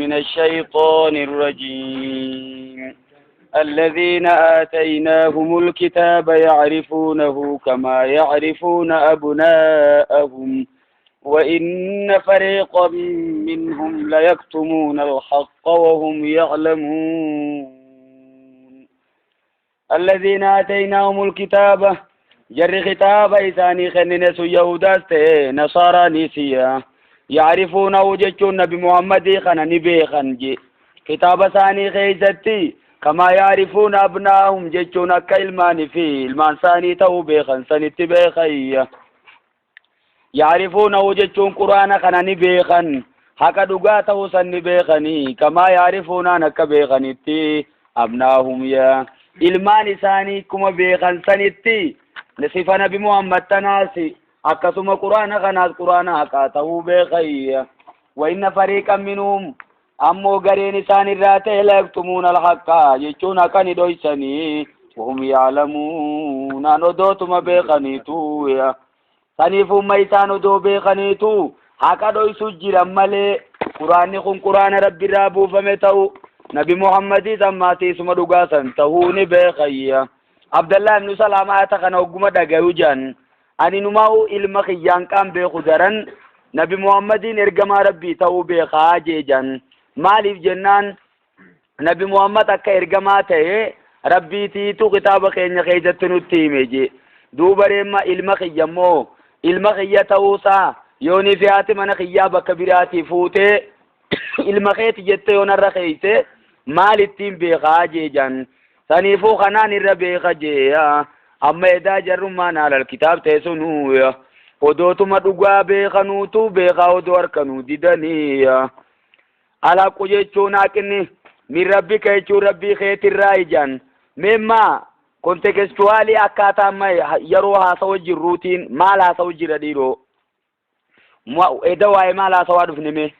من الشيطان الرجيم الذين آتيناهم الكتاب يعرفونه كما يعرفون أبناءهم وإن فريقا منهم ليكتمون الحق وهم يعلمون الذين آتيناهم الكتاب جر خطاب إساني خننس يهوداست نصارى نسيا يعرفونه جتشون نبي محمد خنا نبيخن جي كتاب ثاني خيزتي كما يعرفون أبناهم جتشون كإلمان في المان ثاني تو بيخن سنت بيخيا يعرفونه جتشون قرآن خنا نبيخن حكا دقاته سن بيخني كما يعرفون نك بيخنتي أبناهم يا إلمان ثاني كما بيخن سنتي نصف نبي محمد تناسي أكثم قرآن خناس قرآن أكاته بخيّة وإن فريقا منهم أمو قرين سان الراتي لا يكتمون الحق يجون كان دويساني وهم يعلمون أنو دوتم بخنيتو سنيفو ميسان دو بخنيتو حكا دويسو جرم ملي قرآن خن قرآن رب رابو فمتو نبي محمد سماتي سمدو قاسن تهوني بخيّة عبد الله بن سلام آتخنا وقم دقاو جان أني نماو إلما خيان كان بخدران نبي محمد إرقما ربي تو بخاجي جان مالي جنان نبي محمد أكا إرقما تيه ربي تيتو كتاب خيان خيزتنو تيميجي دوبر إما إلما خيامو إلما خيا توسا يوني فياتي من خيابا كبيراتي فوتي إلما خيت جتيون الرخيسي مالي تيم بخاجي جان سنيفو خنان الربيخ جيا أما إذا جرمان على الكتاب تسنويا ودوتو مدوغا بيخنوتو بيخا ودور كنو ديدانيا على كوجيشونا كني من ربك يشو ربي خيت الرايجان مما كونتكستوالي أكاتا ما يروها سوجي الروتين ما لا سوجي رديرو إذا واي ما لا سوادف نمي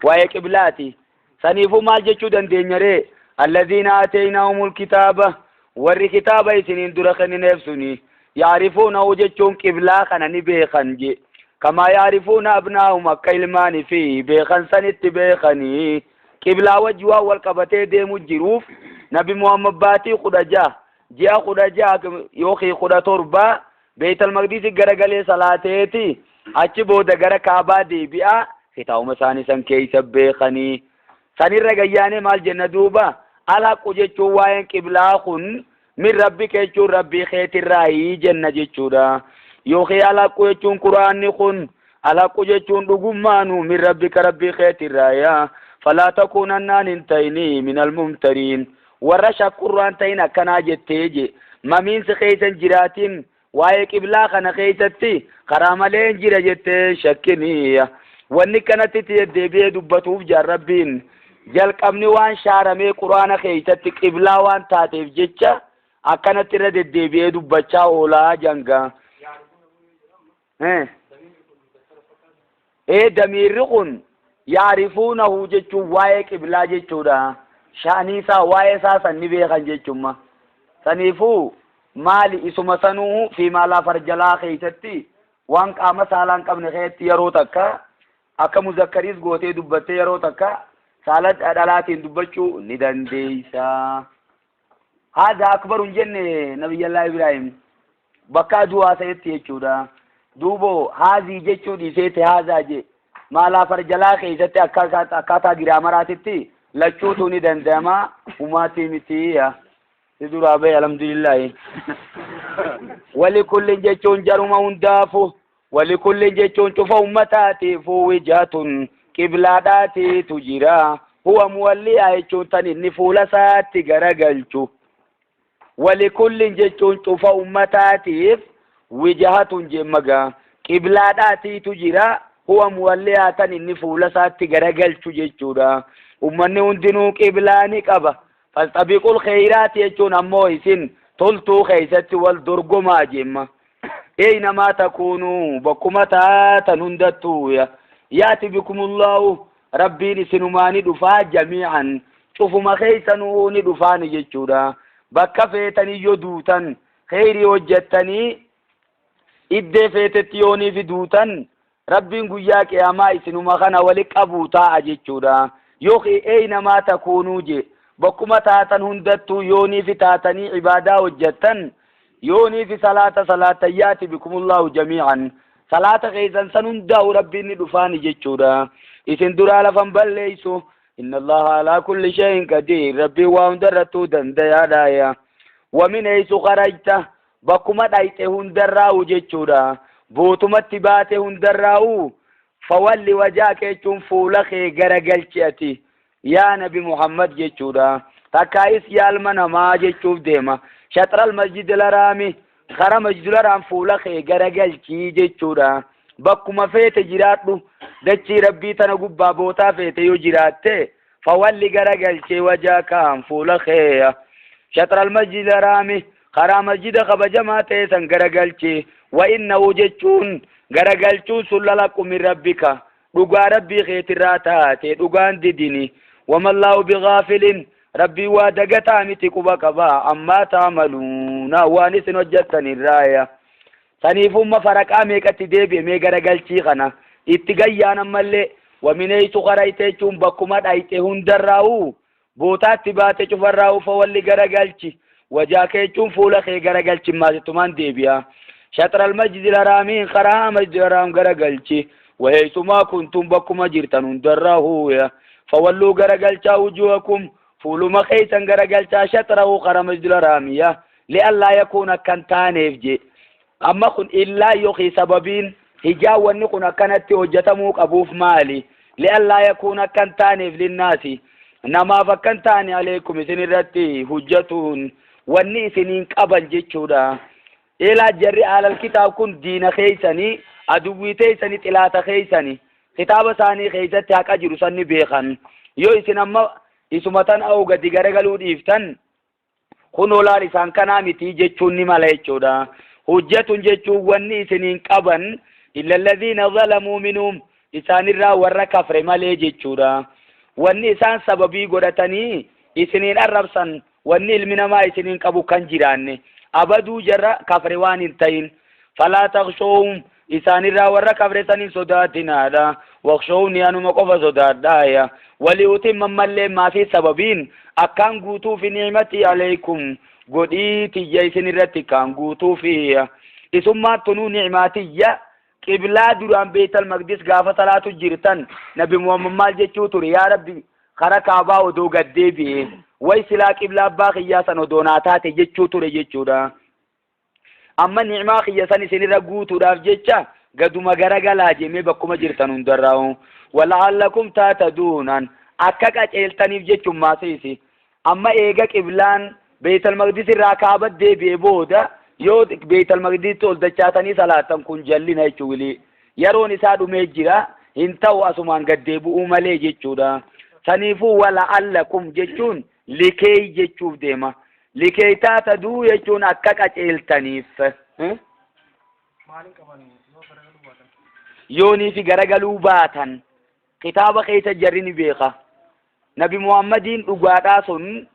واي كبلاتي سنيفو مال جيشو دان دينيري الذين آتيناهم الكتاب ور كتاب سنين درخن نفسني يعرفون وجههم قبلا خنني بيخنجي كما يعرفون أبناهم كلمان فيه بيخن سنت بيخني قبلا وجوا والقبتي ديم الجروف نبي محمد باتي خدجا جاء خدجا يوخي خدا تربا بيت المقدس غرغلي صلاتيتي اچبو دغرا كعبه دي بيا ختاو مساني سن كيس بيخني سني رغياني مال جنة دوبا على كوجيشو وين قبلا خن من ربك يجو ربي خيت الرأي جنة جيشودا يوخي على كوجيشو قرآن خن على كوجيشو دغمانو من ربك ربي خيت الرأي فلا تكونن انتيني من الممترين ورشا قرآن تينا كنا جتيجي ما مين سخيسن جراتين واي قبلا خنا خيتتي خراملين جرا جتي شكني واني كانت تيدي بي دبتوف جربين جل قمني وان شارمي قرآن خيتتي قبلا وان تاتيف جيتشا أكانت ترد الدبي دبتشا أولا جنگا دميرقون يعرفونه جيتشو واي قبلا جيتشو دا شانيسا واي ساسا نبيخا جيتشو ما سنيفو مالي اسم سنوه فيما لا فرجلا خيتتي وان قام سالان قمن خيت يرو تكا أكا مذكريز قوتي دبتي يرو تكا سالت أدالاتين دبتشو ندن ديسا هذا أكبر جنة نبي الله إبراهيم بكا دعا سيتي يجودا دوبو هذه جيتشو دي سيتي هذا جي ما لا فرجلا خيتتي أكاتا جرامراتي لچوتو ندن داما وماتي متيا تدور أبي الحمد لله ولكل جيتشون جرما وندافو ولكل جيتشون شوفوا أمتاتي فو وجهة قبلاتي تجرا هو مولي أيشون تاني نفولا ساتي غرقلتو ولكل جيتشون شوفوا أمتاتي وجهة جمغا قبلاتي تجرا هو مولي تاني نفولا ساتي غرقلتو جيتشورا أمني وندنو قبلاني قبا فاستبقوا الخيرات يجون أموهسين تلتو خيست والدرقو ما جمّا أينما تكونوا بكمتا تنندتو يأتي بكم الله ربي نسنماني دفا جميعا شوفوا ما خيسنو ندفاني جيشودا بكا فيتني يدوتن خيري وجدتني إدي فيتتيوني في دوتن ربي نقياك يا ما إسنما خنا ولك أبوتا جيشودا يوخي أينما تكونوا جي بكما تاتن هندتو يوني في تاتني عبادة وجتن يوني في صلاة ياتي بكم الله جميعا صلاة غيزا سنندا ربي ندفاني جيشورا إذن درا لفن بليسو إن الله على كل شيء قدير ربي وامدرتو دنديا دايا ومن حيث خرجت بكما دايته هندراو جيشورا بوتمت باته هندراو فولي وجاك يجون فولخي غرقلتي يا نبي محمد جيشورا تكايس يالمنا ما جيشوف ديما شطر المسجد الحرامي خرا مسجد الحرام فولخي غرقلتي جيشورا بكما فيت جراتو دچي ربي تنا غبا بوتا فيت يو جراتي فولي غرقلتي وجاك فولخي شطر المسجد الحرامي خرا مسجد خبجماته سن غرقلتي وإنه جيشون غرقلتون سلالكم من ربك دغا ربي خيتراتات دغان ديني وما الله بغافل ربي ودغتا متكبا كبا اما تعملون وانس نجتني الرايه سنيفم فرقا ميقت ديبي مي غرقلتي خنا اتغيانا ملي ومن ايت خريتچون بكما دايته هندراو بوتا تباته چفراو فولي غرقلتي وجاكيچون فولخي غرقلتي ما تمان ديبيا شطر المسجد الحرامي خرا مسجد الحرام غرقلتي وهيثما كنتم بكم جرتن دراه فولوا غرقلتا وجوهكم فولوا مخيسا غرقلتا شطره خرا مسجد الحرامي لئلا يكون كنتان يفجي اما كن الا يخي سببين هجا ونكون كانت وجتموك ابوف مالي لئلا يكون كنتان للناس انما فكنتان عليكم سنرتي حجتون وني سنين قبل جچودا إلى جري على الكتاب كن دين خيسني أدويتي سني تلاته خيسني كتاب ثاني خيسات تاك أجر سني بيخن يو إسنما إسمتان أو قد غرقلود إفتن خنو لا رسان كنامي تيجي چوني ملايچودا حجة جچو وني سنين قبن إلا الذين ظلموا منهم إسان الرا ورّا كفر ملاي جچودا وني إسان سببي قدتني إسنين الربسن وني المنما إسنين قبو كان جيراني أبدو جرى كفروان انتين فلا تخشوهم إسان الرا ورّا كفرسان صداتنا دا وخشوني أنو مقف صدات دايا وليؤتم ممالي ما في سببين أكان قوتو في نعمتي عليكم قديتي جيسن الرتي كان قوتو فيها إسما تنو نعماتي قبلا دران بيت المقدس غافة صلاة جرتن نبي محمد جيشو تري يا ربي خرق آبا ودو قدي بيه ويسلا قبلا باقيا سنو دوناتات جيشو تري جيشو دا أما نعما خيسان سنرى قوتو راف جيشا قدوما غرقلا جيمي بكما جرتن دراو ولعلكم تاتدونان أكاك أجلتني بجيشو ما سيسي أما إيغا قبلان بيت المقدس راكابت دي بيبودا يود بيت المقدس تول دچاتني صلاتن كن جلنا يچولي يرون اسادو ميجرا انتو اسمان قديبو مالي جچودا سنيفو ولعلكم جچون لكي جچوف ديما لكي تاتدو يچون اكاك اجلتنيف يوني في غرغلو باتن كتاب خيت جرني بيخا نبي محمدين دغادا سن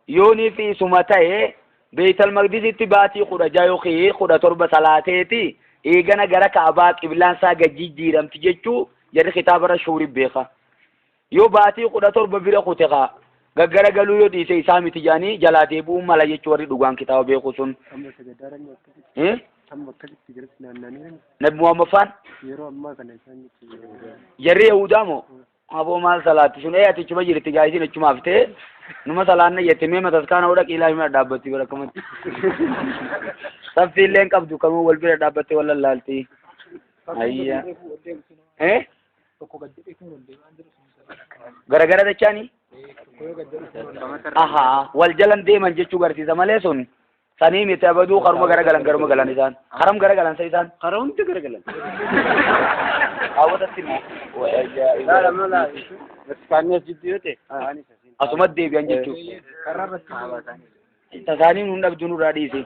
يوني في سمته بيت المقدس اتباتي خدا جايوخي خدا تربة صلاتيتي إيغانا غرا كعبات قبلان سا جيجيرم تجيچو جري خطاب رشوري بيخا يو باتي خدا تربة بيرا خوتيغا غغرا غلو يو دي سي سامي تجاني جلا ديبو مالا يچوري دوغان كتاب بيخو سن نبي محمد فان جري يهودامو أبو مال صلاة شنو يا تيجي بجري تجايزي نجوم أفتح نما صلاة يتيمة متذكرنا ولا كإلهي ما دابتي ولا كمان सब फील लें कब दुकान में बोल भी डाबते वाला लालती आइया हैं gara-gara dachani aha wal jalan de manje chugar si samale sun sani mi tabadu kharma gara-galan isan haram gara-galan sai isan haram te gara-galan awat tin wa ya la mala ispanya jiddiyote asumat de bian jechu تزانين هناك جنور راديسي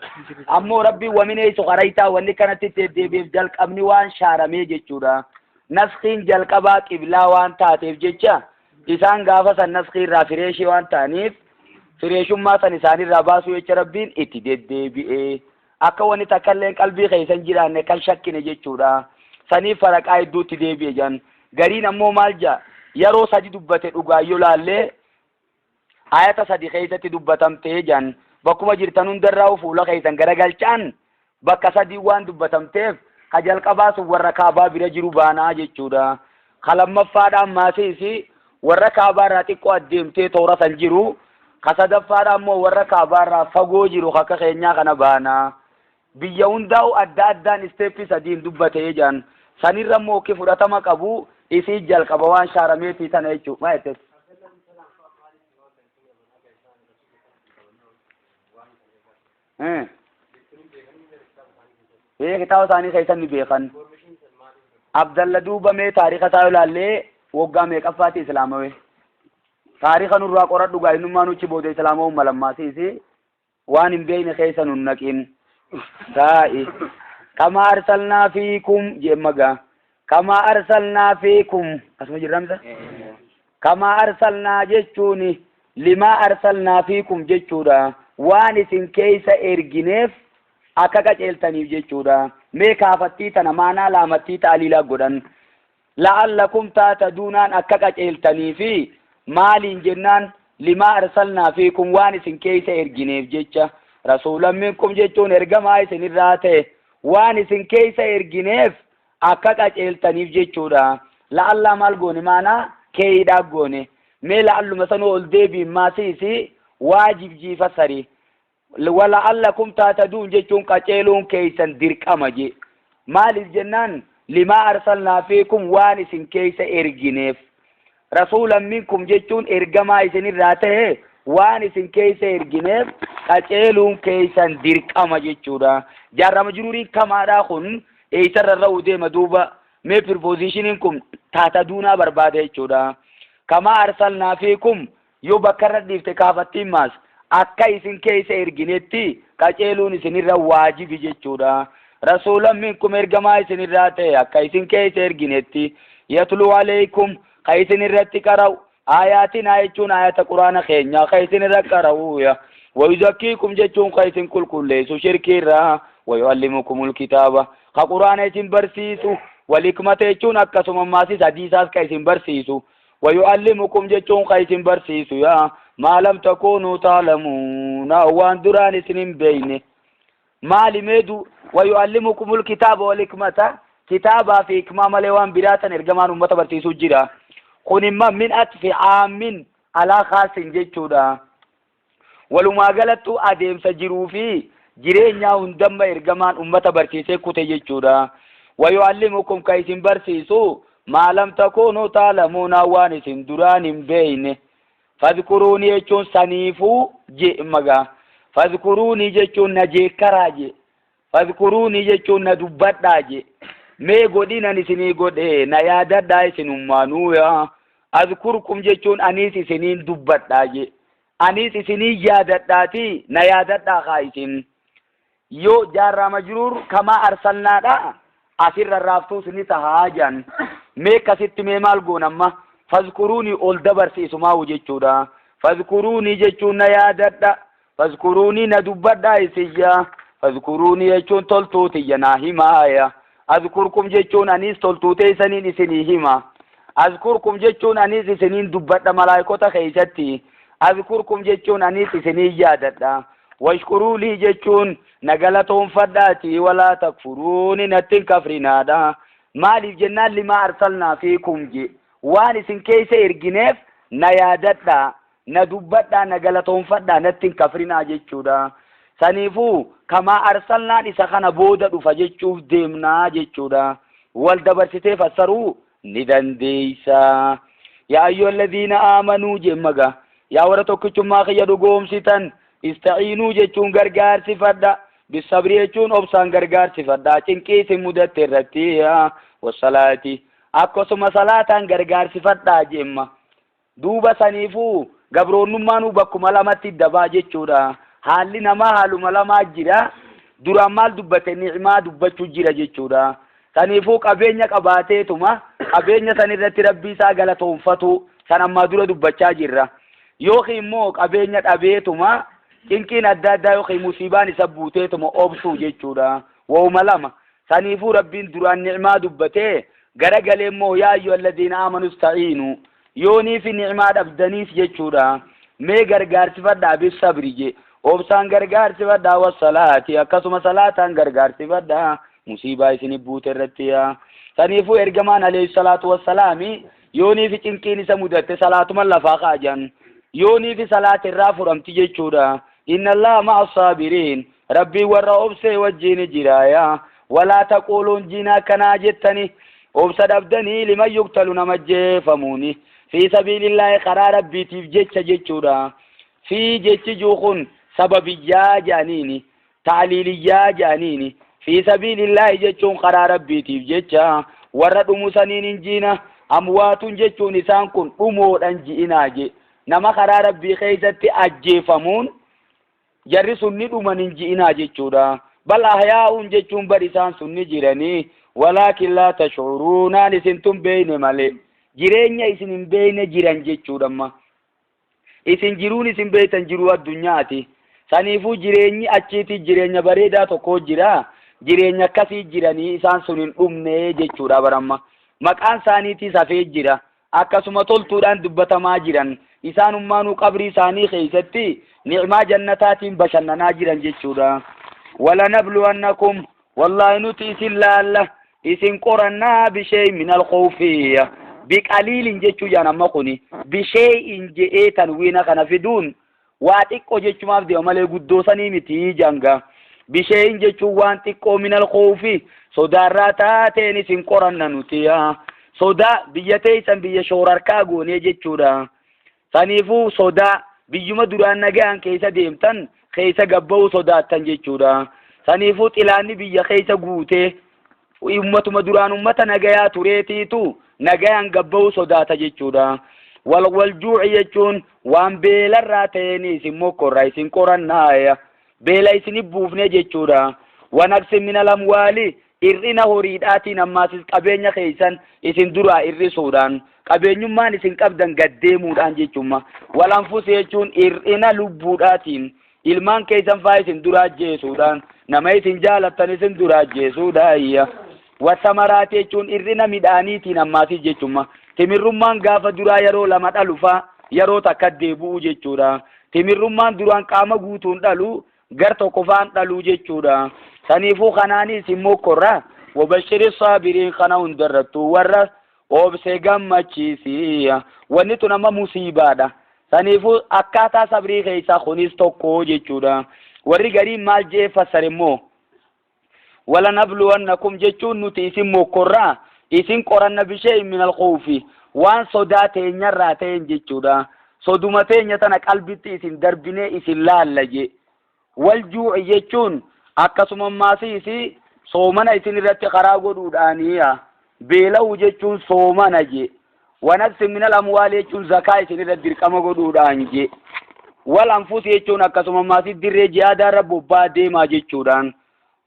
أمو ربي ومن أي سخريتا واني كانت تدبيب جلق أمني وان شارمي جيشورا نسخين جلق باك إبلا وان تاتيف جيشا إسان غافة النسخين رافريشي وان تانيف فريشو ما سنساني راباسو يچ ربين اتدبيب أكا واني تكالين قلبي خيسان جيران نكال شكين جيشورا سني فرق آي دو تدبيب جان غرين أمو مالجا yeroo sadi dubbate dhugaayyoo laallee ayata sadi keessatti dubbatamtee jan bakkuma jirtan hundarraa fuula keessan garagalchaan bakka sadi waan dubbatamteef ka jalqabaa sun warra kaabaa bira jiru baanaa jechuudha. Ka lammaffaadhaan maasiisi warra kaabaarraa xiqqoo adeemtee toora san jiru. Ka sadaffaadhaan immoo warra kaabaarraa fagoo jiru akka keenyaa kana baanaa. Biyya hundaa'u adda addaan isteeppii sadiin dubbatee jan sanirra immoo ki fudhatama qabu isii jalqaba waan shaarameetii tana jechuudha. Maa jettees? kitaaba isaanii keessan ni beekan. Abdalla duuba mee taariika isaa ilaallee waggaa meeqaffaati islaamawe. Taariika nurraa qoradhu gaa'inummaa nuchi booda islaamawuu malammaasiisi waan hin beekne keessa nun naqin. Saa'i kama arsalnaa fiikum jeemmagaa kama arsalnaa fiikum asuma jirramsa kama arsalnaa jechuun lima arsalnaa fiikum jechuudha waan isin keessa ergineef akka qaceeltaniif jechuudha. Mee kaafattii tana maanaa laamattii taaliilaa godhan la'allakum taataduunaan akka qaceeltanii fi maaliin jennaan lima arsalnaa fiikum waan isin keessa ergineef jecha rasuulan minkum jechuun ergamaa isinirraa ta'e waan isin keessa ergineef akka qaceeltaniif jechuudha. La'allaa maal goone maanaa keeyidhaa goone mee la'alluma sanuu ol deebiin maasiisi waajib jiifa sari wala'allakum taataduun jechuun qaceeluun keeysan dirqama je maaliif jennaan lima arsalnaa fiikum waan isin keessa ergineef rasuulan minkum jechuun ergamaa isinirraa ta'e waan isin keessa ergineef qaceeluun keeysan dirqama jechuudha. Jaarrama jiruuriin kamaadhaa kun eeysarra deema duuba mee prepositionin kun taataduunaa barbaada jechuudha. Kama arsalnaa fiikum yoo bakkarra dhiifte kaafattiin maas akka isin keessa erginetti qaceeluun isinirra waajibi jechuudha. Rasuulan minkum ergamaa isinirraa ta'e akka isin keessa erginetti yatluu alaykum ka isinirratti qara'u ayatina jechuun ayata quraana keenya ka isinirra qara'uya wayuzakkiikum jechuun ka isin qulqulleessu shirkiirraa wayuallimukumul kitaaba ka quraana isin barsiisu walhikmata jechuun akkasuma maasis hadiisaas ka isin barsiisu wayuallimukum jechuun ka isin barsiisu yaa maa lam takuunuu taalamuuna waan duraan isin hin beeyne maali meedu wayuallimukumul kitaaba walhikmata kitaabaa fi hikmaa malee waan biraatan ergamaan ummata barsiisuu jira. Kun imma min atfi aamin alaa khaasin jechuudha. Walumaa galattu adeemsa jiruu fi jireenyaa hundamma ergamaan ummata barsiisee kute jechuudha. Wayuallimukum ka isin barsiisu maa lam takuunuu taalamuuna waan isin duraan hin beeyne. Fadhkuruuni jechuun saniifuu je'magaa. Fadhkuruuni jechuun na jeekkaraa je. Fadhkuruuni jechuun na dubbadhaa je. Mee godhinan isinii godhe na yaadadhaa isinummaanuu yaa. Azkurkum jechuun anis isiniin dubbadhaa je. Anis isinii yaadadhaati na yaadadhaa kaa isin. Yoo jaarraa majruur kama arsalnaadha asirra raaftuu isini tahaa jan. Mee kasitti mee maal goonamma fazkuruuni ol dabarsiisumaa jechuudha. Fazkuruuni jechuun na yaadadha. Fazkuruuni na dubbadhaa isiyya. Fazkuruuni jechuun toltuutiyya naa himaaya. Azkurkum jechuun anis toltuutee isaniin isinii hima. Azkurkum jechuun anis isiniin dubbadha malaayikota keessatti. Azkurkum jechuun anis isinii yaadadha. Washkuruulii jechuun na galatoonfadhaati walaa takfuruuni nattiin kafrinaadha. Maaliif jennaan lima arsalnaa fiikum je. Waan isin keessa ergineef na yaadadha. Na dubbadha na galatoonfadha nattiin kafrinaa jechuudha. Saniifuu kama arsalnaan isa kana booda dhufa jechuuf deemnaa jechuudha. Wal dabarsitee fassaruu ni dandeeysa. Yaa ayyuhalladhiina aamanuu jemmaga. Yaa warra tokkichummaa kiyya dhugoomsitan ista'iinuu jechuun gargaarsifadha. Bisabri jechuun obsaan gargaarsifadha. Cinqii isin mudatte irratti wassalaati. Akkasuma salaataan gargaarsifadha jemma. Duuba saniifuu gabroonnummaanuu bakkuma lamatti dabaa jechuudha. Haalli namaa haaluma lamaa jira. Duraan maal dubbate ni'imaa dubbachuu jira jechuudha. Saniifuu qabeenya qabaateetuma qabeenya san irratti rabbii isaa galatoonfatu san ammaa dura dubbachaa jirra. Yookiin immoo qabeenya dhabeetuma cinqiin adda addaa yookiin musiibaan isa buuteetuma obsuu jechuudha. Wauma lama. Saniifuu rabbiin duraan ni'imaa dubbatee garagalee immoo yaa ayyuhalladhiina aamanu ista'iinuu يوني في نعمة أبدانيس جيشورا مي غرغار سفدا بالصبر جي وبسان غرغار سفدا والصلاة أكسما صلاة غرغار سفدا مصيبة إسني بوت الرتيا تنيفو إرجمان عليه الصلاة والسلام يوني في تنكين سمودة صلاة من لفاقا جن يوني في صلاة الرافر أمتجي شورا إن الله مع الصابرين ربي ورا أبسي وجين جرايا ولا تقولون جنا كنا جتني أبسد أبدني لمن يقتل نمجي فموني في سبيل الله قرار ربي تفجج جتشورا في جتش جوخن سبب يا جانيني تعليل يا جانيني في سبيل الله جتشون قرار ربي تفجج ورد مسنين جينا أموات جتشون نسان كن أمور أنجئنا جي نما قرار ربي خيزت أجي فمون جري سني دومن جئنا جچودا بل احياء جچون بريسان سني جيراني ولكن لا تشعرون نسنتم بين مالي جيرينيا اسن بين جيران جچودا ما اسن جيروني سن بيتن جيرو الدنياتي سنيفو جيريني اچيتي جيرينيا بريدا توكو جيرا جيرينيا كسي جيراني اسان سنين امنه جچودا برما مكان ثانيتي سفي جيرا akkasuma toltuudhaan dubbatamaa jiran isaanummaanuu qabrii isaanii keessatti ni'maa jannataatiin bashannanaa jiran jechuudha. wala nabluwannakum wallahi nuti isin laalla isin qorannaa bishee min alkhawfiyya biqaliilin jechuu jaan amma kuni bishee je'ee tanwiina kana fiduun waa xiqqoo jechumaaf deema malee guddoo sanii miti janga bishee jechuu waan xiqqoo min alkhawfi sodaarraa taateen isin qoranna nuti soda biyyatee san biyya shoorarkaa goonee jechuudha. saniifuu soda biyyuma duraan nagaan keessa deemtan keessa gabba'u sodaattan jechuudha. saniifuu xilaanni biyya keessa guutee ummatuma duraan ummata nagayaa tureetiitu nagaan gabba'u sodaata jechuudha. wal juu'i jechuun waan beelarraa ta'een isin mokkorraa isin qorannaaya beela isin buufne jechuudha. wanaqsi min alamwaali irrina horiidhaatiin ammaasis qabeenya keessan isin duraa irrisuudhaan qabeenyummaan isin qabdan gaddeemuudhaan jechuudha. walanfus jechuun irrina lubbuudhaatiin ilmaan keessan faa isin duraa jeesuudhaan nama isin jaalattan isin duraa jeesuudhaayya. wasamaraat jechuun irrina midhaaniitiin ammaasis jechuudha. timirrummaan gaafa duraa yeroo lama dhalufaa yeroo takka deebi'u jechuudha. timirrummaan duraan qaama guutuun dhalu gar tokko faan dhalu jechuudha. saniifuu kanaanis immoo korra wabashiri saabiriin kana hundarrattu warra obse gammachiisi wanni tun amma musiibaadha. saniifuu akkaataa sabrii keessaa kunis tokko jechuudha. warri garii maal jee fassare immoo wala nabluwannakum jechuun nuti isin mokkorraa isin qoranna bishee min alkhawfi waan sodaa teenyarraa ta'een jechuudha. soduma teenya tana qalbitti isin darbinee isin laallaje. wal juu'i jechuun akkasuma maasiisi soomana isin irratti karaa godhuudhaaniya beela'u jechuun soomana je. wanaqsi min alamwaal jechuun zakaa isin irratti dirqama godhuudhaan je. wal anfus jechuun akkasuma maasii dirree jihaadaarra bobbaa deemaa jechuudhaan.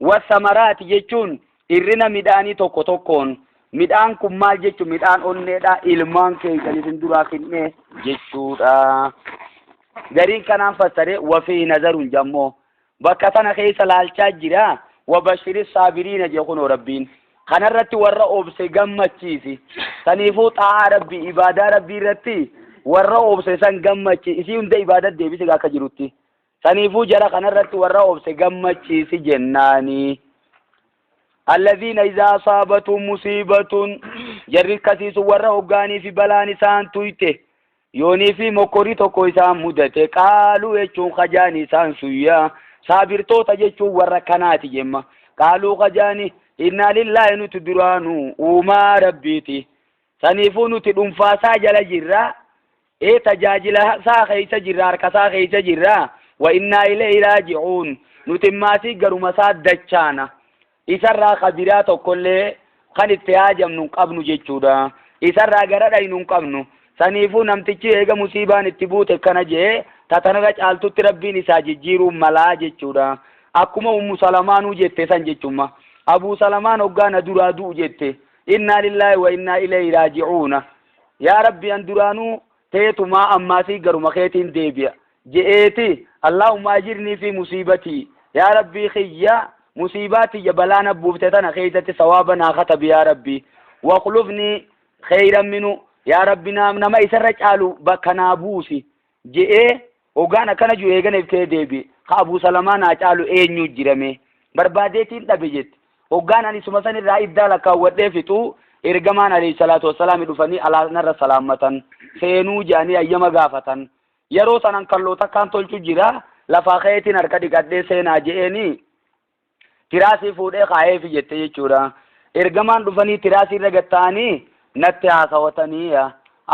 wasamaraati jechuun irrina midhaanii tokko tokkoon midhaan kun maal jechuun midhaan onneedha ilmaan keessan isin duraa kennee jechuudha. gariin kanaan fassare wafii nazaruun jammoo bakka sana keessa laalchaa jira. wabashiri saabiriina jechuun rabbiin kanarratti warra obse gammachiisi. saniifuu xaa'aa rabbii ibaadaa rabbii irratti warra obse san gammachiisi hunda ibaadat deebise akka jirutti. saniifuu jara kanarratti warra obse gammachiisi jennaani. alladhiina izaa asaabatum musiibatun jarri kasiisu warra hoggaanii fi balaan isaan tuyte yoonii fi mokkorii tokko isaan mudate qaaluu jechuun kajaani isaan suyyaa saabirtoota jechuun warra kanaati jemma. qaaluu kajaani inna lillahi nuti duraanu uumaa rabbiiti. saniifuu nuti dhuunfaasaa jala jirra tajaajila saa keessa jirra harkasaa keessa jirra wa inna ilayhi raaji'uun nuti maasii garuma saa dachaana isarraa kabiraa tokkollee kan itti haajamnu qabnu jechuudha. isarraa gara dhaynu qabnu. saniifuu namtichi eega musiibaan itti buute kana jee tatanarra caaltutti rabbiin isaa jijjiiruu malaa jechuudha. akkuma ummu salamaanuu jette san jechuudha. abuu salamaan hoggaana duraa du'u jette inna lillahi wa inna ilayhi raaji'uuna yaa rabbi an duraanuu teetumaa ammaasii garuma keetiin deebi'a je'eeti allahumma ajirnii fi musiibatii yaa rabbii khiyya musiibati jabalana buufte tana keessatti sawaaba naa katabi yaa rabbi waqlufni khayran minhu yaa rabbi nama isarra caalu bakka naa buusi je'ee hoggaan akkana jiru eeganiif kee deebi ka Abuu Salamaa naa caalu eenyu jirame barbaadeetiin dhabe jette hoggaan ani suma san irraa iddaa lakkaawwadhee fixuu ergamaan alayhi salaatu wassalaam dhufanii alaanarra salaammatan seenuu jedhanii ayyama gaafatan yeroo sanan kalloo takkaan tolchu jira lafaa keetiin harka dhiqadhee seenaa je'eeni tiraasii fuudhee kaa'eefi jette jechuudha ergamaan dhufanii tiraasii irra gatta'anii natti haasawatanii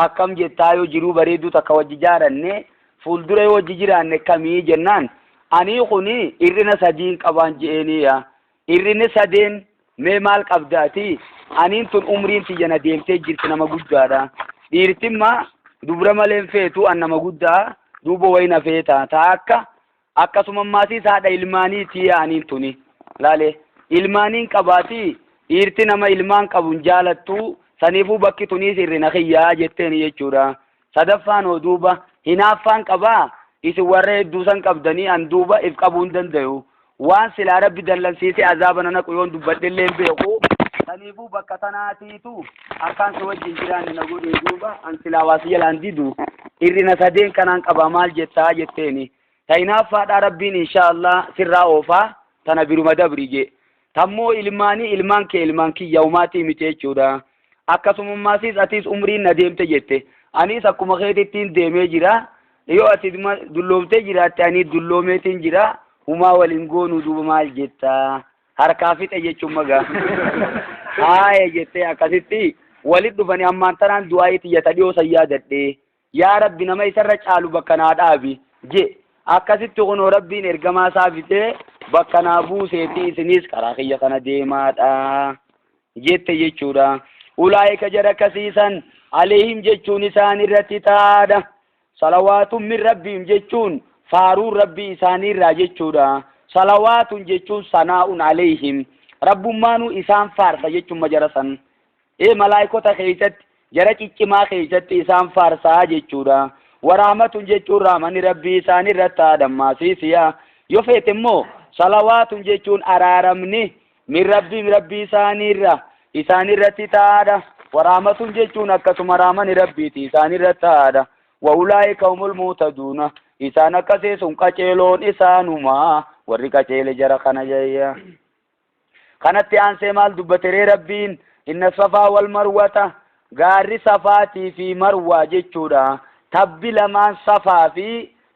akkam jettaa yoo jiruu bareedduu takka wajji jaaranne fuuldura yoo wajji jiraanne kamii jennaan anii kuni irrina sadiin qabaan je'eeni irrini sadeen mee maal qabdaati aniin tun umriin tiyyana deemtee jirti nama guddaadha dhiirtimma dubra maleen feetu an nama guddaa duuba wayna feeta taa akkasumammaasii haadha ilmaaniiti aniin tuni laale ilmaaniin qabaati dhiirti nama ilmaan qabun jaalattu saniifuu bakki tuniis irrina kiyyaa jetteeni jechuudha sadaffaan oo duuba hinaaffaan qabaa isin warra hedduu san qabdanii an duuba if qabuu hin danda'u waan silaa rabbi dallansiise azaaba nana qoyoon dubbadhellee hin beeku saniifuu bakka tanaatiitu akkaan si wajjin jiraanne na godhee duuba an silaa waasi jalaan didu irrina sadeen kanaan qaba maal jettaa jetteeni tainaaffaadha rabbiin inshaallah sirraa oofaa tana biruma dabri je tammoo ilmaanii ilmaan kee ilmaan kiyyawmaatii miti jechuudha akkasumammaasiis atiis umriin na deemte jette anis akkuma keetittiin deemee jira yoo ati dulloomtee jiraatte ani dulloomeetiin jira humaa waliin goonuu duuba maal jettaa harkaa fixe jechuun magaa haaya jettee akkasitti walit dhufanii ammaan tanaan du'aayii tiyyata dhiyoo san yaadadhe yaa rabbi nama isarra caalu bakka naa dhaabi je akkasitti kunoo rabbiin ergamaa isaa fitee bakka naa buuseeti isinis karaa kiyya kana deemaadha jette jechuudha ulaa'ika jara kasiisan aleehim jechuun isaan irratti taadha salawaatun min rabbiim jechuun faaruun rabbii isaaniirraa jechuudha salawaatun jechuun sanaa'un aleehim rabbummaanuu isaan faarsa jechuun majara san malaayikota keessatti jara ciccimaa keessatti isaan faarsaa jechuudha warahmatun jechuun raamani rabbii isaaniirratti taadhammaasiisiya yoo feete immoo salawaatun jechuun araaramni min rabbii isaaniirra isaaniirratti taadha warahmatun jechuun akkasuma raamani rabbiiti isaaniirratti taadha waulaa'ika humul muhtaduuna isaan akkasii sun qaceeloon isaanumaa warri qaceele jara kana jayya kanatti aansee maal dubbateree rabbiin inna safaa wal marwata gaarri safaatii fi marwaa jechuudha tabbi lamaan safaa fi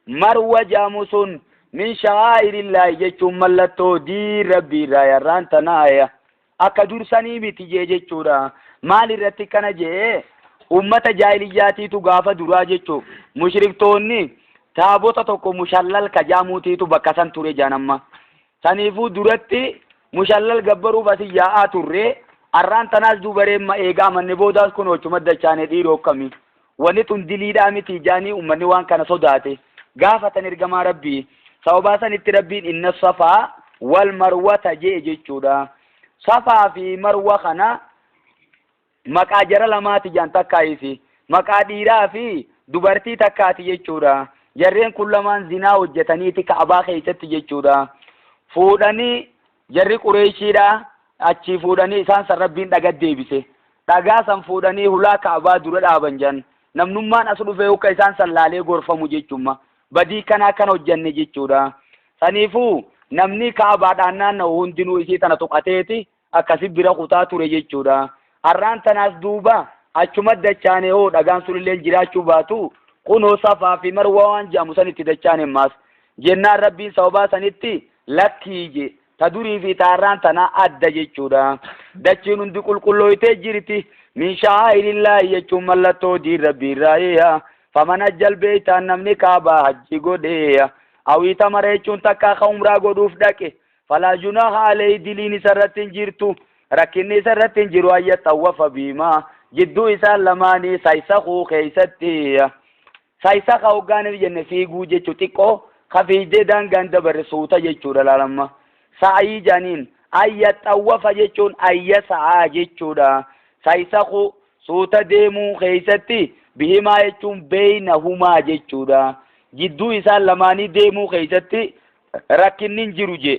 marwa jaamu sun min sha'aa'irillaahi jechuun mallattoo diin rabbiirraa yarraan tanaaya akka dursanii miti jee jechuudha maal irratti kana jee ummata jaahiliyyaatiitu gaafa duraa jechuu mushriktoonni taabota tokko mushallal kajaamuutiitu bakka san ture jaanamma saniifuu duratti mushallal gabbaruuf asii yaa'aa turre arraan tanaas dubareen ma eegaa manni boodaas kun ochuma dachaane dhiiroo akkami wanni tun diliidhaa miti jaanii ummanni waan kana sodaate gaafatan ergamaa rabbii sababaa sanitti rabbiin inna safaa wal marwata jee jechuudha safaa fi marwa kana maqaa jara lamaati jaan takkaayisi maqaa dhiiraa fi dubartii takkaati jechuudha jarreen kun lamaan zinaa hojjetaniiti ka'abaa keessatti jechuudha fuudhanii jarri qureeshiidha achi fuudhanii isaan san rabbiin dhagaa deebise dhagaa san fuudhanii hulaa ka'abaa dura dhaaban jan namnummaan as dhufee akka isaan san laalee gorfamu jechuudha badii kana kan hojjenne jechuudha saniifuu namni ka'abaadhaan naanna'u hundinuu isii tana tuqateeti akkasi bira kutaa ture jechuudha arraan tanaas duuba achuma dachaane hoo dhagaan sunillee jiraachuu baatu kunoo safaa fi marwa waan jedhamu san itti dachaane maas jennaan rabbiin sababaa sanitti lakkii je ta durii fi taarraan tana adda jechuudha dachiin hundi qulqullooytee jirti min sha'aa'irillaahi jechuun mallattoo diin rabbiirraa faman ajjal beeytaan namni kaabaa hajji godheeya awii tamara jechuun takkaa ka umraa godhuuf dhaqe falaa junaaha alayhi diliin isarratti hin jirtu rakkinni isarratti hin jiru ayya xawwafa biimaa jidduu isaan lamaanii saysaquu keeysatti saysaqa hoggaaniif jenne fiiguu jechuu xiqqoo ka fiigdee daangaan dabarre suuta jechuudha laalamma sa'ayii janiin ayya xawwafa jechuun ayya sa'aa jechuudha saysaquu suuta deemuu keeysatti bihimaa jechuun beeynahumaa jechuudha jidduu isaan lamaanii deemuu keeysatti rakkinni hin jiru je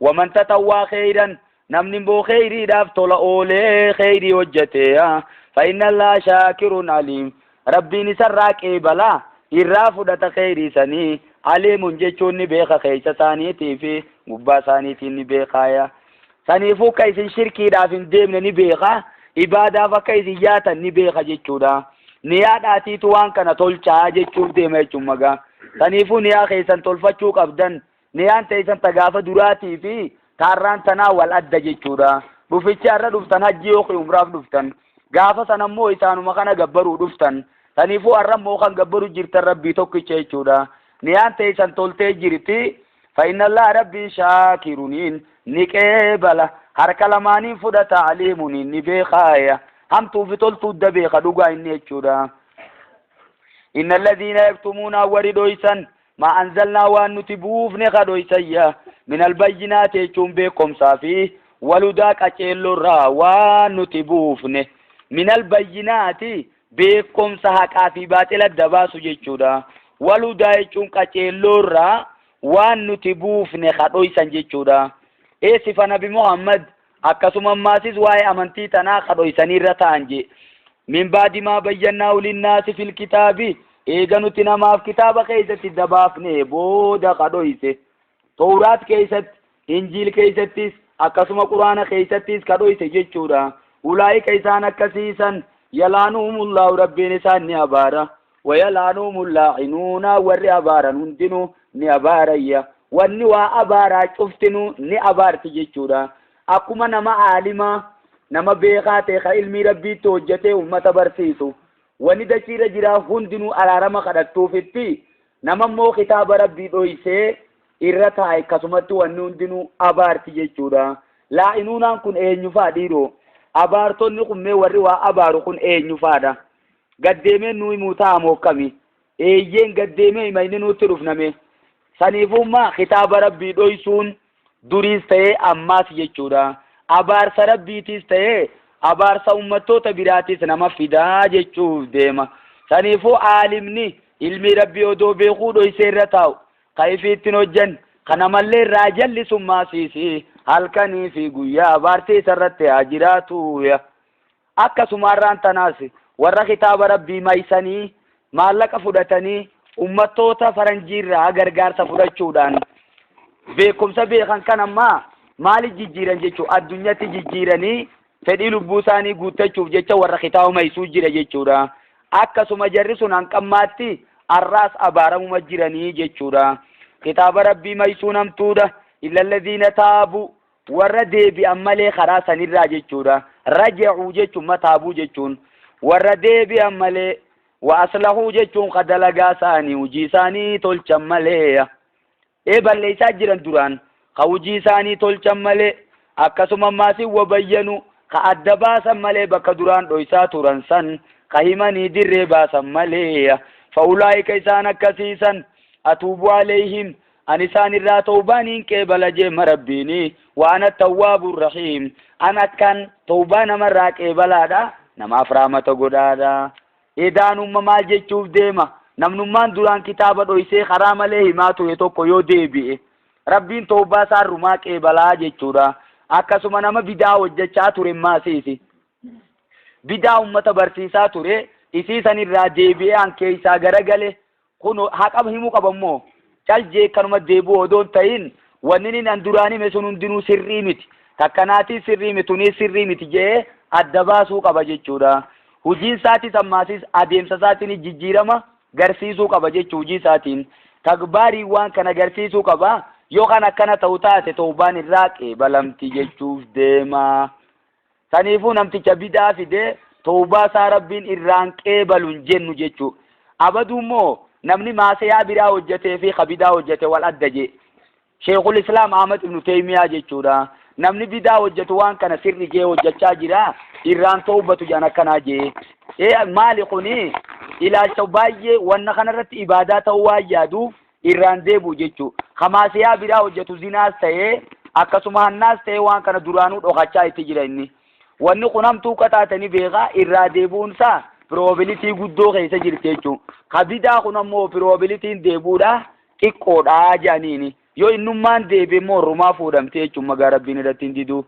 waman tatawwaa kheyran namni boo kheyriidhaaf tola oolee kheyrii hojjete فإن الله شاكر عليم ربي نسرق بلا الرافضة خيري سني عليم جيشون بيخ خيس ثانيتي في مبا ثانيتي نبيخايا سنيفو كيس شركي دافن ديمن نبيخا إبادة فكيس جاتا نبيخا جيشودا نياد آتي توان كان تولچا جيشوف ديمه چمگا سنيفو نيا خيسان تولفچوك أبدن نيان تيسان تغافة دراتي في تاران تناول أدى جيشودا بفيتشا ردفتن هجيوخي عمراف دفتن غافة سنمو إسانو مخانا قبرو دفتن سنيفو أرمو خان قبرو جرت ربي توكي جيشودا نيان تيسان تولتي جرتي فإن الله ربي شاكرونين نكيبلا هركا لمانين فدا تعليمونين نبيخايا هم توفتول تدبي خدوغا إني جودا إن الذين يكتمون وردويسا ما أنزلنا وأن نتبوف نخدويسا من البينات يجون بكم صافي ولداك أجيلو را وأن نتبوف من البينات بكم سحكا في باطل الدباس جودا ولدا يجون أجيلو را وأن نتبوف نخدويسا جودا إيه صفة نبي محمد akkasuma maasis waa'ee amantii tanaa kadhoysanii irra ta'anje min baadi maa bayyannaa linnaasi fil kitaabi eega nuti namaaf kitaaba keessatti dabaafne booda kadhoyse tawraat keessatti injiil keessattis akkasuma quraana keessattis kadhoyse jechuudha ulaa'ika isaan akkasiisan yalaanuhumullahu rabbiin isaan ni abaara wayalaanuhumul laa'inuuna warri abaaran hundinuu ni abaarayya wanni waa abaaraa cuftinu ni abaarti jechuudha akkuma nama aalima nama beekaa ta'e ka ilmi rabbii hojjetee ummata barsiisu wani dachiira jira hundinuu araarama kadhattuufitti nama immoo kitaaba rabbii dhoysee irra taa'e akkasumatti wanni hundinuu abaarti jechuudha laa'inuunaan kun eenyufaa dhiiroo abaartonni kun mee warri waa abaaru kun eenyufaadha gaddeemeen nuyi muutaa amookami eeyyeen gaddeemee himayni nutti dhufname saniifummaa kitaaba rabbii dhoysuun duriis ta'ee ammaas jechuudha abaarsa rabbiitis ta'ee abaarsa ummattoota biraatis nama fidaa jechuuf deema saniifuu aalimni ilmi rabbii odoo beekuu dhoysee irra taa'u kayfiittiin hojjan kana mallee irraa jallisummaasiisi halkanii fi guyyaa abaartee isarratti haa jiraatu akkasumarraan tanaas warra kitaaba rabbii maysanii maallaqa fudhatanii ummattoota faranjiirraa gargaarsa fudhachuudhaan beekumsa beekan kan ammaa maali jijjiiran jechuu addunyatti jijjiiranii fedhii lubbuu isaanii guuttachuuf jecha warra kitaaba maysuu jira jechuudha akkasuma jarri sun hanqammaatti arraas abaaramuma jiranii jechuudha kitaaba rabbii maysuu namtuudha illa alladhiina taabu warra deebi'an malee karaa sanirraa jechuudha raja'uu jechuun mataabuu jechuun warra deebi'an malee wa aslahuu jechuun kadalagaa isaanii hujii isaanii tolchan malee balleeysaa jiran duraan ka hujii isaanii tolchan malee akkasuma maasii wabayyanu ka adda baasan malee bakka duraan dhoysaa turan san ka himanii dirree baasan malee fa'ulaa'ika isaan akkasiisan atuubu alayhim an isaan irraa tawbaaniin qeebala jeema rabbiini wa ana tawwaabur rahiim an akkan tawbaa namarraa qeebalaadha namaaf rahmata godhaadha edaanumma maal jechuuf deema namnummaan duraan kitaaba dhoysee karaa malee himaa ture tokko yoo deebi'e rabbiin tawbaa isaa rumaa qeebalaa jechuudha akkasuma nama bidaa hojjechaa ture maasiisi bidaa ummata barsiisaa ture isii san irraa deebi'ee hankee isaa garagale kun haqa himuu qabammoo cal jeekkanuma deebi'u odoon ta'in wanni an duraan hime sun hundinuu sirrii miti takkanaatii sirrii mituunii sirrii miti jee adda baasuu qaba jechuudha hujiin isaatis ammaasis adeemsa isaatiin jijjiirama garsiisuu qaba jechuu hujii isaatiin tagbaarii waan kana garsiisuu qaba yoo kan akkana ta'u taate tawbaan irraa qeebalamti jechuuf deema saniifuu namticha bidaa fide tawbaa isaa rabbiin irraan qeebaluun jennu jechuu abadummoo namni maasiyaa biraa hojjetee fi kabidaa hojjete wal adda je Sheikhul Islam Ahmad ibn Taymiyyah jechuudha namni bidaa hojjetu waan kana sirri jee hojjechaa jira irraan tawbatu jaan akkanaa jee maali kuni ilaalcha baay'ee wanna kanarratti ibaadaa ta'uu waan yaaduuf irraan deebu jechuu kamaasiyaa biraa hojjetu zinaas ta'ee akkasuma hannaas ta'ee waan kana duraanuu dhokachaa itti jira inni wanni kun hamtuu qataatanii beekaa irraa deebuun isaa probabilitii guddoo keessa jirti jechuun kabidaa kun ammoo probabilitiin deebuudha xiqqoodha jaaniini yoo innummaan deebi'ee immoo rumaa fuudhamte jechuun magaa rabbiin irratti hin didu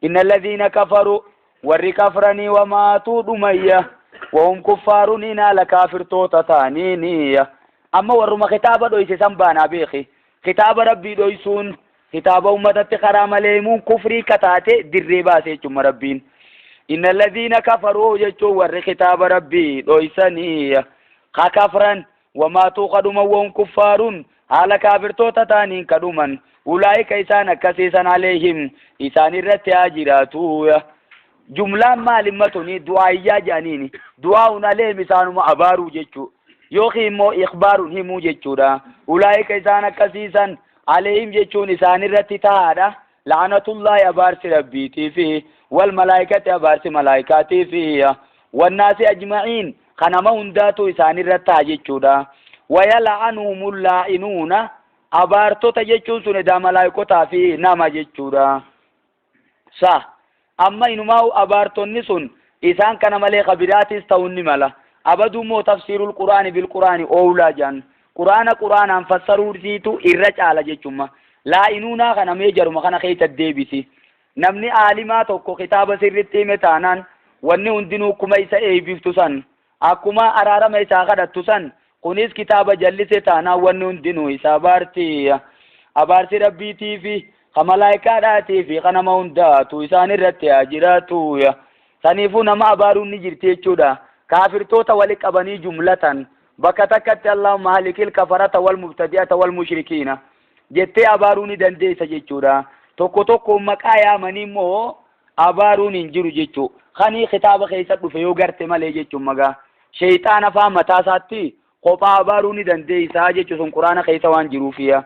innal ladhiina kafaru warri kafranii wamaatuu dhumayya wahum kuffaarun inaala kaafirtoota taaniiniya amma warruma kitaaba dhoyse san baanaa beeki kitaaba rabbii dhoysuun kitaaba ummatatti karaa maleemuun kufrii kataate dirree baasee jechuma rabbiin inna alladhiina kafaruu jechuun warri kitaaba rabbii dhoysaniya ka kafran wamaatuu kadhuman wahum kuffaarun haala kaafirtoota taaniin kadhuman ulaa'ika isaan akkasiisan aleehim isaan irratti haa jiraatuya jumlaan maalimmatuni du'aayyaa jedhaniini du'aa'un aleehim isaanuma abaaruu jechuu yookiin immoo ikhbaarun himuu jechuudha ulaa'ika isaan akkasiisan aleehim jechuun isaan irratti tahaadha la'anatullaahi abaarsi rabbiitii fi wal malaa'ikati abaarsi malaa'ikaatii fi wannaasi ajma'iin kanama hundaatu isaan irratti taha jechuudha wayala'anuhumul laa'inuuna abaartota jechuun sun edaa malaa'ikotaa fi nama jechuudha sa amma inumaa abaartonni sun isaan kana malee kabiraatis ta'uun ni mala abaduu moo tafsiirul quraani bil quraani oolaa jan quraanaan fassaruusiitu irra caala jechumma laa'inuunaa kana mee jaruma kana keessa deebisi namni aalimaa tokko kitaaba sirritti hime taanaan wanni hundinuu akkuma isa eebiftu san akkuma araarama isaa kadhattu san kunis kitaaba jallise taanaan wanni hundinuu isa abaarsi rabbiitii fi kamalaa'ikaadhaatii fi kanama hundaatu isaan irratti haa jiraatu saniifuu nama abaaruun ni jirti jechuudha kaafirtoota wali qabanii jumlatan bakka takkatti allahumma halikil kafarata wal mubtadi'ata wal mushrikiina jettee abaaruu ni dandeessa jechuudha tokko maqaa yaamanii immoo abaaruun hin jiru jechuu kanii kitaaba keessa dhufe yoo garte malee jechuun magaa shayxaan afaan mataa isaatti kophaa abaaruu ni dandeessa jechuun quraana keessa waan jiruufiya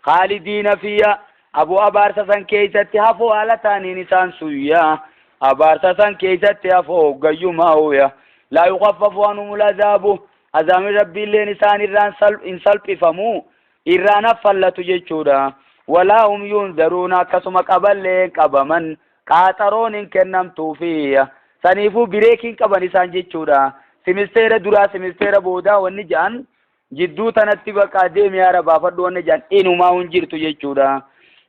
khaalidiina fiya abu abaarsa san keessatti hafoo haala taaniin isaan suyyaa abaarsa san keessatti hafoo gayyumaa hooya laa yukhaffafu anhumul azaabu azaabni rabbiilleen isaan irraan hin salphifamu irraan affallatu jechuudha walaa hum yunzaruuna akkasuma qaballeen qabaman qaaxaroon hin kennamtuufi saniifuu bireekiin qaban isaan jechuudha simisteera duraa simisteera boodaa wanni jedhan jidduu tanatti bakka deemi yaa rabaafadhu wanni jedhan inumaa hin jirtu jechuudha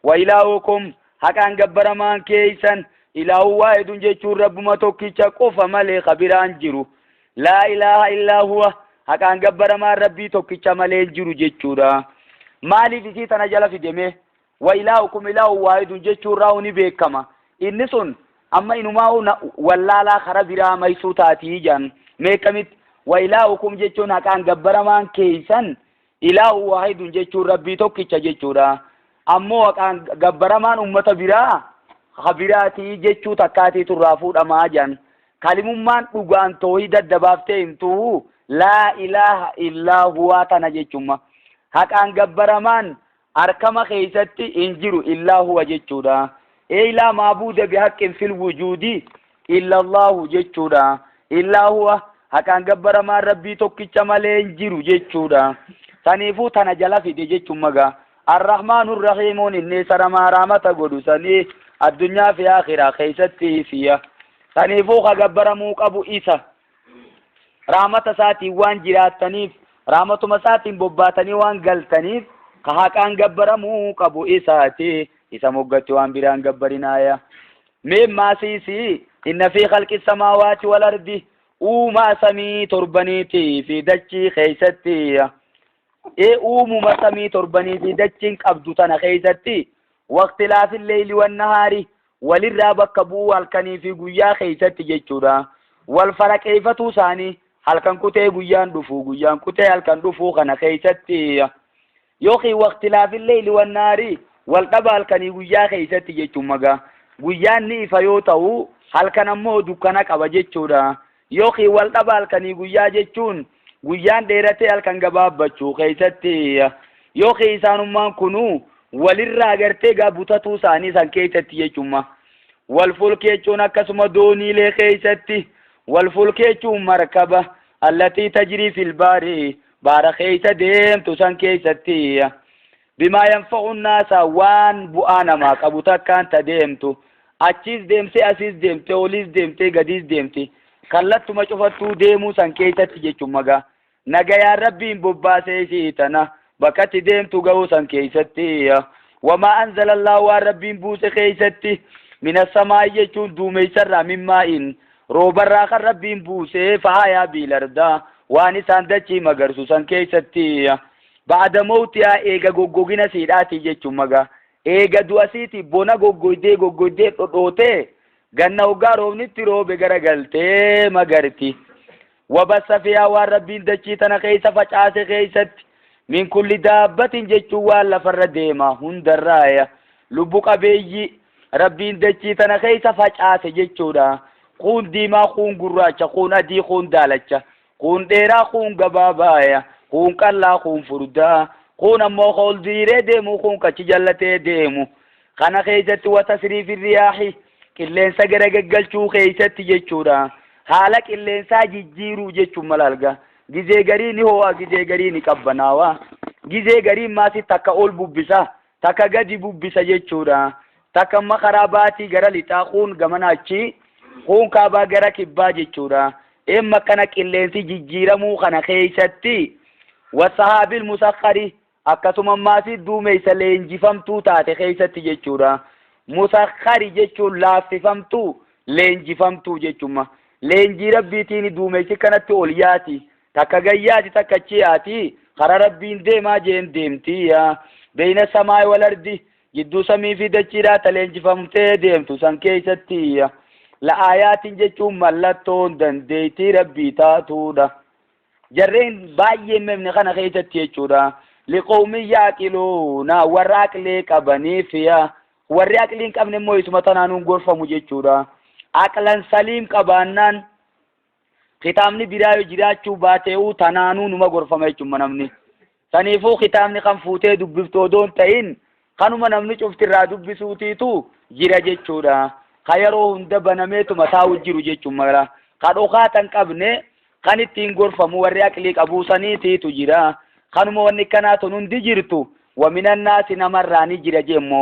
wa ilaahukum haqaan gabbaramaan keessan ilaahu waahidun jechuun rabbuma tokkicha qofa malee kabiraan jiru laa ilaaha illaa huwa haqaan gabbaramaan rabbii tokkicha malee jiru jechuudha maaliif isii tana jala fideme wa ilaahukum ilaahu waahidun jechuun raa'u ni beekama inni sun amma inumaa wallaalaa kara biraa maysuu taatii jan meekamit wa ilaahukum jechuun haqaan gabbaramaan keessan ilaahu waahidun jechuun rabbii tokkicha jechuudha ammoo haqaan gabbaramaan ummata biraa habiraati jechuu takkaati turraa fuudhamaa jan kalimummaan dhugaan toohii daddabaaftee himtuu laa ilaaha illaa huwaa tana jechumma haqaan gabbaramaan arkama keessatti hin jiru illaa huwa jechuudha laa maabuuda bihaqqin fil wujuudi illa allahu jechuudha illaa huwa haqaan gabbaramaan rabbii tokkicha malee hin jiru jechuudha saniifuu tana jala fide jechummaga الرحمن الرحيم إني سرما رامة قدسني الدنيا في آخرة خيستي فيها سنفوخ قبر موك أبو إيسا رامة ساتي وان جرات تنيف رامة مساتي بباتني وان قل تنيف كهاكان قبر موك أبو إيساتي إيسا موقت وان بران قبرنايا مما سيسي إن في خلق السماوات والأرض وما سمي تربنيتي في دجي خيستي uumuma samii torbanii fi dachiin qabdu tana keessatti waqtilaafi leeyli wannahaari walirraa bakka bu'uu halkanii fi guyyaa keessatti jechuudha wal faraqeeffatuu isaanii halkan kutee guyyaan dhufu guyyaan kutee halkan dhufu kana keessatti yookiin waqtilaafi leeyli wannahaari wal dhaba halkanii guyyaa keessatti jechuun magaa guyyaan ni ifa yoo ta'u halkan ammoo dukkana qaba jechuudha yookiin wal dhaba halkanii guyyaa jechuun guyyaan dheeratee halkan gabaabbachuu keessatti yookiin isaanummaan kunu walirraa agartee gaabutatuu isaanii san keessatti jechumma wal fulkeechuun akkasuma dooniilee keessatti wal fulkeechuun markaba allatii tajrii fil baari baara keessa deemtu san keessatti bimaa yanfa'u naasa waan bu'aa namaa qabu takkaan ta deemtu achis deemtee asis deemtee olis deemtee gadis deemte kallattuma cufattuu deemuu san keessatti jechummaga nagayaan rabbiin bobbaasee siitana bakkatti deemtu ga'uu san keessatti wama anzalallahu waan rabbiin buuse keessatti من السماء جتون دومي سر من ماء روبرا خر ربين بوسي فهايا بالاردا واني ساندتي مغرسو سان كيستي بعد موتها ايغا غوغوغينا سيداتي جتون مغا eega du'asiiti bona goggoydee dhodhootee ganna hoggaa roobnitti roobe garagaltee magarti wabassa fiyaa waan rabbiin dachii tana keessa facaase keessatti min kulli daabbatin jechuun waan lafarra deema hundarraaya lubbu qabeeyyi rabbiin dachii tana keessa facaase jechuudha kuun diimaa kuun gurraacha kuun adii kuun daalacha kuun dheeraa kuun gabaabaaya kuun qallaa kuun furdaa kun ammoo holdiiree deemu kun kachi jallatee deemu kana keessatti watasriif riyaahi qilleensa garagaggalchuu keessatti jechuudha haala qilleensaa jijjiiruu jechuun malalga gizee garii ni ho'a gizee garii ni qabbanaawa gizee garii maasi takka ol bubbisa takka gadi bubbisa jechuudha takka makaraa baatii gara lixaa kun gamanaachi kun kaabaa gara kibbaa jechuudha emma kana qilleensi jijjiiramuu kana keessatti wasahaabil musakhari akkasuma maasi duumeysa leenjifamtuu taate keessatti jechuudha musakhari jechuun laaffifamtuu leenjifamtuu jechuudha leenjii rabbiitiin duumeysi kanatti ol yaati takka gayyaati takka chiyaati kara rabbiin deemaa jeen deemtiya beeyna samaay wal ardi jidduu samii fi dachiidhaa ta leenjifamtee deemtu san keessatti la'aayaatiin jechuun mallattoon dandeettii rabbii taatuudha jarreen baay'ee memne kana keessatti jechuudha لقوم يعقلون وراقلي قبني فيا وراقلين قبن مو اسمه تنانون غرفه مجچورا عقلن سليم قبانان ختامني برايو جراچو باتيو تنانون ما غرفه مچو منمني سنيفو ختامني قم فوتي دبفتو دون تاين قانو منمني چفت را دبسوتيتو جرا جچورا خيرو هند بنميتو مساو جرو جچو مغرا قدو خاتن قبنه قنتين غرفه مو وراقلي قبوسني تيتو جرا kanuma wanni kanaatu hundi jirtu wa minan naasi namarraani jira jemmo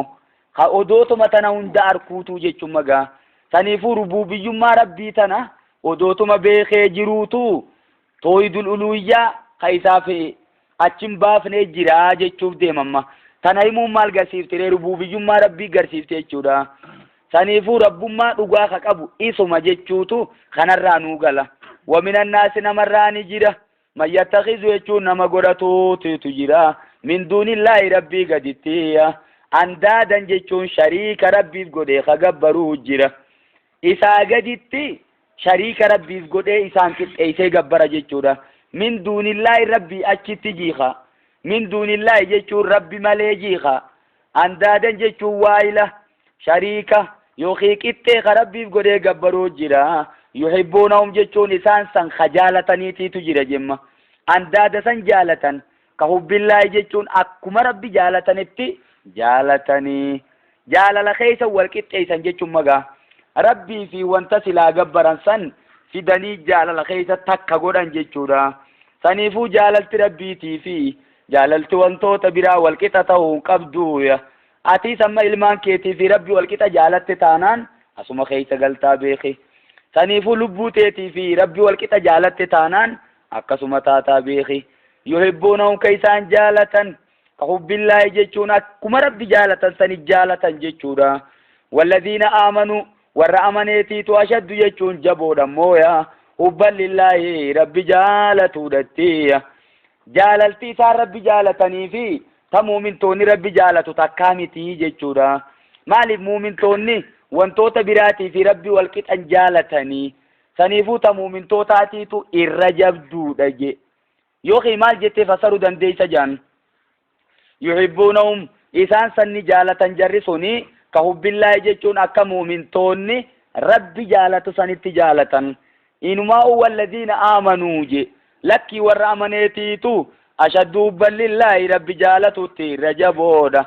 ka odootuma tana hunda arkuutu jechuun magaa saniifuu rubuubiyyummaa rabbii tana odootuma beekee jiruutu tooyidul uluuyyaa ka isaaf achin baafnee jira jechuuf deemamma tana himuun maal garsiifte rubuubiyyummaa rabbii garsiifte jechuudha saniifuu rabbummaa dhugaa ka qabu isuma jechuutu kanarraa nuu gala wa minan naasi namarraani jira ما يتخذ يجون نما غراتو تجرا من دون الله ربي قدتيا اندادا جيچون شريك ربي غدي خغبرو جرا إسا قدتي شريك ربي غدي إسان كت إيسي غبرا جيچورا من دون الله ربي أچت جيخا من دون الله جيچون ربي مالي جيخا اندادا جيچون وايلة شريكة يوخيك إتي ربي غدي غبرو جرا يحبونهم جيچون إسان سن خجالتني تجرا جمّا اندادا سن جالتن كحب الله جيچون أكما ربي جالتن اتي جالتني جالل خيسا والكت ايسان جيچون مغا ربي في وانتسلا غبران سن في دني جالل خيسا تكا غودان جيچورا سنيفو جاللت ربي تي في جاللت وانتو تبرا والكتا تاو قبدويا اتي سما علمان كيتي في ربي والكتا جالت تانان اسما خيسا غلطا بيخي سنيفو لبوتي في ربي والكتا جالت تانان akkasuma taataa beeki yuhibbuunahum kaysaan jaalatan kahubbillahi jechuun akkuma rabbi jaalatan sani jaalatan jechuudha walladhiina aamanuu warra amaneetiitu ashaddu jechuun jaboodha mooya hubban lillahi rabbi jaalatuudhattiya jaalaltii isaan rabbi jaalatanii fi ta muumintoonni rabbi jaalatu takkaa mitii jechuudha maaliif muumintoonni wantoota biraatii fi rabbi walqixan jaalatanii saniifuu ta muumintootaatiitu irra jabduudha je yookiin maal jettee fasaru dandeeysa jaan yuhibbuunahum isaan sanni jaalatan jarri suni ka hubbillaahi jechuun akka muumintoonni rabbi jaalatu sanitti jaalatan inumaa'u walladhiina aamanuu je lakkii warra amaneetiitu ashaddu hubban lillaahi rabbi jaalatutti irra jaboodha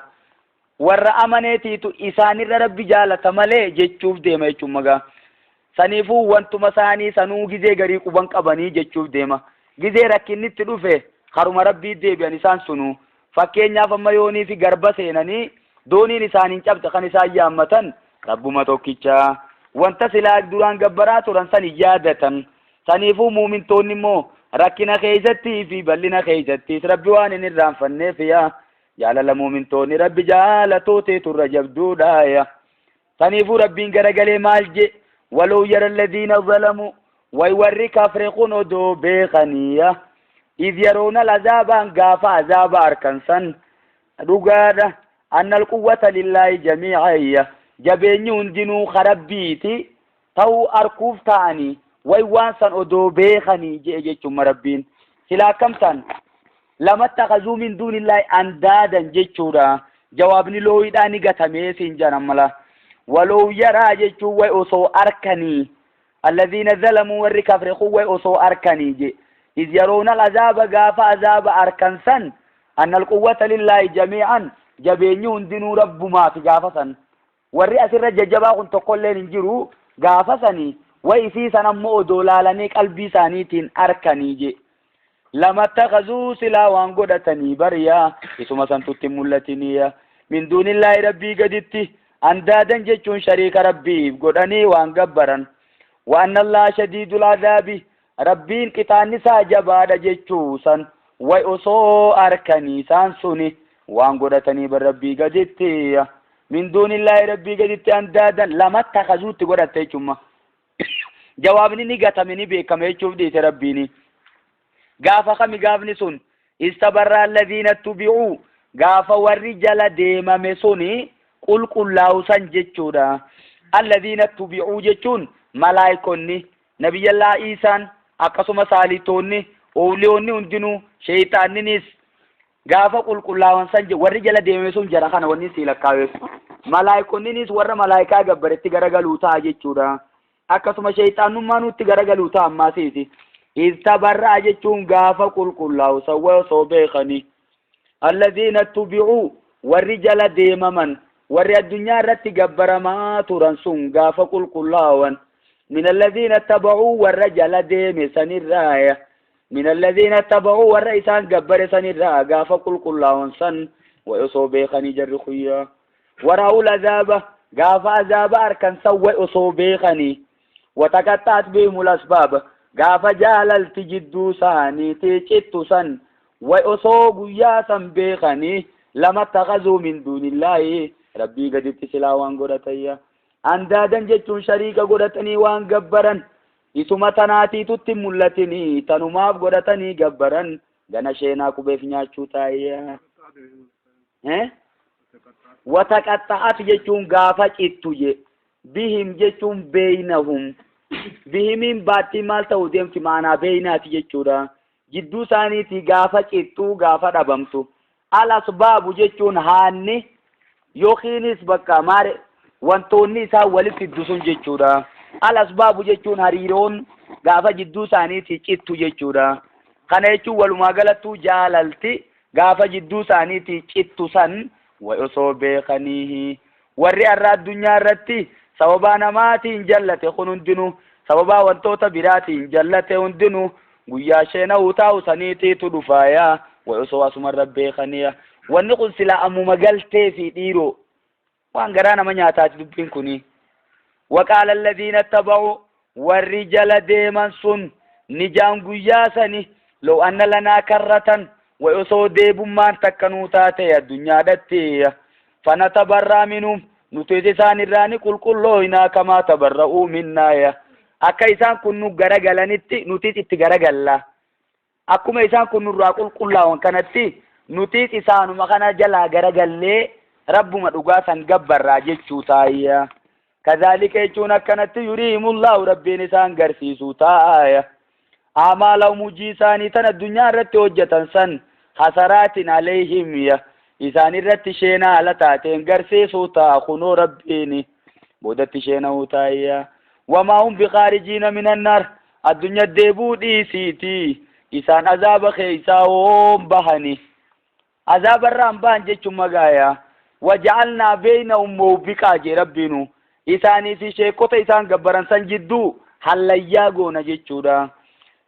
warra amaneetiitu isaanirra rabbi jaalata malee jechuuf deema jechuun magaa saniifuu wantuma saanii sanuu gizee garii quban qabanii jechuuf deema gizee rakkinnitti dhufe haruma rabbii deebi'an isaan sunu fakkeenyaaf amma yoonii fi garba seenanii dooniin isaaniin cabxe kan isaan yaammatan rabbuma tokkicha wanta silaa duraan gabbaraa turan san yaadatan saniifuu muumintoonni immoo rakkina keessattii fi bal'ina keessattis rabbi waan hin irraanfanneef yaa jaalala muumintoonni rabbi jaalatoote turra jabduudha سنيفو ربين غرغلي مالجي ولو يرى الذين ظلموا ويوري كافرقون ودو بيخنية إذ يرون العذاب غافا عذاب أركنسن رغادة أن القوة لله جميعا جبينيون دينو خربيتي تو أركوف تاني ويوانسن ودو بيخني جي ربين سلا كمسن لما اتخذوا من دون الله أندادا جيشورا جوابني لو يداني قتمي سنجانا ملا ولو يرى جيشو ويأسو أركني الذين ظلموا والركافر خوي أسو أركني جي إذ يرون العذاب غاف عذاب أركنسن أن القوة لله جميعا جبينيون دينو رب ما في غافسن والرئيس الرججبا كنت تقول لين انجرو غافسني وإسيسا نمو دولالانيك البيسانيتين أركني جي لما اتخذوا سلا وانقودتني بريا اسم سنتت ملتنية من دون الله ربي قدتي اندادا جيشون شريك ربي قدني وانقبرا وأن الله شديد العذاب ربين كتان نسا جبادة جيشوسا ويأسو أركني سانسوني وانقودتني بربي قدتي من دون الله ربي قدتي اندادا لما اتخذوا تقودتي جمع جوابني نقاتمني بيكم يشوف ديت ربيني غافا خمي غافني سن استبرأ الذين اتبعوا غافا والرجال ديما مسوني قل لاو سنجتشودا الذين اتبعوا جتشون ملايكوني نبي الله إيسان أقسم سالتوني أوليوني اندنو شيطاني نيس غافا قل لاو سنج والرجال ديما مسون جرخان وني سيلكاويس ملايكوني نيس ورى ملايكا غبرتي غرغلوتا جتشودا أقسم شيطان نمانو تغرغلوتا أما سيسي استبرأ جتون غافا قل لاو سوى صوبيخني الذين اتبعوا والرجال ديممن وري الدنيا رتي قبر ما ترنسون غافا قل لاوان من الذين اتبعوا والرجال ديم سنرايا من الذين اتبعوا والرئيسان قبر سنرايا غافا قل لاوان سن ويصوبيخني جرخيا ورأوا العذاب غافا عذاب أركن سوى صوبيخني وتقطعت بهم الأسباب غافا جاللت جدو ساني تيجتو سن ويأسو قياسا بيخني لما اتخذوا من دون الله ربي قد اتسلا وان قرطيا اندادا جتون شريكا قرطني وان قبرا اسما تناتي تتم اللتني تنماف قرطني قبرا غنا شيناكو بيفنياچو تايا وتقطعت جتون غافا جتو بهم جتون بينهم بهمين باتي مال توديم في معنا بينات جتشورا جدو ساني تي غافا جتو غافا دبمتو الأسباب جتشون هاني يوخينيس بكا مار وانتوني سا ولف الدسون جتشورا الأسباب جتشون هريرون غافا جدو ساني تي جتو جتشورا خانيچو والما غلطو جاللتي غافا جدو ساني تي جتو سن ويصو بيخنيه وري الرا الدنيا رتي سببا نماتي انجلته خنندنو سببا وانتوتا براتي انجلته هندنو قويا شينا وتاو سنيتي تدفايا ويسوا اسم ربي خنيا ونقل سلا أمو مقلتي في ديرو وانقرانا من ياتات دبين كني وقال الذين اتبعوا والرجال ديما سن نجام قويا سني لو أن لنا كرة ويسوا ديب ما تكنو تاتي الدنيا دتي فنتبرى منهم نتيجة ثاني راني كل هنا كما تبرؤوا منا يا أكيسان كنو غرغلانيتي نتيجة تغرغلا أكما إسان كنو راقل كلها وانكانتي نتيجة إسانو مخانا جلا غرغلي رب مدوغاسا قبر راجل شوتايا كذلك يجون كانتي يريهم الله ربي نسان غرسي سوتايا أعمالهم مجيساني تنا الدنيا رتي وجة سن حسرات عليهم يا إسان الرت شينا لتاتين غرسي سوتا خنو ربيني بودت شينا وتايا وما هم بخارجين من النار الدنيا ديبو دي سيتي إسان عذاب خيساهم بهني عذاب الرمبان جيشو مغايا وجعلنا بينهم موبقا جي ربينو إساني في شيكوتا إسان قبران سنجدو حلياغونا جيشو دا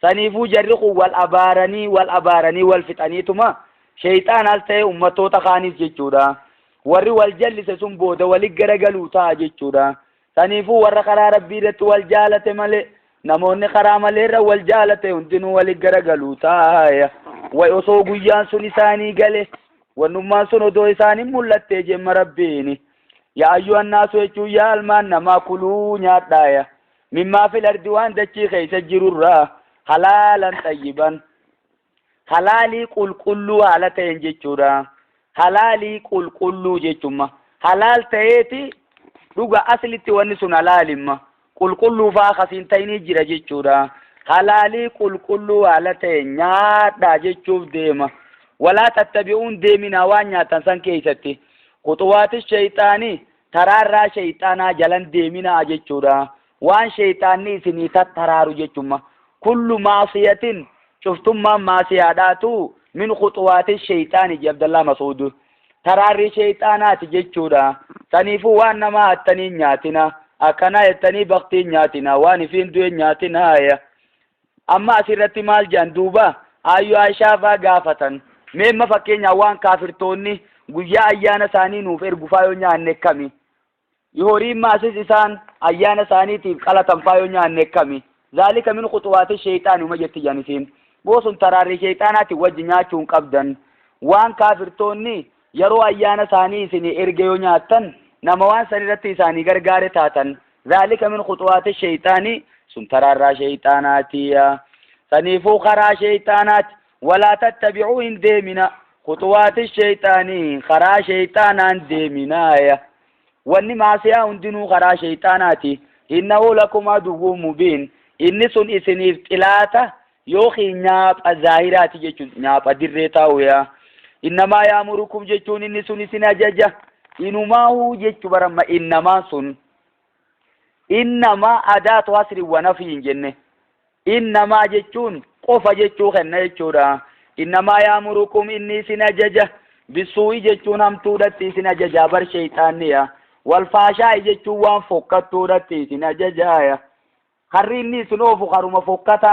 سنيفو جرقوا والأبارني والفتانيتما شيطان هالتاي أمتو تخانيس جيشودا ورّي والجلس سنبودا ولقرقلو تا جيشودا سنيفو ورّا خرا ربي رت والجالة ملي نموني خرا ملي را والجالة هندنو ولقرقلو تايا ويوصو قيان سنساني قلي ونمان سنو دو إساني ملت جم ربيني يا أيها الناس يا المان نما كلوا نيادايا مما في الأرض وان دچي خيس جرورا حلالا طيبا حلالي قل كلوا على تنجچورا حلالي قل كلوا جچما حلال تيتي دوغا اصلتي ونسن حلالما قل كلوا فاخسين تيني جرا جچورا حلالي قل كلوا على تنيادا جچوف ديما ولا تتبعون ديمنا وانيا تنسان كيستي خطوات الشيطاني ترارا شيطانا جلن ديمنا جچورا وان شيطاني سني تترارو جچما كل معصية شفتم ما معصياتو من خطوات الشيطان جي عبد الله مسعود تراري شيطانات جچورا تنيفو وان ما اتني نياتنا اكنا يتني بختي نياتنا وان فين دو نياتنا يا اما اسرتي مال جندوبا ايو عائشة غافتن مما فكينيا وان كافرتوني غيا ايانا ثاني نوفر غفايو نيانne kami يهوري ما اسسان ايانا ثاني تي قلا تنفايو نيانne kami ذلك من خطوات الشيطان ومجت جانسين بوسن تراري شيطانات وجنياچون قبدن وان كافرتوني يرو ايانا ثاني سني ارغيو نياتن نموان سنرتي ثاني غرغاره تاتن ذلك من خطوات الشيطان سن ترارا شيطاناتيا سنيفو خرا شيطانات ولا تتبعوا ان ديمنا خطوات الشيطان خرا شيطانان ديمنايا واني معصيه اندنو خرا شيطاناتي انه لكم عدو مبين inni sun isiniif xilaata yookiin nyaapha zaahiraati jechuun nyaapha dirree taa'uya innamaa yaamurukum jechuun inni sun isin ajaja inumaahuu jechu baramma innamaa sun innamaa adaatu hasri wa nafiin jenne innamaa jechuun qofa jechuu kenna jechuudha innamaa yaamurukum inni isin ajaja bisuu'i jechuun hamtuudhatti isin ajaja bar shayxaanniya walfaashaa'i jechuun waan fokkattuudhatti isin ajajaaya harrinni isin oofu haruma fokkata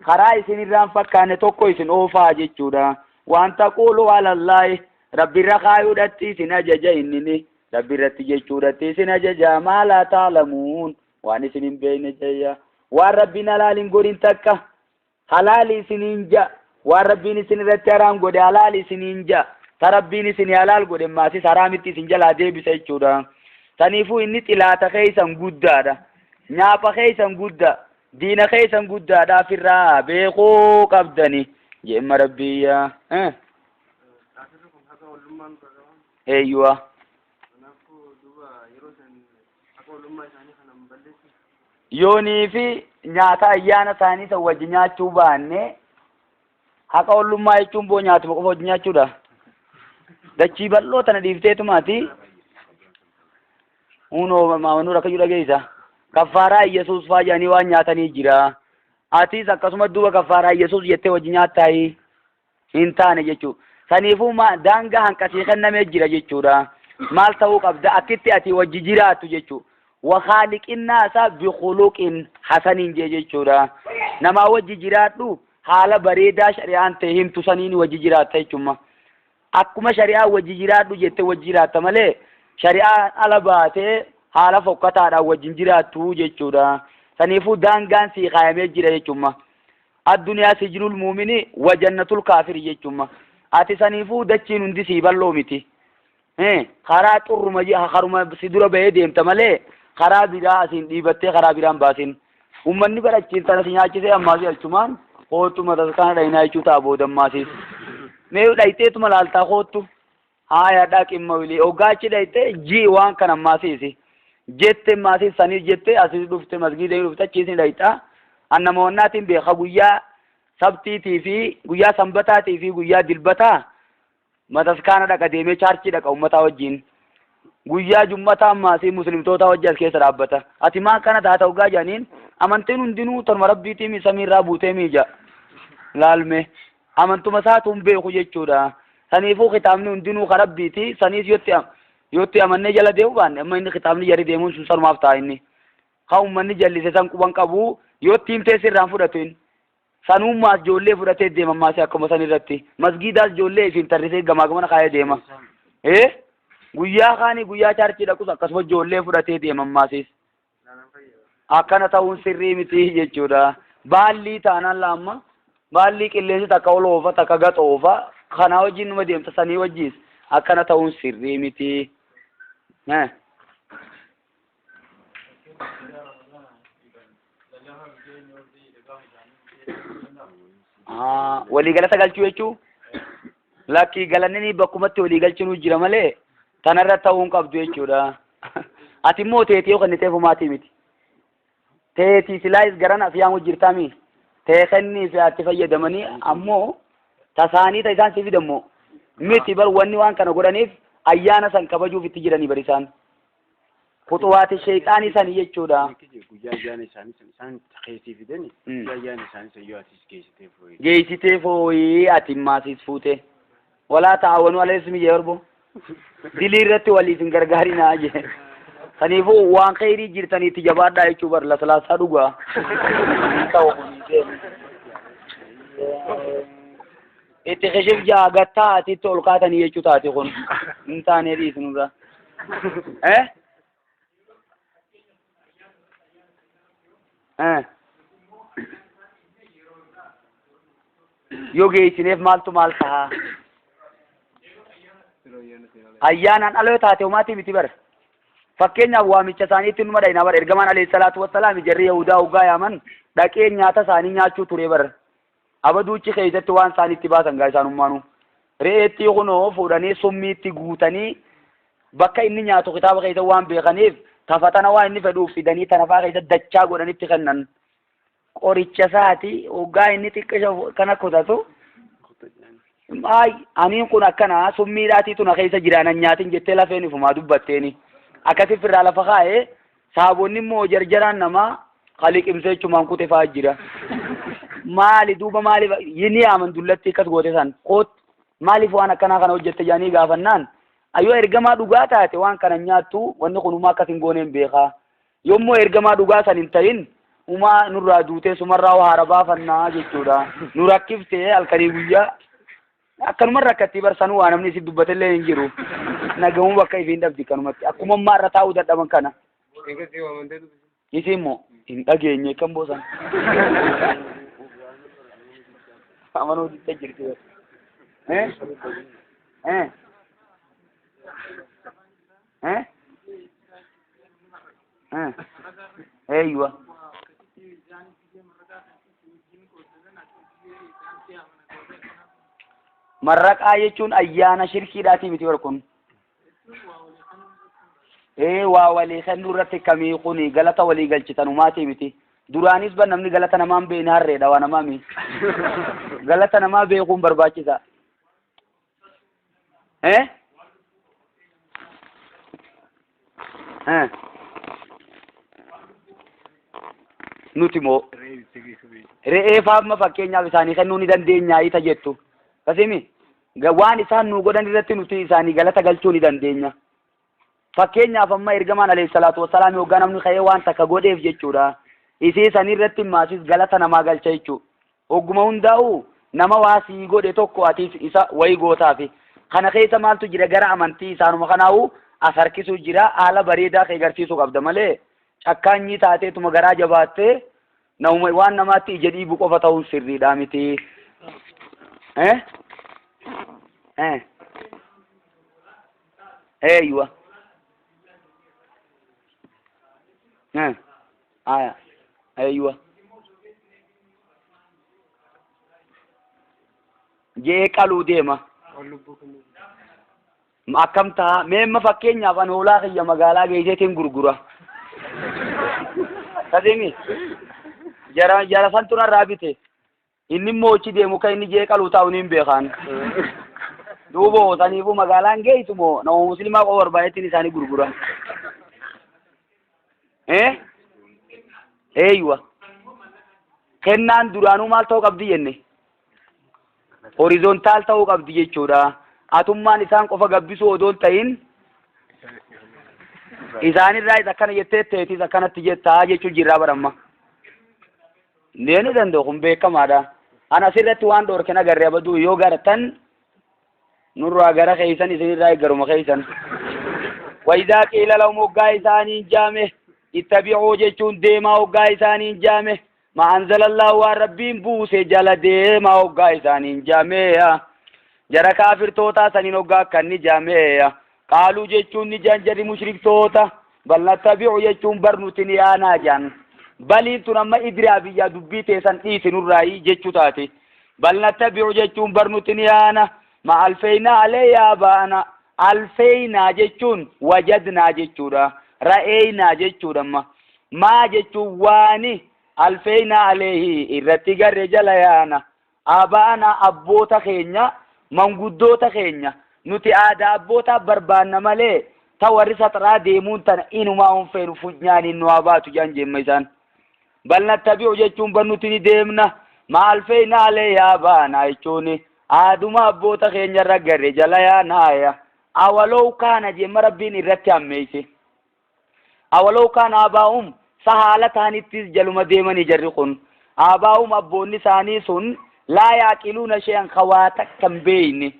karaa isin irraan fakkaane tokko isin oofaa jechuudha waan taqulu alallahi rabbirra kaayuudhatti isin ajaja innini rabbirratti jechuudhatti isin ajaja maa laa taalamuun waan isin hin beekne jayya waan rabbiin halaalin godhin takka halaali isiniin ja waan rabbiin isin irratti haraam godhe halaali isiniin ja ta rabbiin isin halaal godhe maasis haraamitti isin jalaa deebisa jechuudha taniifuu inni xilaata keeysan guddaadha nyaapha keeysan gudda diina keeysan guddaadhaaf irraa beekuu qabdani jeemma rabbiyya eeyyuwa yoonii fi nyaata ayyaana isaanii san wajji nyaachuu baanne haqa ollummaa jechuun boo nyaatuma qofa wajji nyaachuudha dachii bal'oo tana dhiifteetumaati unoo maamanuu rakkayyuu dhageeysa kaffaaraa Yesuus faayanii waan nyaatanii jira atis akkasuma duuba kaffaaraa Yesuus jettee wajji nyaattaayi hin taane jechuu saniifuu daangaa hanqasii kennamee jira jechuudha maal ta'uu qabda akkitti ati wajji jiraattu jechuu wakhaaliqinnaasa bikhuluqin hasanin jee jechuudha namaa wajji jiraadhu haala bareedaa shari'aan ta'e himtu saniin wajji jiraatta jechuudha akkuma shari'aa wajji jiraadhu jette wajji jiraatta malee shari'aan ala baatee haala fokkataadhaan wajjin jiraattu jechuudha saniifuu daangaan sii kaayamee jira jechuudha addunyaa sijnul muumini wa jannatul kaafiri jechuudha ati saniifuu dachiin hundi sii bal'oo miti karaa xurruma haruma si dura bahee deemta malee karaa biraa asiin dhiibattee karaa biraan baasin ummanni barachiin tana si nyaachisee ammaasii alchumaan kootu mataskaana dhayinaa jechuu ta'a boodammaasiis mee dhayiteetuma laaltaa kootu haaya dhaqimma wilii ogaachi dhayite jii waan kan ammaasiisi jette maasi sanii jette asii dhufte masgiidee dhufte chiisni dhayita annama wannaatiin beeka guyyaa sabtiitii fi guyyaa sanbataatii fi guyyaa dilbataa mataskaana dhaqa deemee chaarchii dhaqa ummataa wajjin guyyaa jummataa maasi muslimtoota wajji as keessa dhaabbata ati maa kana taata ugaa jaaniin amantiin hundinuu torma rabbiitii samiirraa buutee miija laalme amantuma isaatuun beeku jechuudha saniifuu kitaabni hundinuu ka rabbiiti saniis yotti amanne jala deemu baanne amma inni kitaabni jari deemuun sun sanumaaf ta'a inni ka ummanni jallise san quban qabu yotti himtee sirraan fudhatuin sanummaas ijoollee fudhatee deema maasii akkuma san irratti masgiidaas ijoollee ifiin tarrisee gamaa gamana kaayee deema guyyaa kaanii guyyaa chaarchii dhaqus akkasuma ijoollee fudhatee deema maasiis akkana ta'uun sirrii miti jechuudha baallii taanaan laamma baallii qilleensi takka ol oofa takka gad oofa kana wajjin numa deemta sanii wajjiis akkana ta'uun sirrii miti ها walii galata galchuu jechuun lakkii galannii bakkumatti walii galchuun jira malee tanarra ta'uun qabdu jechuudha. Ati immoo teetii yoo kenniteef humaatii miti. Teetii silaayis garan afiyaamu jirtaami. Teekennii fi atti fayyadamanii ammoo tasaanii ta isaan si fidammoo miti bar wanni waan kana godhaniif ayyaana san kabajuuf itti jiranii bar isaan. Kutuwaati sheexaanii sanii jechuudha. Geessitee fooyii ati maasiis fuute. Walaa ta'awwanuu ala ismi jeerbo. Dilii irratti waliif hin gargaarinaa jee. Kaniifuu waan khayrii jirtanii itti jabaadhaa jechuu bar laslaasaa dhugaa. Itti kishif jaagattaa atitti ol kaatanii jechuu taate kun hin taanee dhiisnurra. Yoo geessineef maaltu maal tahaa? Ayyaanaan dhaloo taate homaatii miti bara. Fakkeenyaaf waamicha isaaniitti numa dhayna bara ergamaan alayhi salaatu wassalaam jarri Yahudaa hoggaa yaaman dhaqee nyaata isaanii nyaachuu ture bara. Abaduuchi keessatti waan isaaniitti baasan gaa isaanummaanuu. Re'eetti kunoo fuudhanii summiitti guutanii bakka inni nyaatu kitaaba keessa waan beekaniif tafatana waan inni fedhuuf fidanii tanafaa keessa dachaa godhanitti kennan. Qoricha isaati hoggaa inni xiqqisha kana kutatu. Aniin kun akkana summiidhaatiitu na keessa jiraanan nyaatin jettee lafeen ifumaa dubbatteeni. Akkasif irraa lafa kaa'ee saabonni immoo jarjaraan namaa qaliqimsee jechumaan kute fa'aa jira. Maali duuba maaliif yini yaaman dullatti akkas goote san koot maaliif waan akkanaa kana hojjette jaanii gaafannaan ayyoo ergamaa dhugaa taate waan kana nyaattu wanni kunumaa akkas hin gooneen beekaa. Yommuu ergamaa dhugaa san hin ta'in umaa nurraa duutee sumarraa haara baafannaa jechuudha. Nu rakkiftee halkanii guyyaa akkanuma rakkattii barsanuu waan namni isin dubbatellee hin jiru. Nagamuu bakka ifiin dhabdi kanumatti akkuma ammaa irra taa'uu dadhaban kana. Isin immoo hin dhageenye kan boosan. Amanuu dhiitta jirti. Eeywa. Marraqaa jechuun ayyaana shirkiidhaati miti warqun. Waa walii kennuu irratti kamii kuni galata walii galchitan umaatii miti. Duraanis ban namni galata namaan beekne harreedha waa namaa miti. Galata namaa beekuun barbaachisa. Nuti moo re'ee faama fakkeenyaaf isaanii kennuu ni dandeenya ita jettu. Kasimi waan isaan nu godhan irratti nuti isaanii galata galchuu ni dandeenya. Fakkeenyaaf amma ergamaan alayhi salaatu wassalaam hoggaa namni ka'ee waan takka godheef jechuudha. Isii san irratti maasis galata namaa galcha jechuudha. Hogguma hundaa'u nama waa sii godhe tokko atiif isa wayii gootaafi. Kana keessa maaltu jira gara amantii isaanuma kanaa'u as harkisuu jira haala bareedaa kee agarsiisuu qabda malee cakkaanyii taateetuma garaa jabaattee nama waan namaatti ija dhiibu qofa ta'uun sirriidha miti. Eeywa. Aya. Eeywa. Jee qaluu deema. Akkam ta'a meemma fakkeenyaaf an hoolaa kiyya magaalaa geesseetiin gurgura. Kadeemi jara san tunarraa bite inni immoo achi deemu kan inni jee qaluu taa'u niin beekan. Duuba saniifuu magaalaan geessu moo nama musliimaa qofa barbaadeettiin isaanii gurgura. Eeywa. Kennaan duraanuu maal ta'uu qabdi jenne? Horizontaal ta'uu qabdi jechuudha. Atummaan isaan qofa gabbisuu odoon ta'in isaanirraa isa akkana jettee teetis akkanatti jettaa jechuu jirraa baramma. Neeni danda'u kun beekamaadha. Ana asirratti waan dhoorken agarree abaduu yoo garatan nurraa gara keeysan isinirraa garuma keeysan. Waidaa qiila lahum hoggaa isaanii jaame ittabi'uu jechuun deemaa hoggaa isaanii jaame ma anzalallahu waan rabbiin buuse jala deemaa hoggaa isaanii jaame. Jara kaafirtootaa saniin hoggaa akkanni jaame قالوا جيتون نجانجر مشرك توتا بل نتبع جيتون برنوتني أنا جان بل انتو نما إدرابي يا دبيتي سن إيسن الرأي جيتو تاتي بل نتبع جيتون برنوتني أنا ما ألفينا علي آبانا ألفينا جيتون وجدنا جيتورا رأينا جيتورا ما جيتون واني ألفينا عليه إرتقى الرجال يانا آبانا أبوتا خينيا منقودوتا خينيا نتي آدا أبوتا بربانا مالي تورثت را ديمون تن إنما هم فين فجنان النوابات جانجي ميزان بل نتبع جيتون برنوتني ديمنا ما ألفينا عليه آبانا يجوني آدما أبوتا خينيا رقى الرجال يانا أولو كان جيم ربين إرتي أميسي أولو كان آباهم سهالتان اتز جلوم ديماني جرقون آباهم أبوني ثاني سن لا يأكلون شيئا خواتك كمبين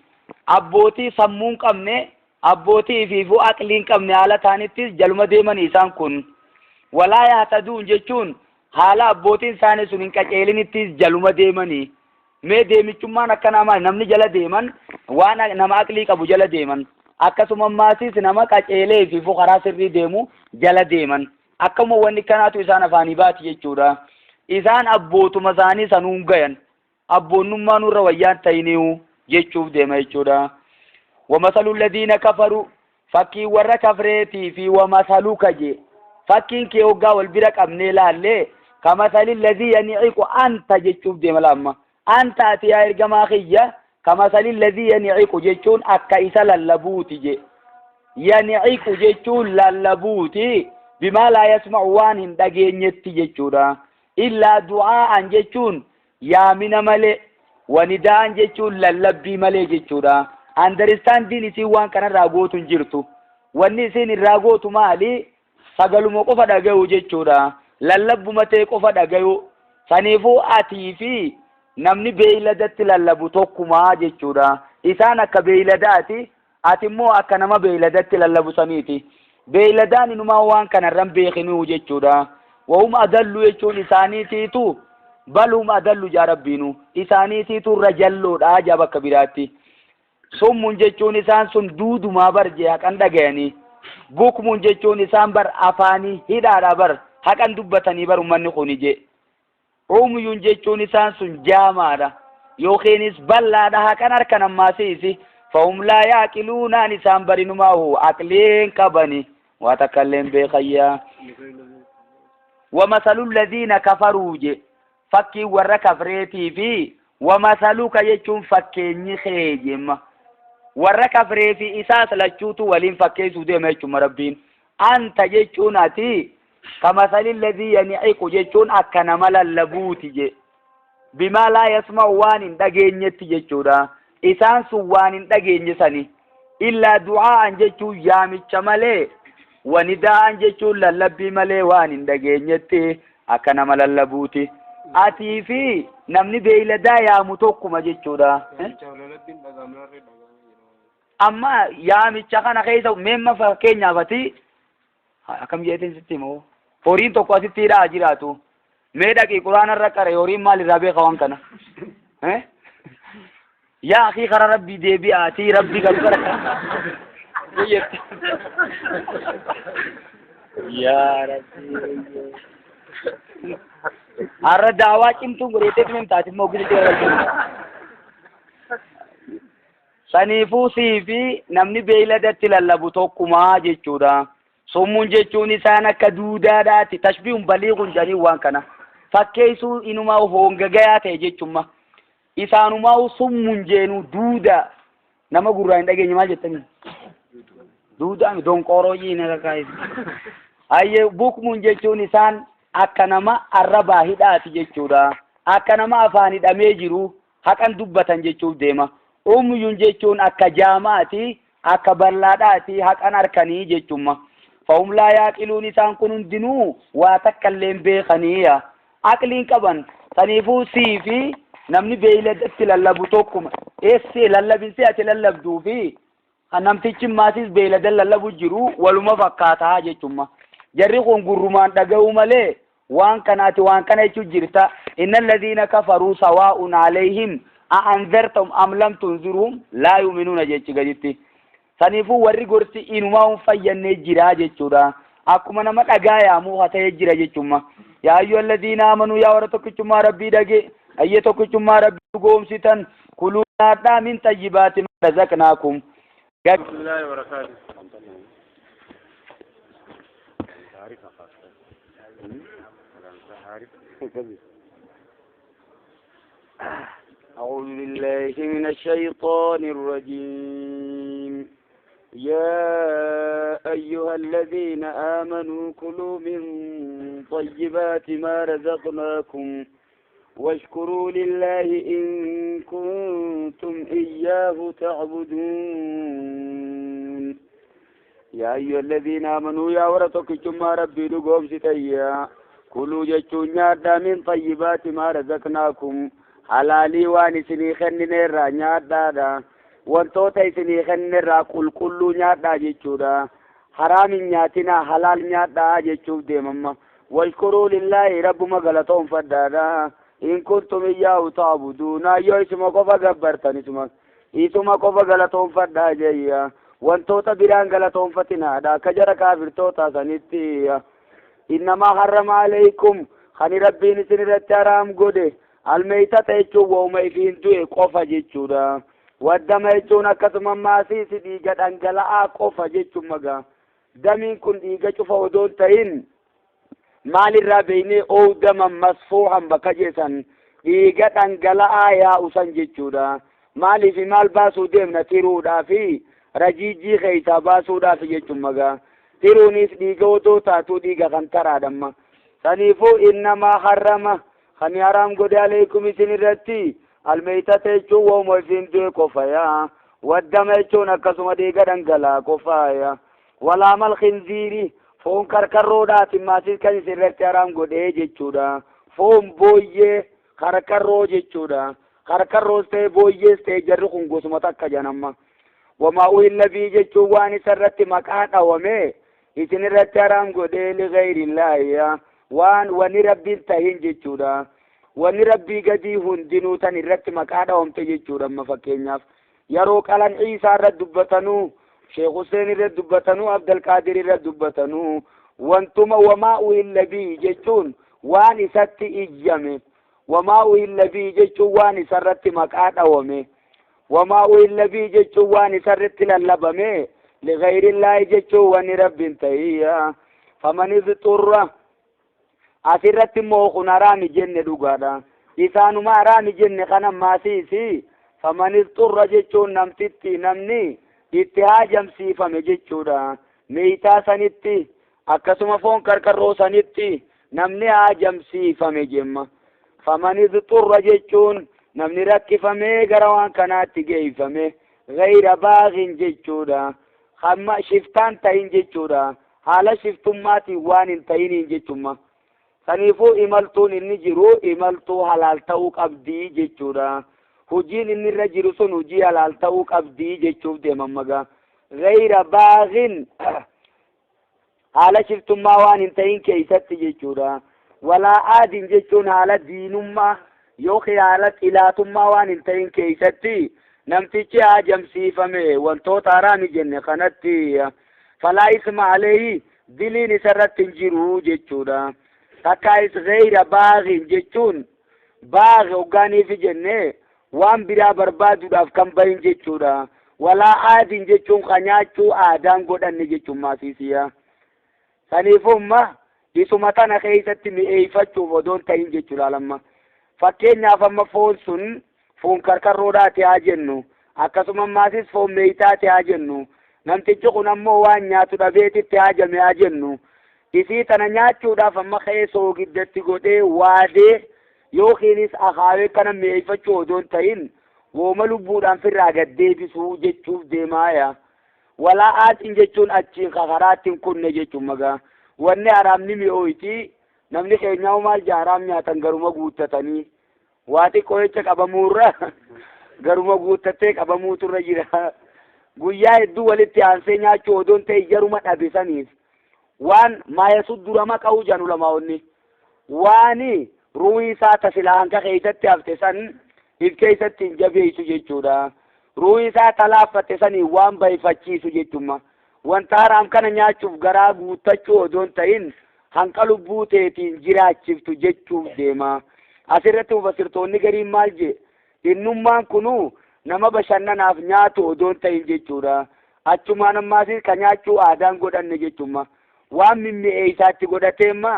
أبوتي سمون كمني أبوتي فيفو أكلين كمني على ثاني اتز جلوم ديماني إسان كن ولا يهتدون جيشون حالا أبوتي ثاني سن إنك جيلين اتز جلوم ديماني مي ديمي چمان أكنا ما نمني جل ديمان وانا نما أكلي كبو جل ديمان akkasuma maasis nama qaceelee fi fuqaraa sirrii deemu jala deeman akkuma wanni kanaatu isaan afaanii baati jechuudha isaan abbootuma isaanii sanuun gayan abboonnummaa nurra wayyaan ta'iniu jechuuf deema jechuudha ومثل الذين كفروا فكي ور كفريتي في ومثلك جي فكين كي اوغا والبرك امني لالله كمثل الذي ينعق انت جيشوف ديما لما انت اتي ارجما خيه كمثل الذي ينعق جيشون اكا إسا للبوتي جي ينعق جيشون للبوتي بما لا يسمع وانهم دقينيتي جيشونا إلا دعاء جيشون يا من ملي ونداء جيشون للبي ملي جيشونا understanding isi waan kana raagootu jirtu wanni isin raagootu maali sagaluma qofa dhagayu jechuudha lallabbuma ta'e qofa dhagayu saniifuu atii fi namni beeyladatti lallabu tokkuma jechuudha isaan akka beeyladaati ati immoo akka nama beeyladatti lallabu saniiti beeyladaan inuma waan kana ran beekinu jechuudha wahum adallu jechuun isaaniitiitu balhum adallu jaa rabbiinu isaaniitiitu rajalloodha jaa bakka biraatti summun jechuun isaan sun duudumaa bar jee haqan dhagayanii bukmun jechuun isaan bar afaanii hidhaadha bar haqan dubbatanii bar ummanni kuni je umyun jechuun isaan sun jaamaadha yookiinis ballaadha haqan harka nammaasiisi fahum laa yaaqiluunaan isaan barinumaahu aqleen qabani waa takkailleen beekayyaa ومثل الذين كفروا جي فكي ور كفريتي في ومثلك يجون فكيني خيجم ور كفري في إساس لجوت ولين فكيسو دي ميجم ربين أنت جيشوناتي كمثل الذي ينعيق جيشون أكنمل اللبوت جي بما لا يسمع وان دقينيت جيشونا إسان سوان دقينيساني إلا دعاء جيشو يامي چمالي ونداء جيشو للبي مالي وان دقينيت أكنمل اللبوت أتي في نمني بيلدا يا متوكما جيشونا أما يا ميتشاكنا خيزو مما فكينيا فتي أكم جيتين ستيمو هورين توكو ستيرا أجيراتو ميدا كي قرآن الرقر هورين مالي رابي خوان كنا يا أخي خرا ربي ديبي آتي ربي قلقرك يا ربي أرى دعوة كنتم قريتك من تاتي موجود تيرا saniifuu siifi namni beeyladatti lallabu tokkuma jechuudha summun jechuun isaan akka duudaadhaati tashbiihun baliiqun jedhanii waan kana fakkeessuu inumaa hongagayaa ta'e jechumma isaanumaa summun jeenu duuda nama gurraa hin dhageenye maal jettanii duudaan donqoroo yiina rakkaa'e ayye bukmun jechuun isaan akka nama arrabaa hidhaati jechuudha akka nama afaan hidhamee jiru haqan dubbatan jechuuf deema umyun jechuun akka jaamaati akka ballaadhaati haqan harkanii jechumma fahum laa yaaqiluun isaan kun hundinuu waa takkailleen beekaniya aqliin qaban saniifuu sii fi namni beeyladatti lallabu tokkuma eessi lallabinsi ati lallabduu fi namtichi maasis beeyladan lallabu jiru waluma fakkaataa jechumma jarri kun gurrumaan dhaga'u malee waan kanaati waan kana jechuu jirta innal ladhiina kafaruu sawaa'un alayhim أأنذرتم أم لم تنذرهم لا يؤمنون جيتش قديتي saniifuu warri gorsi inumaa hin fayyannee jira jechuudha. Akkuma nama dhagaa yaamuu haa ta'ee jira jechuudha. yaa ayyuhalladhiina aamanuu yaa warra tokkichummaa rabbii dhage ayye tokkichummaa rabbii dhugoomsitan kuluu nyaadhaa min xayyibaati maa razaqnaakum. أعوذ بالله من الشيطان الرجيم يا أيها الذين آمنوا كلوا من طيبات ما رزقناكم واشكروا لله إن كنتم إياه تعبدون. يا أيها الذين آمنوا يا ورثك جمع ربي لقوم ستيا كلوا جتشون من طيبات ما رزقناكم حلالي واني سنيخن نيرا نيادا وانتوتا سنيخن نيرا كل نيادا جتشودا حرام نياتنا حلال نيادا جتشو ديمما واشكروا لله رب مغلطون فدادا إن كنتم إياه تعبدون أيها اسمه قفا قبرتني اسمه قفا غلطون فدا جيا وانتوتا بران غلطون فتنا كجر كافر توتا سنتي إنما حرم عليكم خني ربي نسنرت حرام قده الميتة تيجو وما يفين دوي قفا جيتشودا والدم يجون كتما ماسي سديقة أنقلاء قفا جيتشو مغا دمين كن ديقة شفا ودون تهين مال الرابيني أو دما مصفوحا بكجيسا ديقة أنقلاء يا أسان جيتشودا مالي في مال باسو ديم نتيرو دافي رجيجي خيسا باسو دافي جيتشو مغا تيرونيس ديقة ودو تاتو ديقة خانترا دما سنيفو إنما حرم خني حرام قد عليكم سنرتي الميتة تيجو وما يفين دوي قفايا والدم يجون أكسما ديقة دنقلا قفايا ولا مال خنزيري فون كركرودات ماسيس كان سنرتي حرام قد جيتشودا فون بويه كركرو جيتشودا كركرو ستي بويه ستي جرقون قسما تكا جنما وما أهل بي جيتشو واني سرتي مكاتا ومي سنرتي حرام قد لغير الله waan wani rabbiin tahin jechuudha wani rabbii gadii hundinuu tan irratti maqaa dhaawamte jechuudha. Amma fakkeenyaaf yeroo qalan Ciisaa irratti dubbatanuu Sheekh Huseen irratti dubbatanuu Abdulqaadir irratti dubbatanuu wantuma wamaa uhilla bii jechuun waan isatti iyyame wamaa uhilla bii jechuun waan isarratti maqaa dhaawame wamaa uhilla bii jechuun waan isarratti lallabame lighayrillaahi jechuun wani rabbiin tahiyya faman izxurra asirratti immoo kun haraami jenne dhugaadha. Isaanuma haraami jenne kana maasiisi famanis xurra jechuun namni itti haajamsiifame jechuudha. Meeytaa sanitti akkasuma foon karkarroo sanitti namni haajamsiifame jemma. Famanis xurra jechuun namni rakkifamee gara waan kanaatti geeffame gayra baagin jechuudha. Hamma shiftaan tahin jechuudha. Haala shiftummaatiin waan hin tahiniin jechumma. saniifuu imaltuun inni jiru imaltuu halaal ta'uu qabdii jechuudha. Hojiin inni irra jiru sun hojii halaal ta'uu qabdii jechuuf deeman magaa. Gayra baagin haala shiftummaa waan hin ta'in keessatti jechuudha. Walaa aadin jechuun haala diinummaa yookiin haala xilaatummaa waan hin ta'in keessatti namtichi haajamsiifame wantoota haraami jenne kanatti falaa isma alayhi diliin isarratti hin jiru jechuudha. Takkaayis gayra baagin jechuun baagi hoggaaniif jenne waan biraa barbaaduudhaaf kan bahin jechuudha. Walaa aadin jechuun kanyaachuu aadaan godhanne jechuun maasiisiya. Saniifumma isuma tana keessatti mi'eeffachuuf odoon ta'in jechuudha lamma. Fakkeenyaaf amma foon sun foon karkarroodhaati haa jennu akkasuma maasis foon meeytaati haa jennu namtichi kun ammoo waan nyaatu dhabeetitti haajame haa jennu. Isii tana nyaachuudhaaf amma ka'ee soogiddatti godhee waadee yookiinis akaawee kana mi'eeffachuu odoon ta'in wooma lubbuudhaan firraa gad deebisuu jechuuf deemaaya. Walaa aadin jechuun achiin kakaraattiin kunne jechuun magaa. Wanni haraamni mi'ooyti namni keenyaa maal haraam nyaatan garuma guuttatanii waa xiqqoo jecha qabamuurra garuma guuttatee qabamuuturra jira. Guyyaa hedduu walitti aansee nyaachuu odoon ta'e jaruma dhabisaniif. waan maaya suddurama qabu janu lamaawonni waani ruwii isaa tasilaa hanka keessatti hafte san if keessatti hin jabeessu jechuudha. ruuhi isaa talaaffate sanii waan bayfachiisu jechumma wanta haraam kana nyaachuuf garaa guuttachuu odoon ta'in hanqa lubbuu teetiin jiraachiftu jechuuf deema. Asirratti mufassirtoonni gariin maal je innummaan kunuu nama bashannanaaf nyaatu odoon ta'in jechuudha. Achumaan ammaas ka nyaachuu aadaan godhanne jechumma waan mimmi'ee isaatti godhateemma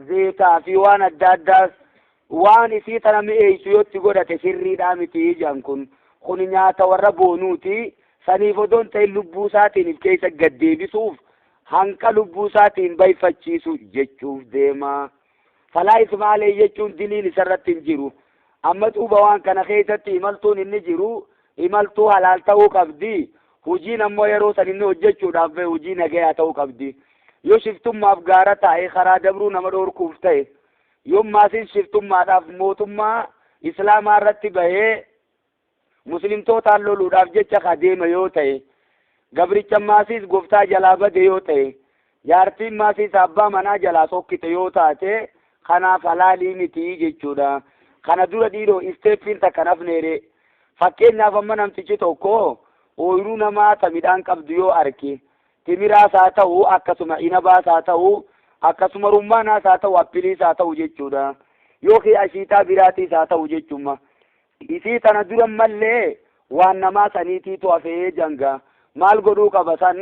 zeetaa fi waan adda addaas waan isii tana mi'eessu yotti godhate sirriidhaa miti jaan kun nyaata warra boonuuti. Saniif odoon ta'in lubbuu isaatiin keessa gaddeebisuuf hanqa lubbuu isaatiin bayfachiisu jechuuf deema. Falaa Ismaalee jechuun diliin isarratti hin jiru. Amma xuuba waan kana keessatti imaltuun inni jiru imaltuu halaal ta'uu qabdi. Hojiin ammoo yeroo san inni hojjechuudhaaf hojii nagayaa ta'uu qabdi. Yoo shiftummaaf gaara taa'ee karaa dabruu nama dhoorkuuf ta'e yommaasin shiftummaadhaaf mootummaa islaamaa irratti bahee muslimtootaan loluudhaaf jecha kadeema yoo ta'e gabricha maasiis goftaa jalaa bade yoo ta'e jaartiin maasiis abbaa manaa jalaa sokkite yoo taate kanaaf halaalii miti jechuudha. Kana dura dhiiroo isteeppiin takka nafneere fakkeenyaaf amma namtichi tokko ooyiruu namaa ta midhaan qabdu yoo arge timiraas haa ta'u akkasuma inabaas haa ta'u akkasuma rummaanaas haa ta'u appiliis haa ta'u jechuudha. Yookiin ashiitaa biraatiis haa ta'u jechuma isii tana dura mallee waan namaa saniitiitu hafee janga maal godhuu qaba san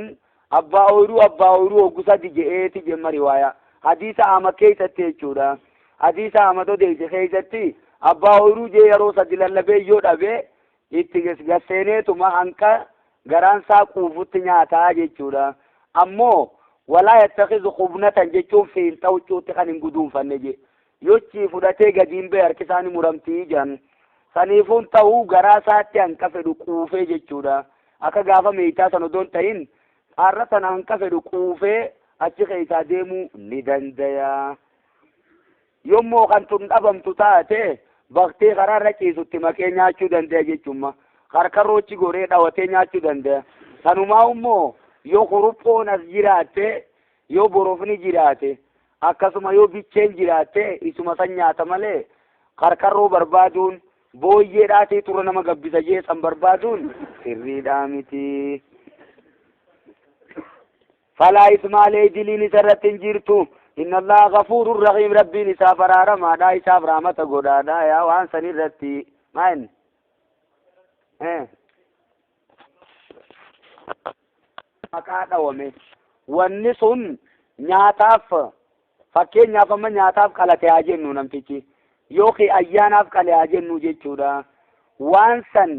abbaa ooyiruu oggusa je'eeti jemma riwaaya hadiisa ama keessatti jechuudha. Hadiisa ama odeeyse keessatti abbaa ooyiruu jee yeroo sadi lallabee yoo dhabe itti gasseeneetuma hanqa garansaa quufutti nyaataa jechuudha. Ammoo walaa yattakizu khubnatan jechuun fiinxa huccuutti kan hin guduunfanne je yochi fudhatee gadiin bee harki isaanii muramtii jan saniifuun ta'uu garaa isaatti hanqa fedhu quufee jechuudha. Akka gaafa meeytaa san odoon ta'in har'a sana hanqa fedhu quufee achi keessaa deemuu ni dandaya. Yommoo kan tun dhabamtu taate baktee karaarra ciisutti maqee nyaachuu dandaya jechumma karkarroochi goree dhawatee nyaachuu dandaya. Sanumaa immoo yoo kuruphoon as jiraate yoo borofni jiraate akkasuma yoo bicheen jiraate isuma san nyaata malee karkarroo barbaaduun booyyeedhaatii turre nama gabbisa jeesan barbaaduun sirriidhaa miti. Falaa Ismaalee diliin isarratti hin jirtu. Inna Allah ghafuurun rahiim rabbiin isaa faraaramaadha isaaf rahmata godhaadha yaa waan san irratti maal maqaa dhawame wanni sun nyaataaf fakkeenyaaf amma nyaataaf qalate haa jennu namtichi yookiin ayyaanaaf qale haa jennu jechuudha. Waan san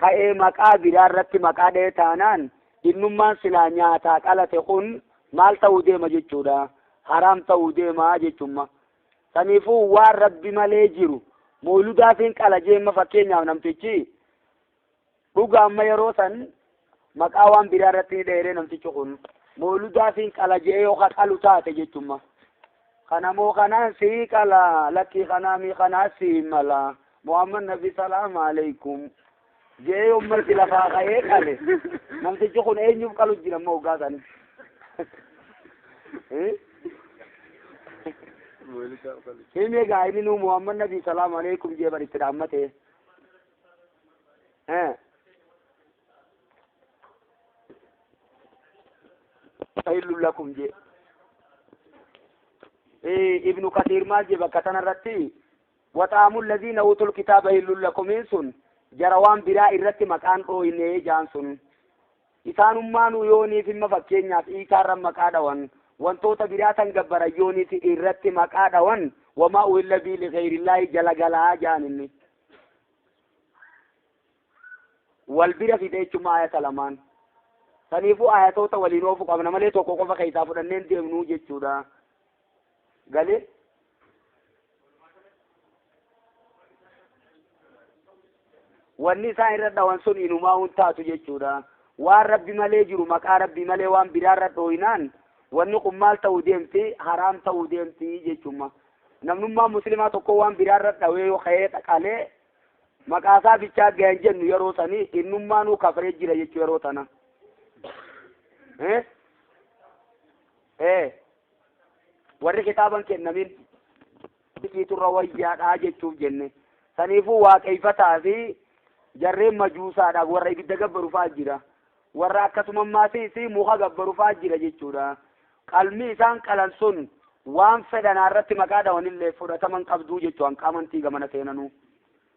ka'ee maqaa biraa irratti maqaa dha'ee taanaan innummaan silaa nyaataa qalate kun maal ta'uu deema jechuudha. Haram ta'uu deema jechumma. Saniifuu waan rabbi malee jiru mooludaafiin qala jeemma fakkeenyaaf namtichi dhuga amma yeroo san maqaa waan biraa irratti dheeree namtichi kun mooludaafiin qala jee yoo qalu taate jechumma. Kanamoo kanaan sii qala lakkii kanaamii kanaa sii mala Muhammad Nabi salaamu alaykum jee ummati lafaa ka'ee qale namtichi kun eenyuuf qalu jira moo gaasani hime gaa'ini nu Muhammad Nabi salaamu alaykum jee bar itti dhaammate tahillu lakum jee Ibnu Kathir maal jee bakka tanarratti waxaamul ladhiina utul kitaaba hillu lakumiin sun jara waan biraa irratti maqaan dhooyinee jaan sun isaanummaanuu yooniif imma fakkeenyaaf iitaarran maqaa dhawan wantoota biraa tan gabbaran yooniif irratti maqaa dhawan wamaa uhilla bii lighayrillaahi jala galaa jaan inni wal bira fide jechuma ayata lamaan saniifuu ayatoota waliin oofu qabna malee tokko qofa keessaa fudhanneen deemnuu jechuudha galee wanni isaan irra dhawan sun inumaa hun taatu jechuudha. Waan rabbi malee jiru maqaa rabbi malee waan biraa irra dhooyinaan wanni kun maal ta'uu deemti haraam ta'uu deemti jechuma. Namnummaa muslimaa tokko waan biraa irra dhawee yoo ka'ee dhaqalee maqaasaa bichaa gahan jennu yeroo sanii innummaanuu kafree jira jechuu yeroo tana. Warri kitaaban kennamin isiiturra wayyaadhaa jechuuf jenne. Saniifuu waaqeeffataa fi jarreen majuusaadha warra ibidda gabbaru fa'aa jira warra akkasumammaasi isii muka gabbaru fa'aa jira jechuudha qalmi isaan qalan sun waan fedhan irratti maqaa dhawanillee fudhataman qabduu jechuun qamantii gamana seenanuu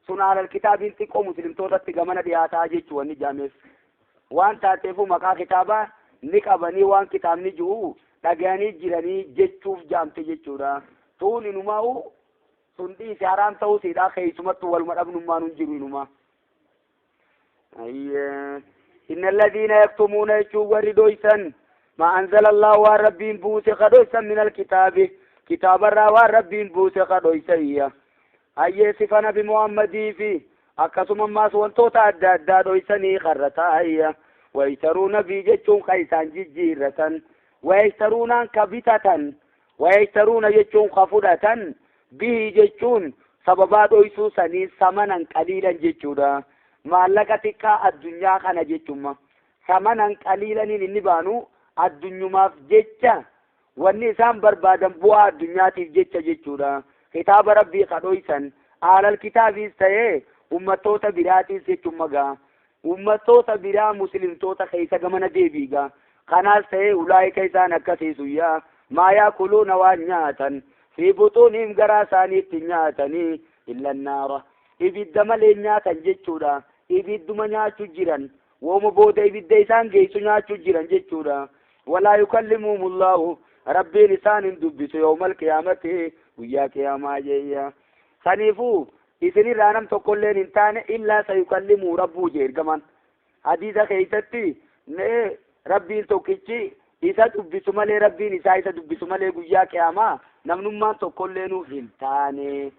sun alal kitaabiin xiqqoo muslimtootatti gamana dhiyaataa jechuun ni jaameef waan taateefu maqaa kitaabaa ni qabanii waan kitaabni jiru dhaga'anii jiranii jechuuf jaamte jechuudha tuun inumaa'u sun dhiise haraam ta'uu siidhaa keessumattuu waluma dhabnummaan hin jiru inuma inna alladhiina yaktumuna jechuun warri dhoysan ما أنزل الله والربين بوس خدوسا من الكتاب كتاب الرا والربين بوس خدوسا أي صفنا بمحمد في أكثم ما سوانتوتا أدى دويسني خرطا ويشترون بيجتون خيسان جيرة ويشترون كبتة ويشترون جتون خفودة به جتون سببا دويسو سني ثمنا قليلا جتودا ما لكتك الدنيا خنا جتوما ثمنا قليلا نبانو addunyumaaf jecha wanni isaan barbaadan bu'aa addunyaatiif jecha jechuudha kitaaba rabbii kadhoysan alal kitaabiis ta'ee ummattoota biraatiis jechuun magaa ummattoota biraa muslimtoota keessa gamana deebiiga kanaas ta'ee ulaa'ika isaan akkasiisuyyaa maa yaakuluuna waan nyaatan fi buxuunihim garaa isaaniitti nyaatanii illa naara ibidda malee nyaatan jechuudha ibidduma nyaachuu jiran wooma booda ibidda isaan geessu nyaachuu jiran jechuudha ولا يكلمهم الله ربي لسان دبس يوم القيامة ويا قيامة جيا سنيفو إذن رانم تقول لين إنتان إلا سيكلمه ربه جير كمان حديثة خيستي نه ربي توكيشي إذا دبس مالي ربي نساء إذا دبس مالي ويا قيامة نمنما تقول لينو إنتان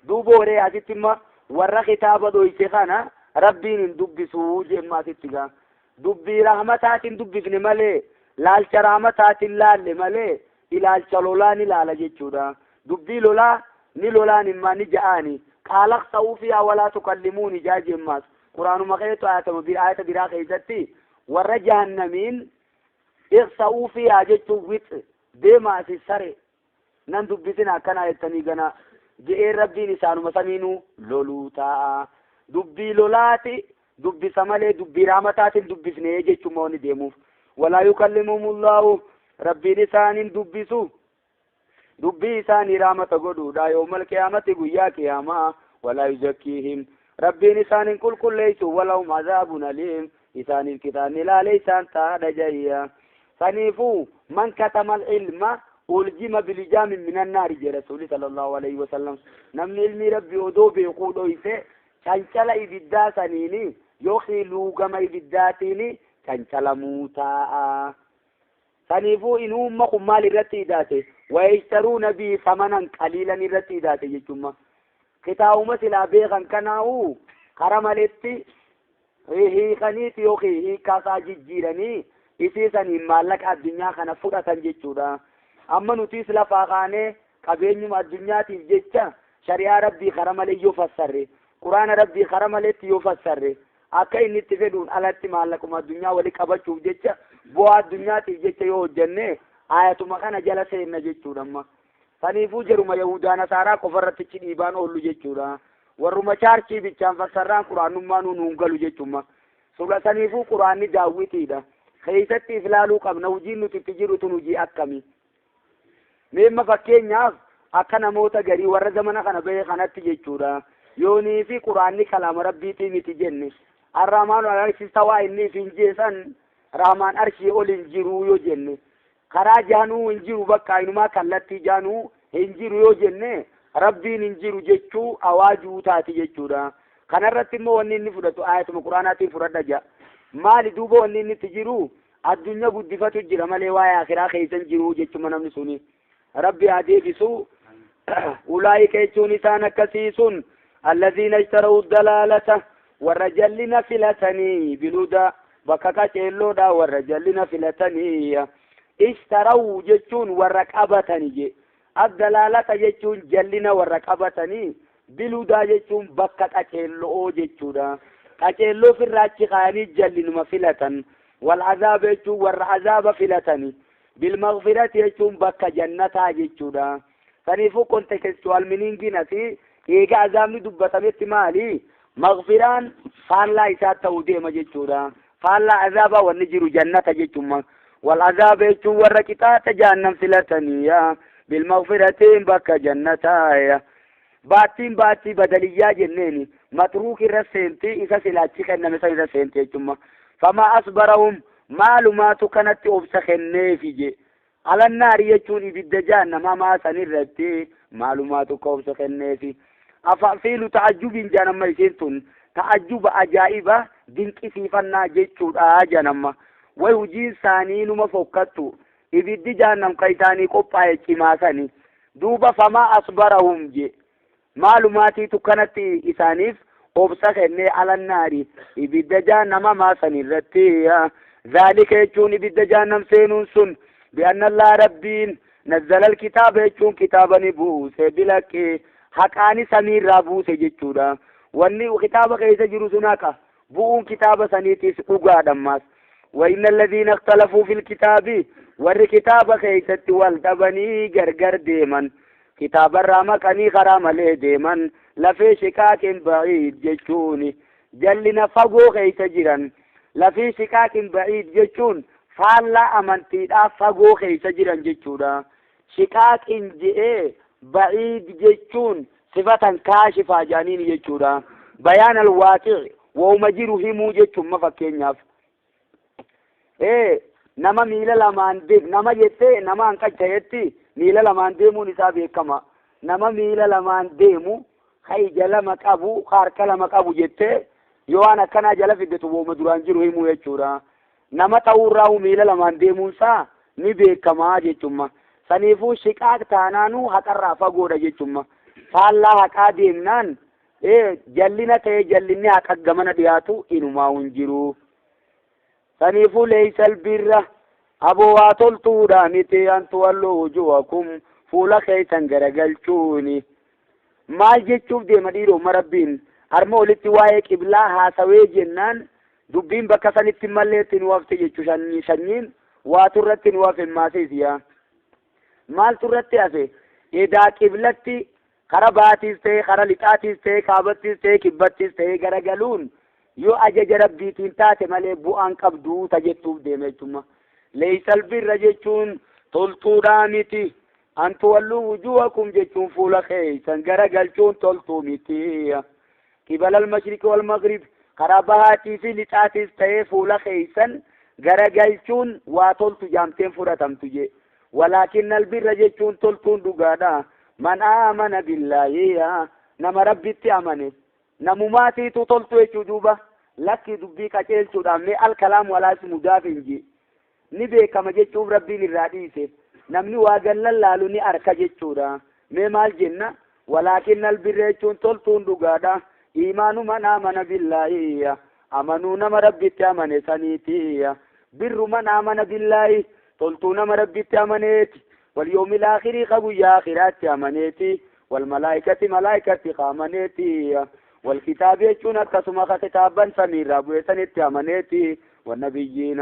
دوبوري حديثة ورا خطابة دويسي خانا ربي ندبسو جيما تتغا دبي رحمتات دبسني مالي laalcha raamataati laalle malee ilaalcha lolaan ilaala jechuudha dubbii lolaa ni lolaan immaa ni ja'aani qaalaq ta'uu fi walaa tukallimuuni jaajemmaas quraanuma keetu ayata biraa keessatti warra jahannamiin iqsa'uu fi jechuun wixi deemaasi sare nan dubbisin akkana jettanii gana je'een rabbiin isaanuma saniinuu loluu ta'a dubbii lolaati dubbisa malee dubbii raamataatiin dubbisnee jechuun mooni deemuuf ولا يكلمهم الله ربي لسان دبسو دبي لسان رامة قدودا يوم القيامة قيا قياما ولا يزكيهم ربي لسان كل ليس ولهم عذاب أليم لسان الكتاب لا ليسان تاد جايا سنيفو من كتم العلم ألجم بلجام من النار جاء رسول صلى الله عليه وسلم نمن علم ربي ودو بيقودو إيسي شانشال إبدا سنيني يوخي لوغم إبداتيني كنتلمو تاء سنيفو إنهم مقمال الرتيدات ويشترون به ثمنا قليلا الرتيدات يجمع كتاو مثل بيغا كناو كرمالتي هي خنيت يوخي هي كاسا جيراني إسيسا مالك الدنيا خنا فرطا جيتشودا أما نتيس لفاقاني قبينيم الدنيا تيجيتشا شريع ربي كرمالي يفسر قرآن ربي كرمالتي يفسر akka inni itti fedhuun alatti maallaquma addunyaa wali qabachuuf jecha bu'aa addunyaatiif jecha yoo hojjenne ayatuma kana jala seenna jechuudha amma saniifuu jedhuma yahudaa nasaaraa qofarratti dhiibaan oollu jechuudha warruma chaarchii bichaan fassarraan quraanummaa nuun galu jechuudha suula saniifuu quraanni daawwitiidha keessatti iflaaluu qabna hojiin nuti itti jirutu hojii akkami meemma fakkeenyaaf akka namoota garii warra zamana kana bahe kanatti jechuudha yoonii fi quraanni kalaama rabbiitii miti jenne الرحمن والعرش استوى إني في إنجيسان رحمن عرشي أول إنجيرو يو جنة خرا جانو إنجيرو بكا إنما كالتي جانو إنجيرو يو جنة ربي إنجيرو جيشو أواجو تاتي جيشو دا كان الرتمو وني نفردتو آية مقراناتي فرد جا مالي دوبو وني نتجيرو الدنيا بدفتو جرمالي وايا آخرا خيسان جيرو جيشو منام نسوني ربي عدي بسو أولئك يجوني سانا كسيسون الذين اشتروا الدلالة والرجل نفلتني بلودا بكاكا تيلودا والرجل نفلتني اشتروا جتون والركابتني جي الدلالة جتون جلنا والركابتني بلودا جتون بكاكا تيلو جتودا كتيلو في الراجي خاني جلن مفلتا والعذاب جتون والعذاب فلتني بالمغفرة جتون بكا جنتا جتودا فنفو كنت كستوال منين جنتي إيجا عذابني دبتمت مالي مغفران فالله إسات تودي مجتورا فالله عذابا ونجر جنة جتما والعذاب يجو وركتات جهنم سلتنيا بالمغفرتين بك جنتايا باتين باتي بدليا جنيني متروك الرسينتي إذا سلاتي كنا مثل الرسينتي جتما فما أصبرهم معلومات كانت أبسخني في جي على النار يجوني بالدجان ما سنرتي معلومات أبسخني في أفعفيل تعجب جانما يسنتون تعجب أجائبة دينك سيفنا جيتشود جانما ويوجين سانين مفوكتو إبد جانم كيتاني قبعي كماساني دوبا فما أصبرهم جي معلوماتي تكنت إسانيف أبسخني على النار إبد جانما ما سنرتي ذلك يجون إبد جانم سينون سن بأن الله ربين نزل الكتاب يجون كتابا نبوس بلك حقاني سمير رابوس جتشودا واني كتابا كيسا جروسناك بؤون كتابا سنيتيس اقادماس وإن الذين اختلفوا في الكتاب ور كتابا كيسا والتبني غرغر ديمن كتابا راما كني خرام لي ديمن لفي شكاك بعيد جتشوني جلنا فقو كيسا جران لفي شكاك بعيد جتشون فالا امنتي دا فقو كيسا جران جتشودا شكاك انجئ بعيد جتشون صفة كاشفة جانين جتشودا بيان الواقع ومجره موجتشون مفكين ياف نما ميلا لمان ديم نما جتة نما انكا جيتي ميلا لمان ديمو نسابي كما نما ميلا لمان ديمو خي جلمك أبو خاركلمك أبو جتة يوانا كنا جلف دتو ومدران جره موجتشودا نما توراه ميلا لمان ديمو سا نبي كما جتشوما سنيفو شكاك تانانو حقرّا فقودا جيتشما فالله حقا ديمنان جلنا تي جلني حقا قمنا دياتو إنو ما ونجرو سنيفو ليس البر أبواتل تودا متي أن تولوا وجوهكم فولا خيسان غرقلتوني ما جيتشوف دي مديرو مربين أرمو لتوايك إبلاها سوي جنان دبين بكسان اتماليتين وافت جيتشو شنين واترتين وافن ماسيسيا maal turratti hafe edaa qiblatti kara baatis ta'e kara lixaatis ta'e kaabattis ta'e kibbattis ta'e garagaluun yoo ajaja rabbiitiin taate malee bu'aan qabduu tajettuuf deeme jechuudha. Leeysal birra jechuun toltuudhaa miti an tuwalluu wujuhakum jechuun fuula keeysan garagalchuun toltuu miti. Qibala al-mashriqi wal maghrib kara bahaatii fi lixaatis ta'e fuula keeysan garagalchuun waa toltu jaamteen fudhatamtu jee. ولكن البر جتون تلتون دقادا من آمن بالله نما ربي تأمنه نموماتي تطلتو يجوبا لك دبيك أجل تدامي الكلام ولا اسم دافن جي نبي كما جتون ربي نراديسه نمني واقل لالو ني أركا جتودا ميمال جنة ولكن البر جتون تلتون دقادا إيمان من آمن بالله أمنو نما ربي تأمنه سنيتي بر من آمن بالله تلتون مربيت أمانيتي واليوم الآخر قبو يا آخرات أمانيتي والملائكة ملائكة أمانيتي والكتاب يجون كسما كتابا سمير رابويتنت أمانيتي والنبيين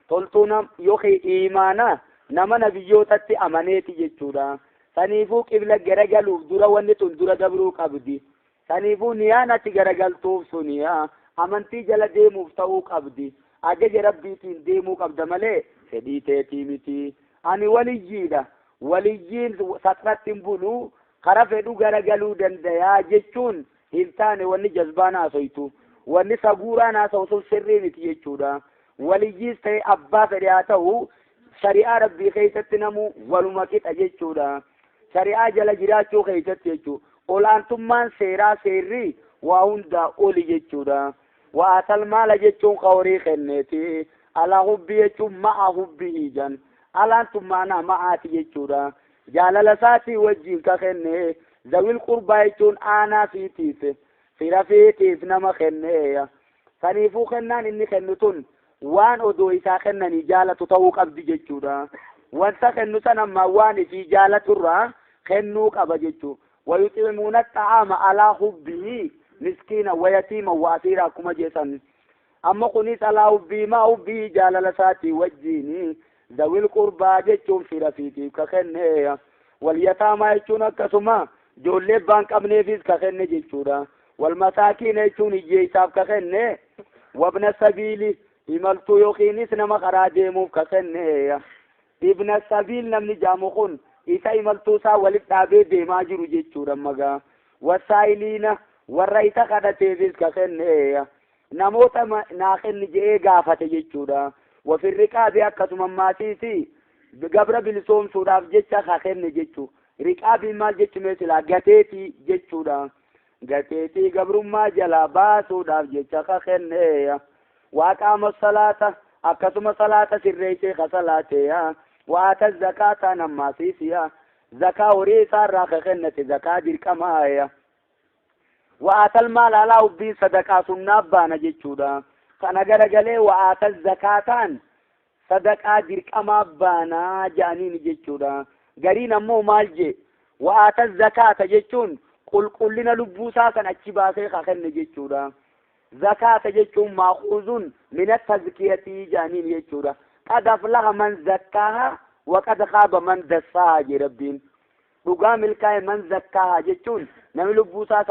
تلتون يوخي إيمانا نما نبيوتت أمانيتي جتشودا سنيفوك إبلا جرجلوف دورا ونتون دورا دبروك أبدي سنيفو نيانا تجرجل توف سنيا أمانتي جل ديموف تاوك أبدي أجج ربيتين ديموك أبدمالي فديتي متي أني وليجيدا وليجين سطرتين بلو خرفدو غرغلو دنديا جچون هلتاني وني جذبانا سويتو وني سغورانا سوسو سرين تيچودا وليجيس تي أبا فرياتو شريعة ربي خيست نمو ولمكت أجيچودا شريعة جل جراچو خيست تيچو أولانتم من سيرا سيري وهندا أولي جيچودا وآتل مال جيچون خوري خنتي على حبي يجون مع حبي جن على أنتم معنا معاتي يجورا جالل ساتي وجين كخنة ذوي القربى يجون أنا في تيف في رفيتيف نما خنة سنيفو خنان إني خنتون وان أدو إسا خنني جالة تطوق أبدي جيجورا وان سخنو سنما وان في جالة الرا خنوك أبجيجو ويطعمون الطعام على حبه مسكينا ويتيما وأسيرا كما جيسان أما قنيس على حبي ما حبي جالل ساتي وجيني ذوي القربى جيجون في رفيتيف كخنة واليتامى يجون كسما جولي بانك أبني فيس كخنة جيجورا والمساكين يجون يجيساب كخنه وابن السبيل imaltuu yookiinis nama karaa deemuuf kakenne ibn sabiil namni jaamuqun isa imaltuu isaa walitti dhaabee deemaa jiru jechuudha magaa wasaayiliina warra isa kadhateefis kakenne namoota naaqinni je'ee gaafate jechuudha wafirriqaabi akkasuma maatiisi gabra bilisoomsuudhaaf jecha kakenne jechuu riqaabi maal jechuun silaa gateetii jechuudha gateetii gabrummaa jalaa baasuudhaaf jecha kakenne وأقام الصلاة أكتم صلاة سريتي خصلاتها وآتى الزكاة نماسيسيا زكاة وريسا راخخنة زكاة دركمايا وآتى المال على أبي صدقاء سنابانا جيشودا فنقرقلي وآتى الزكاة صدقاء دركمابانا جانين جيشودا قرين أمو مالجي وآتى الزكاة جيشون قل لنا لبوسا كان أتشباسي خخنة جيشودا زكاة جيشون ماخوذون من التزكية جانين يجورا قد أفلح من زكاها وقد خاب من دساها جربين رقام الكاي من زكاها جيشون نمي لبوسا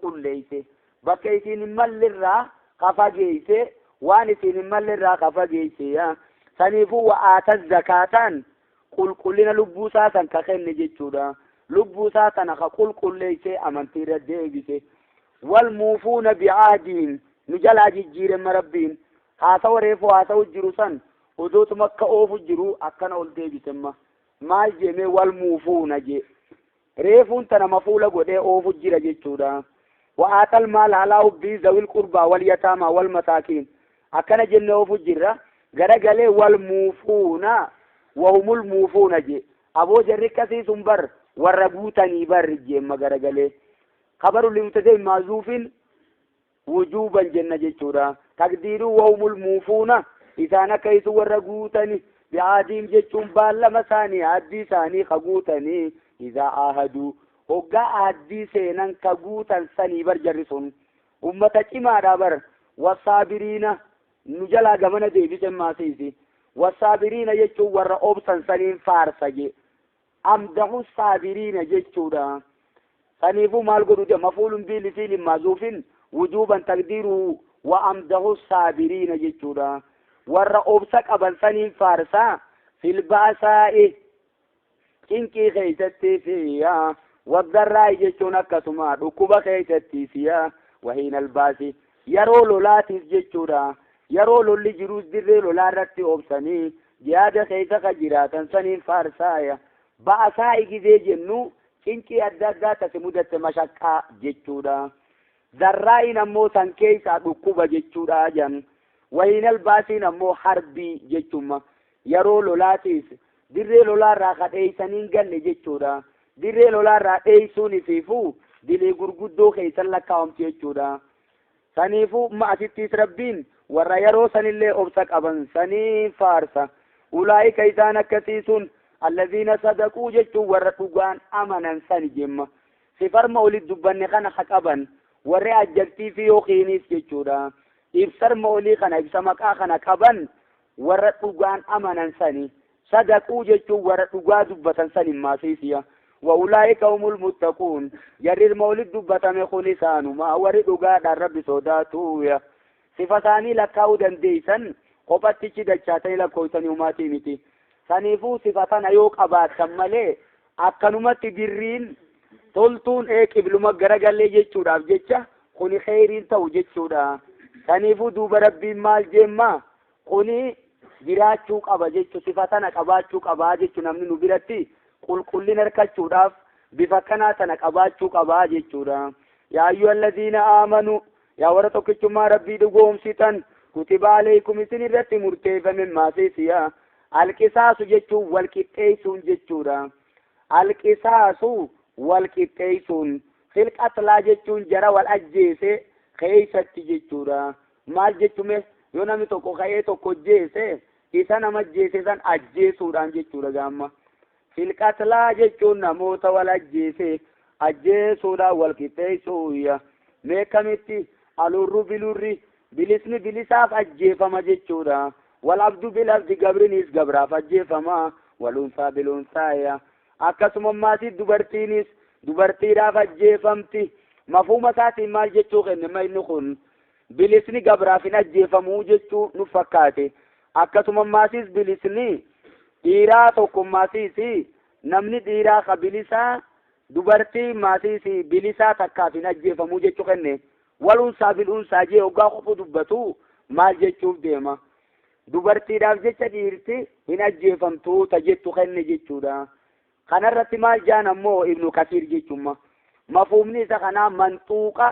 قل ليسي بكيسين مال الرا خفا جيسي وانسين مال الرا خفا جيسي سنفو وآت الزكاة قل لنا لبوسا كخين جيشورا لبوسا قل ليسي أمنتي ردي والموفون بعهدهم نجل جير مربين هاسو ريفو هاسو جروسان ودوت مكة اوفو جرو اكنا ولدي بسما ما جيمي والموفون جي ريفون تنا مفولة قده اوفو جير جيشودا وآت المال على أبي ذوي القربى واليتامى والمساكين اكنا جنة اوفو جير غرقلي والموفون وهم الموفون جي ابو جرق سيسن بر ورقوتني بر جي ما غرقلي خبر المبتدئ معزوف وجوبا جنة جيشورا تقدير وهم الموفون إذا نكيس ورقوتني بعاديم جيشون بالا مساني عدي ساني خقوتني إذا آهدوا وقا عدي سينان خقوتا ساني برجرسون أمتا كما رابر والصابرين نجلا قمنا دي بسما سيسي والصابرين جيشون ورقوبسا سانين فارسا جي أمدهو الصابرين جيشورا سنيفو مال قدو مفعول به لفعل محذوف وجوبا تقديره وأمده الصابرين جيشورا والرؤوبسك أبن سنين فارسا في البأساء كنكي خيتتي فيها والضراء جيشونا كسما ركوب خيتتي فيها وحين الباس يرو لولاتيس جيشورا يرو لولي جروس در لولا رتي أوبسني جيادة خيتك جراتا سنين فارسايا بأساء جزي جنو كنكي أدادا تسمودة مشاكا جيشودا ذرائن أمو سنكيسا ركوبة جيشودا جن وين الباسين أمو حربي جيشوما يرو لولاتيس دري لولا راقات ايسانين قل جيشودا دري لولا راقات ايسوني فيفو دلي قرقودو خيسان لكاهم جيشودا سنيفو ما ستيس ربين ورا يرو سن اللي أبسك أبن سنين فارسا أولئك إذانا كثيسون الذين صدقوا جتوا ورقوان أمنا سنجم سفر مولد دبان خان حقبا ورع جلتي في يوخينيس جتورا إبسر مولي خان إبسمك آخنا كبا ورقوان أمنا سني صدقوا جتوا ورقوان دبتا سني ماسيسيا وأولئك هم المتقون يريد مولد دبتا مخلصانو ما ورقوان الرب صداتو سفساني لكاو دنديسا قبطتش دجاتي لكوتني وماتي متي سنيفو صفتان ايوك اباد كمالي اكنمت برين تولتون قبلما غرغلي جيچوداف جيچا خوني خيرين تو جيچودا سنيفو دوب ربي مال جيما خوني جراچو قبا جيچو صفتان قباچو قبا جيچو نمني نبرتي قل نركچوداف بفكنا تن قباچو قبا جيچودا يا ايها الذين امنوا يا ورتوكچما ربي دغوم سيتن كتب عليكم سنرت مرتيفا من ما سيسيا القصاص جتو والقتيسون جتورا القصاص والقتيسون في القتل جتون جرا والاجيس خيست جتورا مال جتومه يونامي توكو خيتو كوجيس إسانا مجيسان أجيسوران جتورا جاما في القتل جتون نموت والاجيس أجيسورا والقتيسويا ميكامتي الورو بلوري بلسن بلساف أجيفما جتورا والعبد بالعبد قبرنيس قبرا فجيفما والأنثى بالأنثى أكسم ماتي دبرتينيس دبرتي را فجيفمتي مفهوم ساتي مال جتشو خن ما ينقون بلسني قبرافين أجيفمو جتشو نفكاتي أكتم ماسيس بلسني إيراتكم ماسيسي نمني ديرا خبلسا dubartii maatiisi bilisaa takkaafin ajjeefamuu jechuu kenne walunsaa bil'uunsaa jee hoggaa qofu dubbatu maal jechuuf deema dubartiidhaaf jecha dhiirti hin ajjeefamtuu ta jettu kenne jechuudha kanarratti maal jaan ammoo ibnu kasiir jechumma mafhumni isa kanaa manxuuqa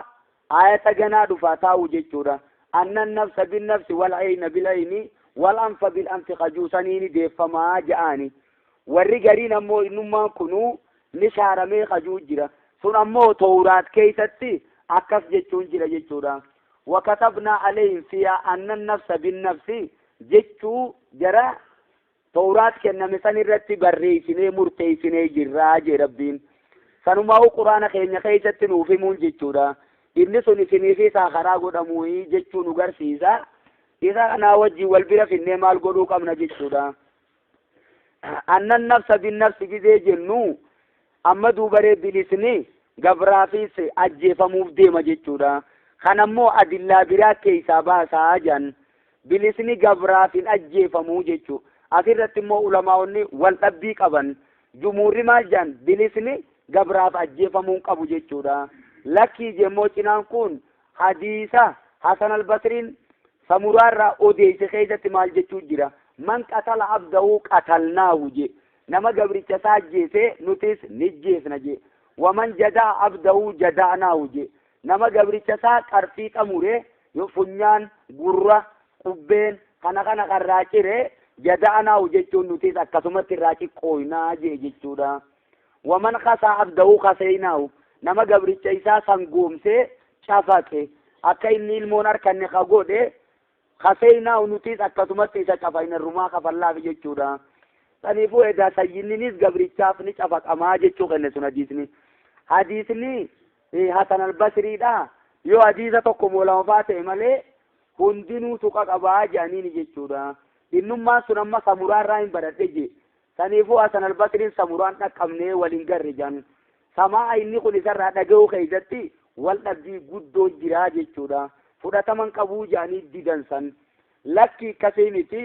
ayata ganaa dhufaa taa'u jechuudha annan nafsa bin nafsi wal ayna bil ayni wal anfa bil anfi qajuusaniini deeffamaa ja'ani warri gariin ammoo innummaan kunuu nishaarame khajuu jira sun ammoo tawraat keeysatti akkas jechuun jira jechuudha wakatabna alayhim fiha anna an-nafsa bin-nafsi jechuu jara tawraat kenname san irratti barreessinee murteessinee jirraa jee rabbiin sanumaa quraana keenya keeysatti nuuf himuun jechuudha inni sun isiniif isaa karaa godhamuu jechuu nu garsiisa isa kanaa wajjin wal bira finnee maal godhuu qabna jechuudha anna an-nafsa bin-nafsi gizee jennu amma duubaree bilisni gabraafis ajjeefamuuf deema jechuudha kanammoo adillaa biraa keessaa baasaa jan bilisni gabraafin ajjeefamuu jechuu asirratti immoo ulamaa'onni wal dhabbii qaban jumuurri maal jan bilisni gabraaf ajjeefamuun qabu jechuudha lakkii jemmoo cinaan kun hadiisa Hasan al-Basriin samuraarraa odeeyse keessatti maal jechuu jira man qatala abdahu qatalnaahu je nama gabricha saajjeese nutis nijjeesna je waman jadaa abdahu jadaanaahu je nama gabricha saa qarfii xamure yo funyaan gurra qubbeen kana karraa cire jadaanaahu jechuun nutis akkasumatti irraa xiqqooynaa je jechuudha waman qasaa abdahu qasaynaahu nama gabricha isaa sangoomsee cafaqe akka inni ilmoon harkanne qagoodhe qasaynaahu nutis akkasumatti isa cafayna rumaa kafallaaf jechuudha saniifuu edaa sayyinninis gabrichaaf ni cafaqamaa jechuu kenne sun hadiisni Hasan al-Basriidha yoo hadiisa tokko moolama ta'e malee hundinuu tuqa qabaa jedhaniini jechuudha innummaan sun amma samuraarraa hin baradhe je saniifuu Hasan al-Basriin samuraan dhaqqabnee waliin garre jan samaa inni kun isarraa dhaga'uu keessatti wal dhabbii guddoo jiraa jechuudha fudhataman qabuu jedhanii didansan lakki akkasii miti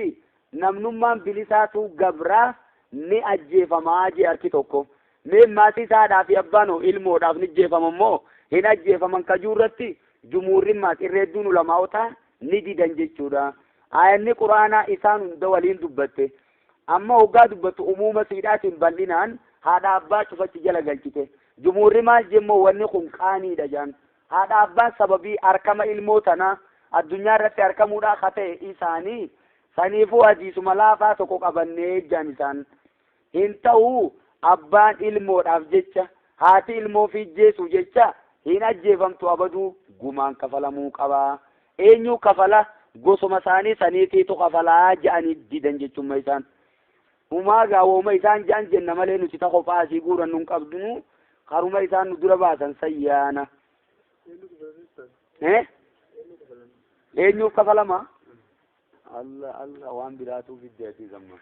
namnummaan bilisaatu gabraa ni ajjeefamaa jee harki tokko mee maatii isaadhaa fi abbaan ilmoodhaaf ni ajjeefamammoo hin ajjeefaman kajuurratti jumuurri maatii irreedduun ulamaa'ota ni didan jechuudha ayanni quraanaa isaan hunda waliin dubbatte amma hoggaa dubbattu umuuma siidhaatiin bal'inaan haadha abbaa cufachi jala galchite jumuurri maal jemmoo wanni kun qaaniidha jaan haadha abbaa sababii arkama ilmoo tanaa addunyaa irratti argamuudhaa kate isaanii saniifuu hadiisuma laafaa tokko qabannee jaan isaan hin ta'u abbaan ilmoodhaaf jecha haati ilmoo fi jeesu jecha hin ajjeefamtu abaduu gumaan kafalamuu qabaa eenyu kafala gosuma isaanii saniitiitu kafalaa jedhanii didan jechumma isaan umaa gaawoma isaan jaan jenna malee nuti ta kophaa asii guurannu hin qabdunu karuma isaan nu dura baasan sayyaana eenyuuf kafalama Allah waan biraatu fiddeeti gamma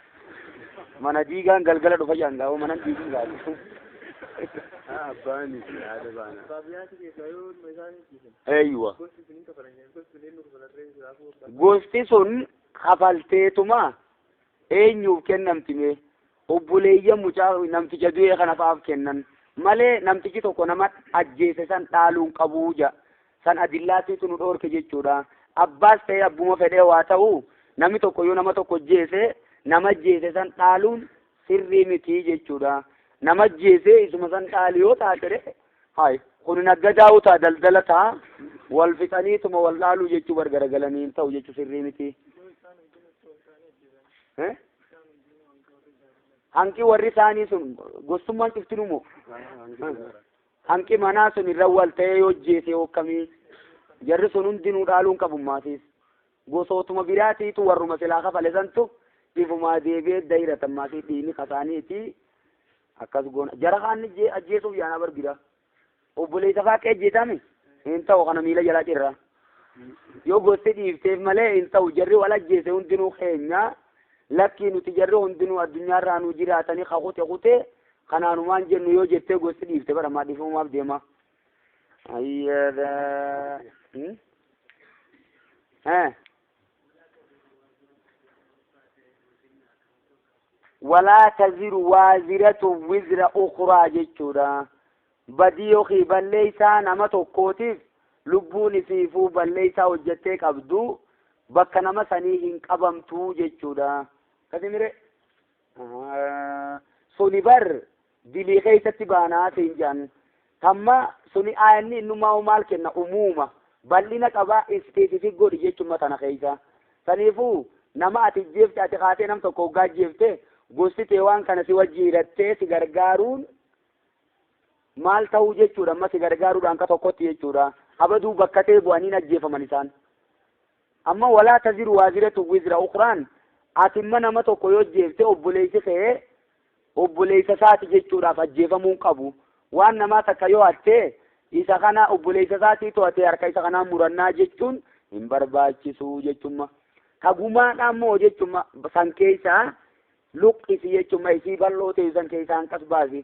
mana diigaan galgala dhufa jangaa'u mana diigaan gaatu abbaani yaada baana sabiyaati keessayoon meeshaan eeywa gosti sun kafalteetuma eenyuuf kennamtime obboleeyyan mucaa namticha du'e kana fa'aaf kennan malee namtichi tokko nama ajjeese san dhaaluun qabuu ja san adillaatiitu nu dhoorke jechuudha abbaas ta'e abbuma fedhee waa ta'u namni tokko yoo nama tokko jeese nama jeese san dhaaluun sirrii miti jechuudha nama jeese isuma san dhaali yoo taate hay kun nagadaa'u taa daldala taa wal fixaniituma wal dhaaluu jechuu gargaragalanii hin ta'u jechuu sirrii miti hanqi warri isaanii sun gostummaan ciftinumo hanqi manaa sun irra wal ta'ee yoo jeese hokkamii jarri sun hundinuu dhaaluun qabummaatiis gosootuma biraatiitu warruma silaa kafale santu ifumaa deebee dayratammaati dhiini kasaaniiti akkas goona jara kaan ajjeesuuf yaana barbira obboleessa faaqee ajjeetame hin ta'u kana miila jalaa cirra yoo gosti dhiifteef malee hin ta'u jarri wal ajjeese hundinuu keenya lakkii nuti jarri hundinuu addunyaarraa nu jiraatanii kakute kanaanumaan jennu yoo jettee gosti dhiifte baramaa dhiifamumaaf deema ayyada ها ولا تزر وازرة وزر أخرى جتشورا بديو خي بليسا نما توكوتيف لبوني فيفو بليسا وجتك أبدو بك نما سنيهن قبمتو جتشورا كتمري سوني بر دلي خيسة تبانا سنجان تما سوني آياني إنما ومالكنا أموما بلنا قبا استيتي قول جتشو متنا خيسة سنيفو نما أتجيفت أتخاتي نم توكوغا جيفته gosti teewwan kana si wajjiirattee si gargaaruun maal ta'uu jechuudha amma si gargaaruudhaan ka tokkotti jechuudha abaduu bakka ta'e bu'anii ajjeefaman isaan amma walaa taziru waaziratu wizra ukraan atimma nama tokko yoo jeefte obboleessi ta'e obboleessa isaati jechuudhaaf ajjeefamuu qabu waan namaa takka yoo hatte isa kana obboleessa isaati to'ate harka isa kanaan murannaa jechuun hin barbaachisu jechuudha kagumaadhaan moo jechuudha san keessaa luqqisi jechuudha isii bal'oo teessan keessaan kas baasi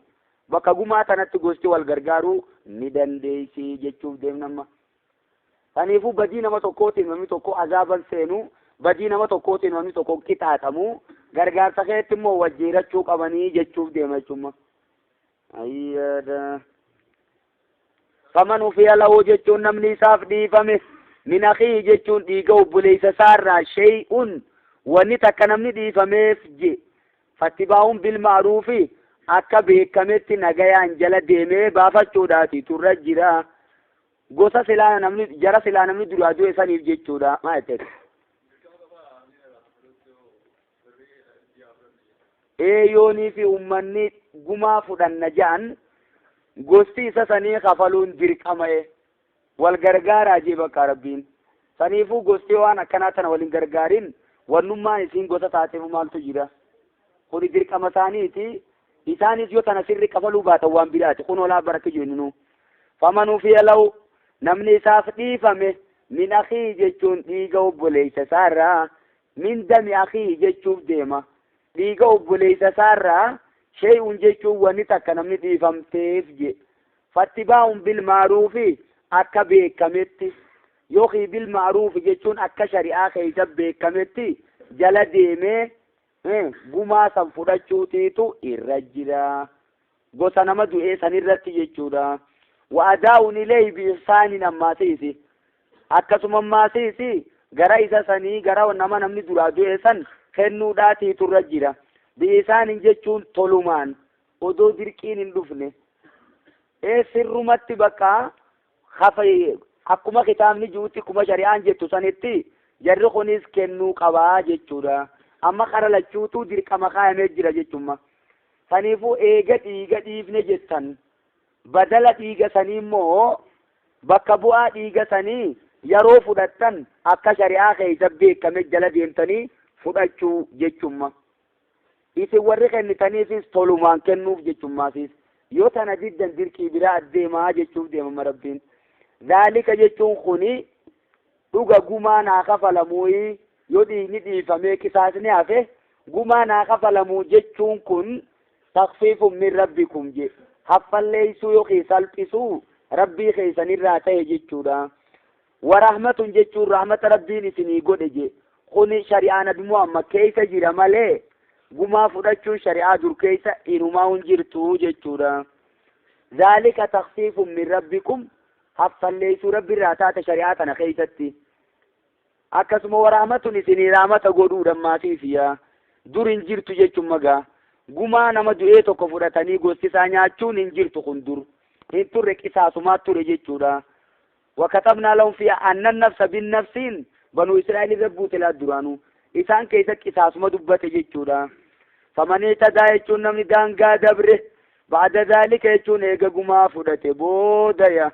bakka gumaa tanatti gosti wal gargaaruu ni dandeessi jechuuf deemnamma kaniifuu badii nama tokkootiin namni tokko azaaban seenu badii nama tokkootiin namni tokko qixaaxamu gargaarsa keetti immoo wajjiirachuu qabanii jechuuf deema jechuudha ayyada faman ufiya lahu jechuun namni isaaf dhiifame min akhii jechuun dhiiga obboleessa isaarraa shay'un wanni takka namni dhiifameef je fattibaa'uun bilma'ruufi akka beekametti nagayaan jala deemee baafachuudhaati turra jira gosa silaa namni jara silaa namni duraa du'e saniif jechuudha maal ta'e yoonii fi ummanni gumaa fudhanna ja'an gosti isa sanii kafaluun dirqama'e wal gargaaraa jee bakka rabbiin saniifuu gosti waan akkanaa tana waliin gargaarin wannummaan isiin gosa taateef maaltu jira kuni dirqama isaaniiti isaanis yoo tana sirri kafaluu baatan waan biraati kun olaa baraka jennu faman ufiya lahu namni isaaf dhiifame min akhii jechuun dhiiga obboleessa isaarraa min dami akhii jechuuf deema dhiiga obboleessa isaarraa shay'un jechuun wanni takka namni dhiifamteef je fattibaa'uun bilma'ruufi akka beekametti yookiin bilma'ruufi jechuun akka shari'aa keessa beekametti jala deemee gumaa san fudhachuutiitu irra jira gosa nama du'ee san irratti jechuudha wa'adaa'uun ilayhi biihsaanin ammaasiisi akkasuma ammaasiisi gara isa sanii gara nama namni duraa du'ee san kennuudhaatiitu irra jira biihsaanin jechuun tolumaan odoo dirqiin hin dhufne sirrumatti bakka akkuma kitaabni jirutti akkuma shari'aan jettu sanitti jarri kunis kennuu qabaa jechuudha amma qara lachuutu dirqama kaayamee jira jechuudha saniifuu eega dhiiga dhiifne jettan badala dhiiga sanii immoo bakka bu'aa dhiiga sanii yeroo fudhattan akka shari'aa keessa beekame jala deemtanii fudhachuu jechuudha isin warri kennitaniifis tolumaan kennuuf jechummaasis yoo tana diddan dirqii biraa addeemaa jechuuf deemama rabbiin zaalika jechuun kuni dhuga gumaa naa kafalamuu yoo dhiigni dhiifamee qisaasni hafe gumaa naa kafalamuu jechuun kun takfiifun min rabbikum je haffalleeysuu yookiin salphisuu rabbii keessanirraa ta'e jechuudha warahmatun jechuun rahmata rabbiin isinii godhe je kuni shari'aan adumoo amma keessa jira malee gumaa fudhachuun shari'aa dur keessa inumaa hin jirtu jechuudha zaalika takfiifun min rabbikum haffalleeysuu rabbiirraa taate shari'aa tana keessatti akkasuma warahmatun isinii rahmata godhuudhaan maatiifiya dur hin jirtu jechuun magaa gumaa nama du'ee tokko fudhatanii gostisaa nyaachuun hin jirtu kun dur hin turre qisaasumaa ture jechuudha wakatabnaa lahum fiihaa anna nafsa binnafsiin banuu israa'el rabbuute laa duraanuu isaan keessa qisaasuma dubbate jechuudha famanii tadaa jechuun namni daangaa dabre ba'da zaalika jechuun eega gumaa fudhate boodaya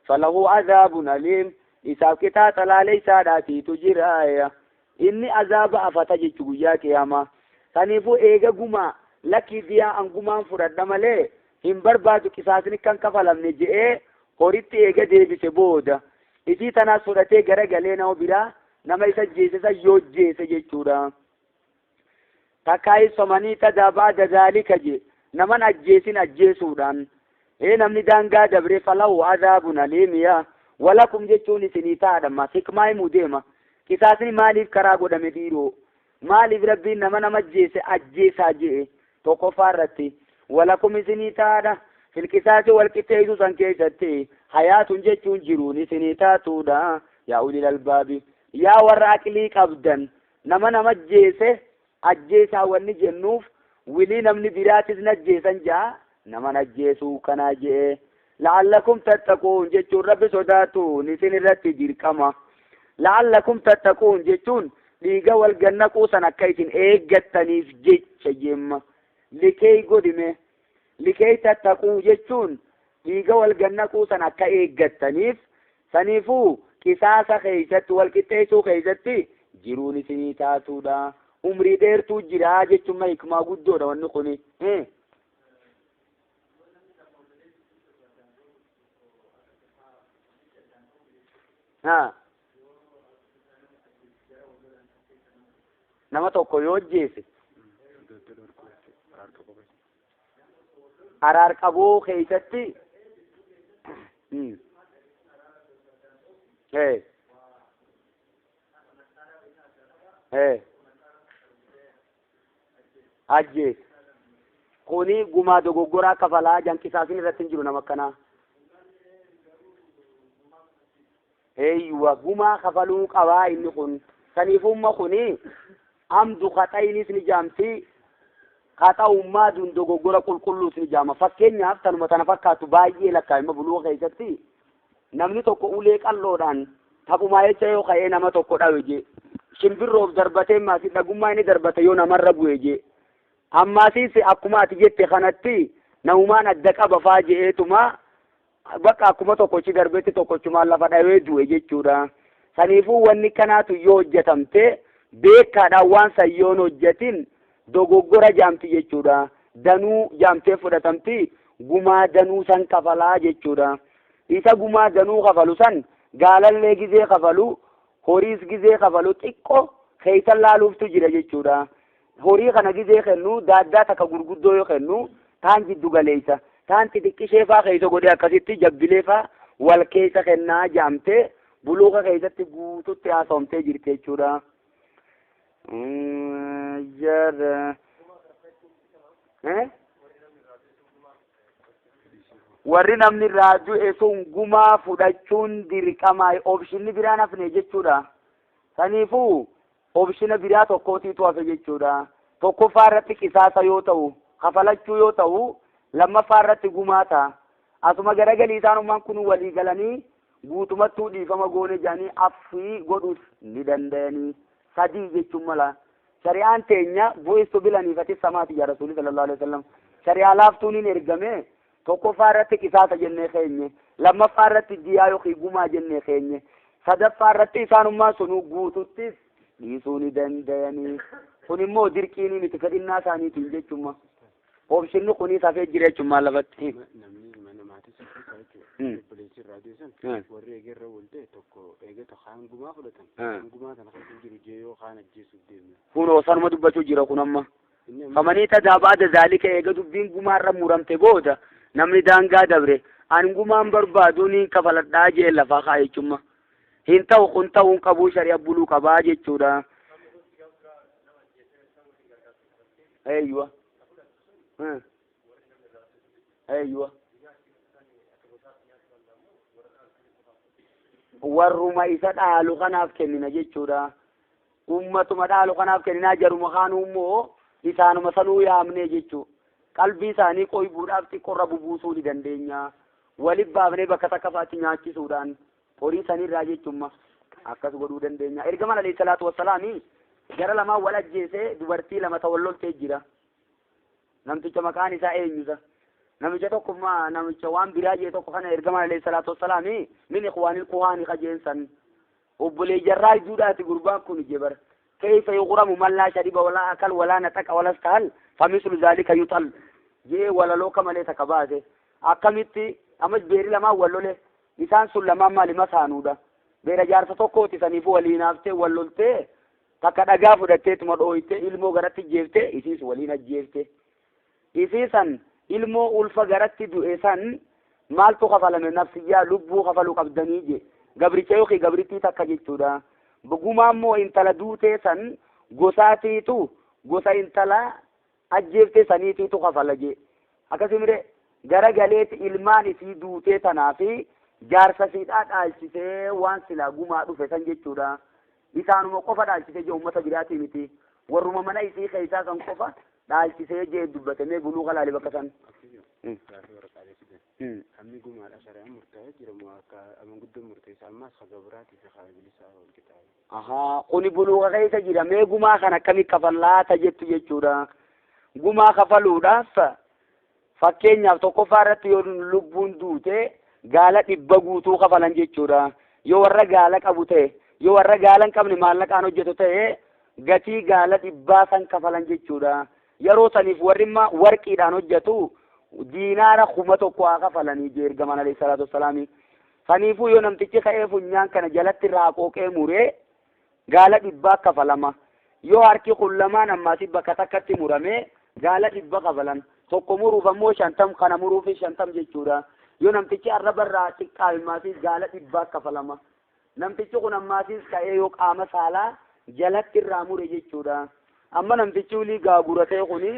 falahu azaabun aliim isaaf qixaaxa laalee isaadhaatiitu jiraaya inni azaaba afata jechu guyyaa qiyaamaa saniifuu eega gumaa lakkii diyaa angumaan fudhadha malee hin barbaadu qisaasni kan kafalamne je'ee horitti eega deebise booda isii tanaas fudhatee garagalee nama biraa nama isa jeesisa yoo jeese jechuudha takkaayis famanii tadaa ba'da zaalika je naman ajjeesin ajjeesuudhaan namni daangaa dabre falahu azaabun aliimiya walakum jechuun isinii taadhamma hikmaa himuu deema qisaasni maaliif karaa godhame dhiiroo maaliif rabbiin nama ajjeesaa jee tokkoffaa irratti walakum isinii taadha filqisaasi walqixxeessu san keessatti hayaatun jechuun jiruun isinii taatuudha yaa ulil albaabi yaa warra aqlii qabdan nama ajjeesaa wanni jennuuf wilii namni biraatis najjeesan jaa nama ajjeesuu kanaa jee la'allakum tattaquun jechuun rabbi sodaatuun isin irratti dirqama la'allakum tattaquun jechuun dhiiga wal gannaquu san akka isin eeggattaniif jecha jemma likee godhime likee tattaquu jechuun dhiiga wal gannaquu san akka eeggattaniif saniifuu qisaasa keessatti wal qixxeessuu keessatti jiruun isinii taatuudha umrii dheertuu jira jechuun hikmaa guddoodha wanni kuni nama tokko yoo ajjeese araar qabuu keessatti ajjeese kuni gumaa dogoggoraa kafalaa janqisaasin irratti hin jiru nama akkanaa gumaa kafaluu qabaa inni kun saniifumma kuni amdu khaxayinis ni jaamti khaxa'ummaa dun dogoggora qulqulluus ni jaama fakkeenyaaf tanuma tana fakkaatu baay'ee lakkaa'ima buluu keessatti namni tokko ulee qalloodhaan taphumaa jecha yoo ka'ee nama tokko dhawe je shimbirroof darbatee maasi dhagummaa inni darbate yoo namarra bu'e je ammaasiis akkuma ati jette kanatti namumaan adda qaba faa je'eetuma bakka akkuma tokkochi darbetti tokkochumaan lafa dhawee du'e jechuudha saniifuu wanni kanaatu yoo hojjetamte beekaadhaan waan san yoon hojjetin dogoggora jaamti jechuudha danuu jaamtee fudhatamti gumaa danuu san kafalaa jechuudha isa gumaa danuu kafalu san gaalallee gizee kafalu horiis gizee kafalu xiqqo keeysan laaluuftu jira jechuudha horii kana gizee kennu daaddaa takka gurguddoo yoo kennu taan jiddu galeeysa taan xixiqqishee faa keeysa godhee akkasitti jabbilee faa wal keessa kennaa jaamtee buluuka keessatti guututti haasomtee jirti jechuudha jara warri namni irraa du'e sun gumaa fudhachuun dirqamaa obshinni biraan hafne jechuudha saniifuu obshina biraa tokkootiitu hafe jechuudha tokkoffaa irratti qisaasa yoo ta'u kafalachuu yoo ta'u lammaffaa irratti gumaa ta'a asuma garagalii isaanummaan kun walii galanii guutumattuu dhiifama goone jedhanii affii godhuus ni danda'anii sadii jechuun mala shari'aan teenya bu'istu bilaniifati samaati yaa rasuulli sallallahu alaihi wasallam shari'aa laaftuuniin ergame tokkoffaa irratti qisaasa jennee keenye lammaffaa irratti diyaa yookiin gumaa jennee keenye sadaffaa irratti isaanummaan sunuu guututtis dhiisuu ni danda'anii kun immoo dirqiinii miti fedhinnaa isaaniitiin jechuudha obshinni kunis hafee jira jechuudha lafatti Polisi radio san warri egerra wolte tokko egeto khaan gumaa fudhatan gumaa kana kan jiru jeyo khaan ajjeesu deemu kuno sanuma dubbachuu jira kun amma famanii tadaabada zalika eega dubbiin gumaarra muramte booda namni daangaa dabre an gumaan barbaaduun kafaladhaa jee lafa kaa jechuudha hin ta'u kun ta'uun qabuu shari'a buluu qabaa jechuudha eeywa eeywa warruma isa dhaalu kanaaf kennina jechuudha ummatuma dhaalu kanaaf kennina jaruma kaanummoo isaanuma sanuu yaamne jechuu qalbii isaanii qoybuudhaaf xiqqorra bubuusuu ni dandeenya walif baafnee bakka takka faatti nyaachisuudhaan horii sanirraa jechumma akkas godhuu dandeenya ergamaan alayhi salaatu wassalaami gara lamaan wal ajjeesee dubartii lama tawallolte jira namticha maqaan isaa eenyusa namicha tokkummaa namicha waan biraa jee tokko kana ergamaan alayhi salaatu wassalaami min ikhwaanil quhaani qajeelsan obbolee jarraa juudhaati gurbaan kun jebar كيف يغرم من لا شرب ولا أكل ولا نتك ولا استهل فمثل ذلك يطل جي ولا لو كما ليس كبازه أكملتي أمج بيري لما ولوله إنسان سلما ما لما سانودا بير جارسة توكوتي سنيفو ولينافته ولولته تكاد أجافو دتت مدويته إلمو غرتي جيفته إسيس ولينا جيفته إسيسان إلمو ألفا غرتي دو إسان maaltu kafalame nafsiyyaa lubbuu kafaluu qabdanii je gabricha yookiin gabrittii takka jechuudha. Bugumaa immoo intala duutee san gosaatiitu gosa intala ajjeeftee saniitiitu kafala je akkasumire gara galeeti ilmaan isii duutee tanaa fi jaarsa siidhaa dhaalchisee waan silaa gumaa dhufe san jechuudha. Isaanuma qofa dhaalchisee je ummata biraatii miti warruma mana isii keessaa kan qofa dhaalchisee je dubbatamee buluu qalaalee bakka san. Kami gumaadha shari'aan murtaa'ee jira moo akka amanguddoo murteessa ammas hagabiraati fi haabilisaa wal qixaabe. Kuni buluuqa keessa jira mee gumaa kan akkami kafallaata jettu jechuudha. Gumaa kafaluudhaaf fakkeenyaaf tokkoffaa irratti yoo lubbuun duute gaala 100 guutuu kafalan jechuudha. Yoo warra gaala qabu ta'e yoo warra gaala hin qabne maallaqaan hojjetu ta'e gatii gaala 100 san kafalan jechuudha. Yeroo saniif warri warqiidhaan hojjetu diinaara 1,000 haa kafalanii je ergamaan alayhi salaatu wassalaami. Saniifuu yoo namtichi ka'ee funyaan kana jalatti raaqooqee muree gaala 100 kafalama. Yoo harki qullamaan ammaasi bakka takkatti muramee gaala 100 kafalan. Tokko muruuf ammoo 50 kana muruuf 50 jechuudha. Yoo namtichi arrabarraa xiqqaa ammaasi gaala 100 kafalama. Namtichi kun ammaasiis ka'ee yoo qaama saalaa jalatti irraa mure jechuudha. Amma namtichi ulii gaaguratee kuni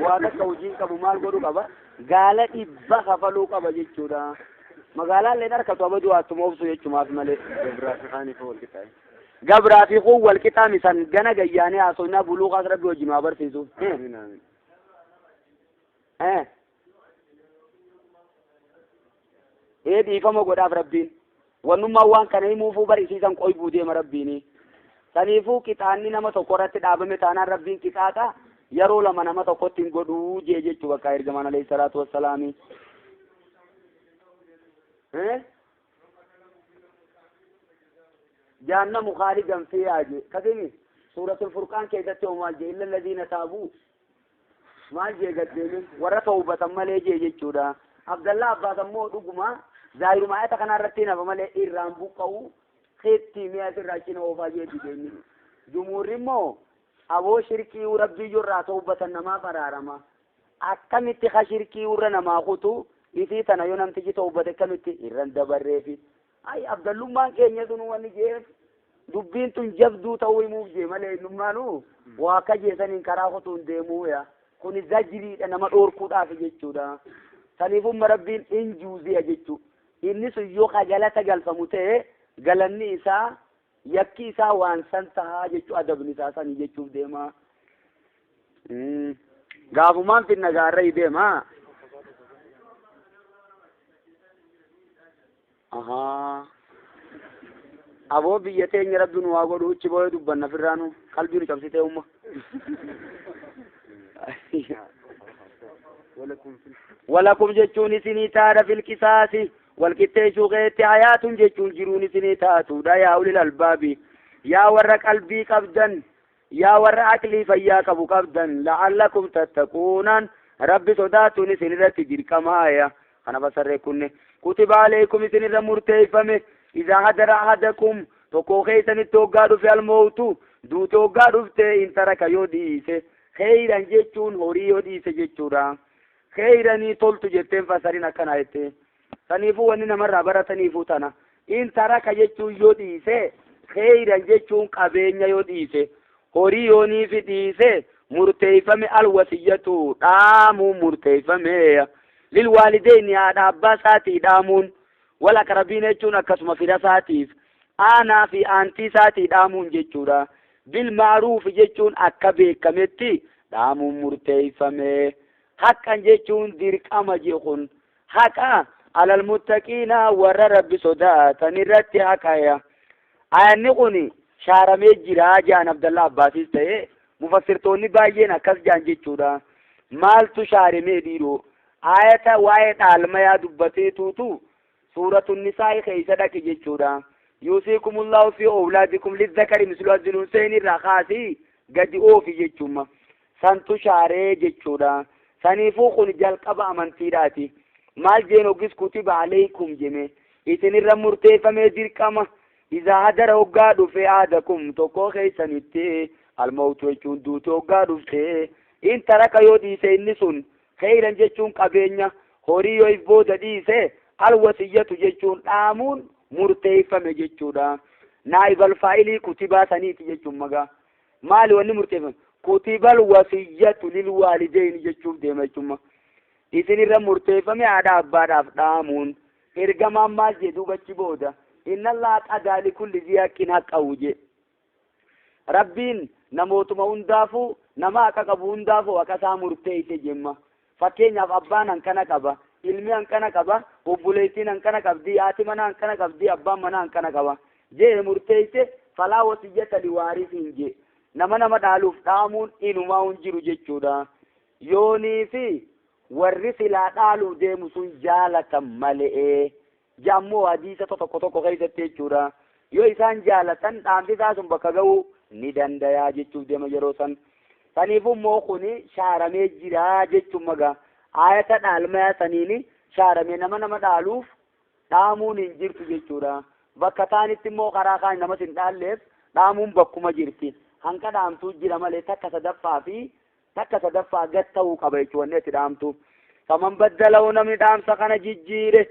waa takka hojii qabu maal godhu qaba gaala 100 kafaluu qaba jechuudha. Magaalaan leen harkatu abaduu attuma obsu jechumaaf malee. Gabraa fi kun wal qixaa misan gana gayyaanee haasofnaa buluuqaas rabbi wajjin haa barsiisu. Dhiifama godhaaf rabbiin wannummaan waan kana himuufuu barsiisan qoybuu deema rabbiini. Saniifuu qixaanni nama tokko irratti dhaabame taanaan rabbiin qixaaxa yeroo lama nama tokkotti hin godhuu jee jechuu bakka ergamaan alayhi salaatu wassalaami. Jahannamu khaalidan fiihaa je kasimi suuratul furqaan keessatti maal je illa alladhiina taabuu maal je gaddeemi warra tawbatan malee je jechuudha. Abdallah Abbaas ammoo dhuguma zaahiruma ayata kana irratti nafa malee irraan buqqa'u keetti mi'a irraa cina oofaa jeeti deemi. Jumhurri immoo aboo shirkii rabbii jirraa tawbatan namaa baraarama. Akkamitti ka shirkii irra namaa kutu isii tana yoo namtichi tawbate akkamitti irran dabarreefi. Ay abdallummaan keenya sun wanni jeef dubbiin tun jabduu ta'uu himuuf jee malee innummaanu waa akka jeesaniin karaa kutuun deemuu yaa kun zajiriidha nama dhoorkuudhaaf jechuudha. Saniifuu rabbiin injuuziya jechuu inni sun yoo kajalata galfamu ta'e galanni isaa yakki isaa waan san tahaa jechuu adabni isaa sanii jechuuf deema. Gaafumaan finna gaarra deema. Aboo biyya teenya rabbi nu waa godhu uchi boo'ee dubbanna firraanu qalbii nu cabsitee umma. Walakum jechuun isinii taadha filqisaasi walqixxeessuu keetti hayaatun jechuun jiruun isinii taatudha yaa ulil albaabi yaa warra qalbii qabdan yaa warra aqlii fayyaa qabu qabdan la'allakum tattaquunan rabbi sodaatuun isin irratti dirqamaaya kana basarree kunne kutiba alaykum isin irra murteeffame iza hadara ahadakum tokko keessanitti hoggaa dhufe almootu duute hoggaa dhufte intaraka yoo dhiise kheyran jechuun horii yoo dhiise jechuudha. Kheyranii toltu jetteen fasarin akkana jette. Saniifuu wanni namarraa barataniifuu tana intaraka jechuun yoo dhiise kheyran jechuun qabeenya yoo dhiise horii yooniif dhiise murteeffame alwasiyyatu dhaamuun murteeffame lilwaalideeni haadha abbaa isaatii dhaamuun wal aqrabiin jechuun akkasuma fira isaatiif aanaa fi aantii isaatii dhaamuun jechuudha. Bilmaaruuf jechuun akka beekametti dhaamuun murteeffame. Haqqan jechuun dirqama jechuun haqa alal muttaqiina warra rabbi sodaatan irratti haqaya. Ayanni kun shaaramee jira jaan Abdallah Abbaasis ta'e mufassirtoonni baay'een akkas jaan jechuudha. Maaltu shaaramee dhiiroo ayata waa'ee dhaalmayaa dubbatee tuutu suuratun nisaa keessa dhaqi jechuudha. Yuusikumullahu fi awlaadikum lizzakari mislu hazzil unsayni irraa kaasii gadi oofi jechuudha. Santu shaaree jechuudha. Saniifuu kun jalqaba amantiidhaati. Maal jeen ogis kutiba alaykum jeme isinirra murteeffamee dirqama izaa hadara hoggaa dhufe ahadakum tokko keessanitti almawtu jechuun duute hoggaa dhufte intaraka yoo dhiise inni sun kheyran jechuun qabeenya horii yoo if booda dhiise الوصية جيتشون آمون مرتيفة جيتشودا نائب الفاعل كتبا سنيت جيتشون مغا مال وني مرتيفة كتب الوصية للوالدين جيتشون ديما جيتشون إذن الرا مرتيفة عدا أباد آمون إرقما ما جدو بچبودا إن الله قد لكل ذي حق حق أوجه ربين نموتما هندافو نما akka qabu hundaafuu akka isaa murteesse jemma fakkeenyaaf abbaan hankana qaba ilmi hankana qaba obboleettiin hankana qabdi haati mana hankana qabdi abbaan mana hankana qaba jee murteesse falaa wasiyyata liwaarisiin je nama dhaaluuf dhaamuun inumaa hin jiru jechuudha yoonii fi warri silaa dhaaluuf deemu sun jaalatan malee jammoo hadiisa tokko keessatti jechuudha yoo isaan jaalatan dhaamsisaa sun bakka ga'uu ni dandayaa jechuuf deema yeroo san saniifuu immoo kuni shaaramee jira jechuun magaa ayata dhaalmaa saniini shaaramee nama dhaaluuf dhaamuun hin jirtu jechuudha bakka taanitti immoo karaa kaan nama sin dhaalleef dhaamuun bakkuma jirti hanka dhaamtuu jira malee takka sadaffaa gad ta'uu qaba jechuun itti dhaamtu faman baddalahu namni dhaamsa kana jijjiire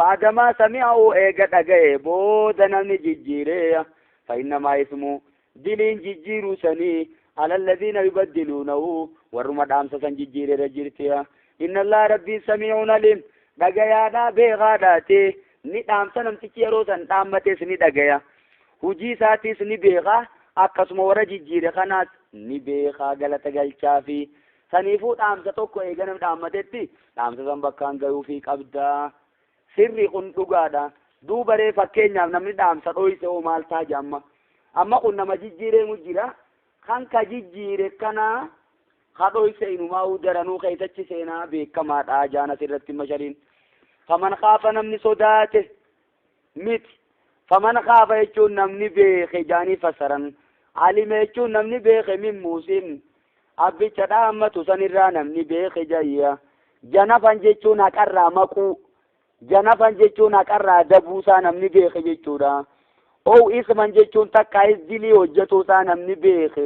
baadamaa sami'ahu eega dhaga'e booda namni jijjiire fa'innamaa ismu diliin jijjiiruu sanii على الذين يبدلونه ورما دامسا سنجيجير رجيرتيا إن الله ربي سميع عليم دغيانا بغاداتي ني دامسا نمتي يروسن دامتي سني دغيا هجي ساتي سني بيغا akkasuma warra jijjiire kanaas ni beekaa galata galchaafi saniifuu dhaamsa tokko eeganam dhaammatetti dhaamsa san bakkaan ga'uufii qabdaa sirri kun dhugaadha duubaree fakkeenyaaf namni dhaamsa dhoyse oo maal taa jamma amma kun nama jijjiireemu jira kan ka jijjiire kana kadhoyse inumaa daranuu keessatti seenaa beekamaadha jaana sirratti mashariin faman khaafa namni sodaate miti faman khaafa jechuun namni beeke jaanii fassaran alime jechuun namni beeke min muusin abbicha dhaammatu sanirraa namni beeke jayya janafan jechuun haqarraa maquu janafan jechuun haqarraa dabuusaa namni beeke jechuudha oo isman jechuun takka isdilii hojjetuusaa namni beeke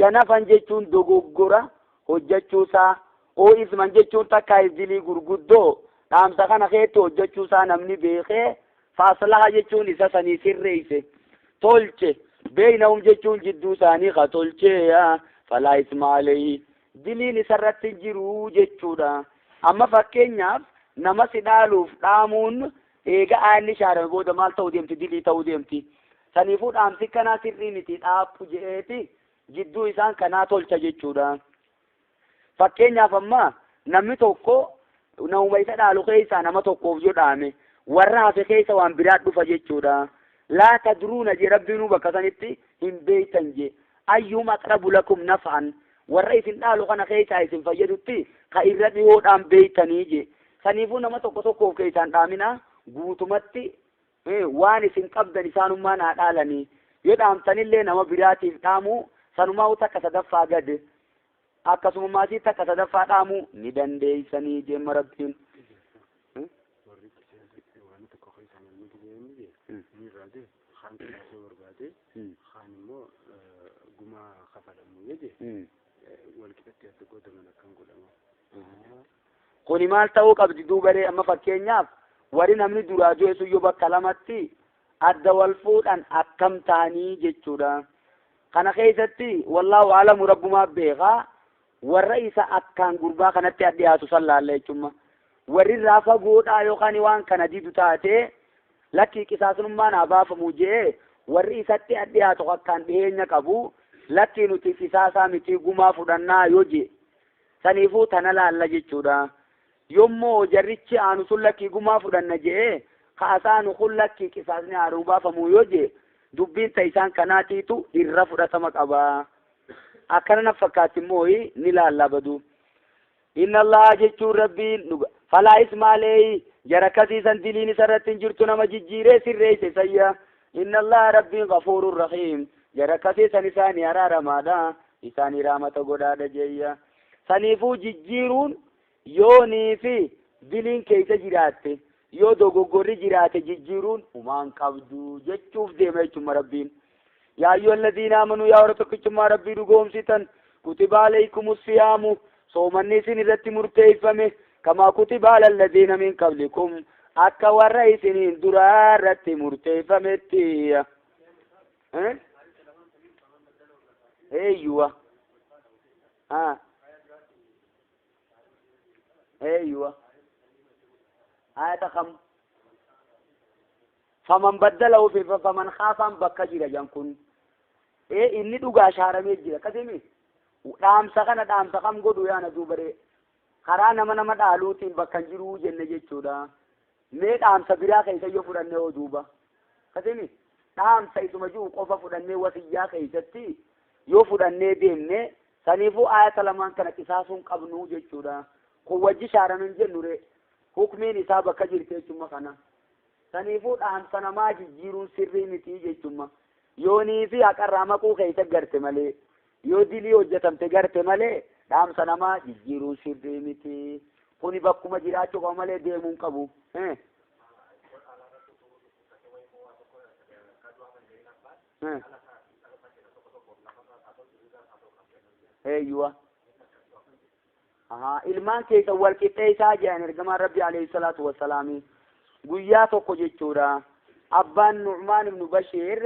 janafan jechuun dogoggora hojjechuusaa oo isman jechuun takka isdilii gurguddoo dhaamsa kana keetti hojjechuusaa namni beeke faaslaha jechuun isa sanii sirreeyse tolche beeynahum jechuun jidduu isaanii ka tolcheeya falaa ismaalee diliin isarratti jiru jechuudha amma fakkeenyaaf nama si dhaaluuf dhaamuun eega aanni shaarame booda maal ta'uu deemti dilii ta'uu deemti saniifuu dhaamsi kanaa sirrii miti dhaappu je'eeti jidduu isaan kanaa tolcha jechuudha fakkeenyaaf amma namni tokko nama isa dhaalu keessaa nama tokkoof yoo dhaame warra hafe keessa waan biraa dhufa jechuudha laa tadruuna je rabbiinuu bakka sanitti hin beeytan je ayyuum aqrabu lakum naf'an warra isin dhaalu kana keessaa isin fayyadutti ka irra dhiyoodhaan beeytanii je saniifuu nama tokkoof keessaan dhaamina guutumatti waan isin qabdan isaanummaa naa dhaalanii yoo dhaamtanillee nama biraatiif dhaamu sanumaa takka sadaffaa gad akkasummaasii takka sadaffaa dhaamu ni dandeeysanii jeemma rabbiin kuni maal ta'uu qabdi duubaree amma fakkeenyaaf wari namni duraa du'eessu yoo bakka lamatti adda wal fuudhan akkam taanii jechuudha kana keessatti wallaahu aalamu rabbumaa beekaa warra isa akkaan gurbaa kanatti adhiyaatu sallaalla jechuudha warri irraa fagoodhaa yookaan waan kana didu taate lakkii qisaasummaan haa baafamu jee warri isatti adhiyaatu akkaan dhiheenya qabu lakkii nuti qisaasaa miti gumaa fudhannaa yoo je saniifuu tana laalla jechuudha yommoo jarrichi aanu sun lakkii gumaa fudhanna jee kaasaanu kun lakkii qisaasni haaruu baafamu yoo je dubbiin ta isaan kanaatiitu irra fudhatama qaba akkana na fakkaatti immoo ni laalla badu inna allaha jechuun rabbiin falaa ismaalee jara kasiisan diliin isarratti hin jirtu nama jijjiiree sirreeyse sayya inna allaha rabbiin gafuurun rahiim jara kasiisan isaanii araaramaadha isaanii raamata godhaadha jeeyya saniifuu jijjiiruun yoonii fi diliin keessa jiraatte yoo dogoggorri jiraate jijjiiruun umaan qabdu jechuuf deema jechuudha rabbiin yaa ayyuhalladhiina aamanuu yaa warra tokkichummaa rabbii dhugoomsitan kutiba alaykumus siyaamu soomanni isin irratti murteeffame kamaa kutiba alal ladhiina min qablikum akka warra isiniin duraarratti murteeffametti eeyyuwa eeyyuwa ayata kam faman baddalahu fi faman khaafan bakka jira jankun inni dhugaa shaaramee jira kasimi dhaamsa kana dhaamsa kam godhu yaana duubare karaa nama dhaaluutiin bakka jiru jenne jechuudha mee dhaamsa biraa keessa yoo fudhannee oo duuba kasimi dhaamsa isuma jiru qofa fudhannee wasiyyaa keessatti yoo fudhannee deemne saniifuu ayata lamaan kana qisaasuun qabnu jechuudha kun wajji shaarameen jennure hukmiin isaa bakka jirti jechuma kana saniifuu dhaamsa namaa jijjiiruun sirrii miti jechuma yoonii fi haqarraa maquu keessa garte malee yoo dilii hojjetamte garte malee dhaamsa namaa jijjiiruun sirrii miti kuni bakkuma jiraachuu qaba malee deemuun qabu eeyyuwa ilmaan keessa wal qixxee isaa jedhan ergamaan rabbi alayhi salaatu wassalaami guyyaa tokko jechuudha abbaan Nu'maan ibnu Bashiir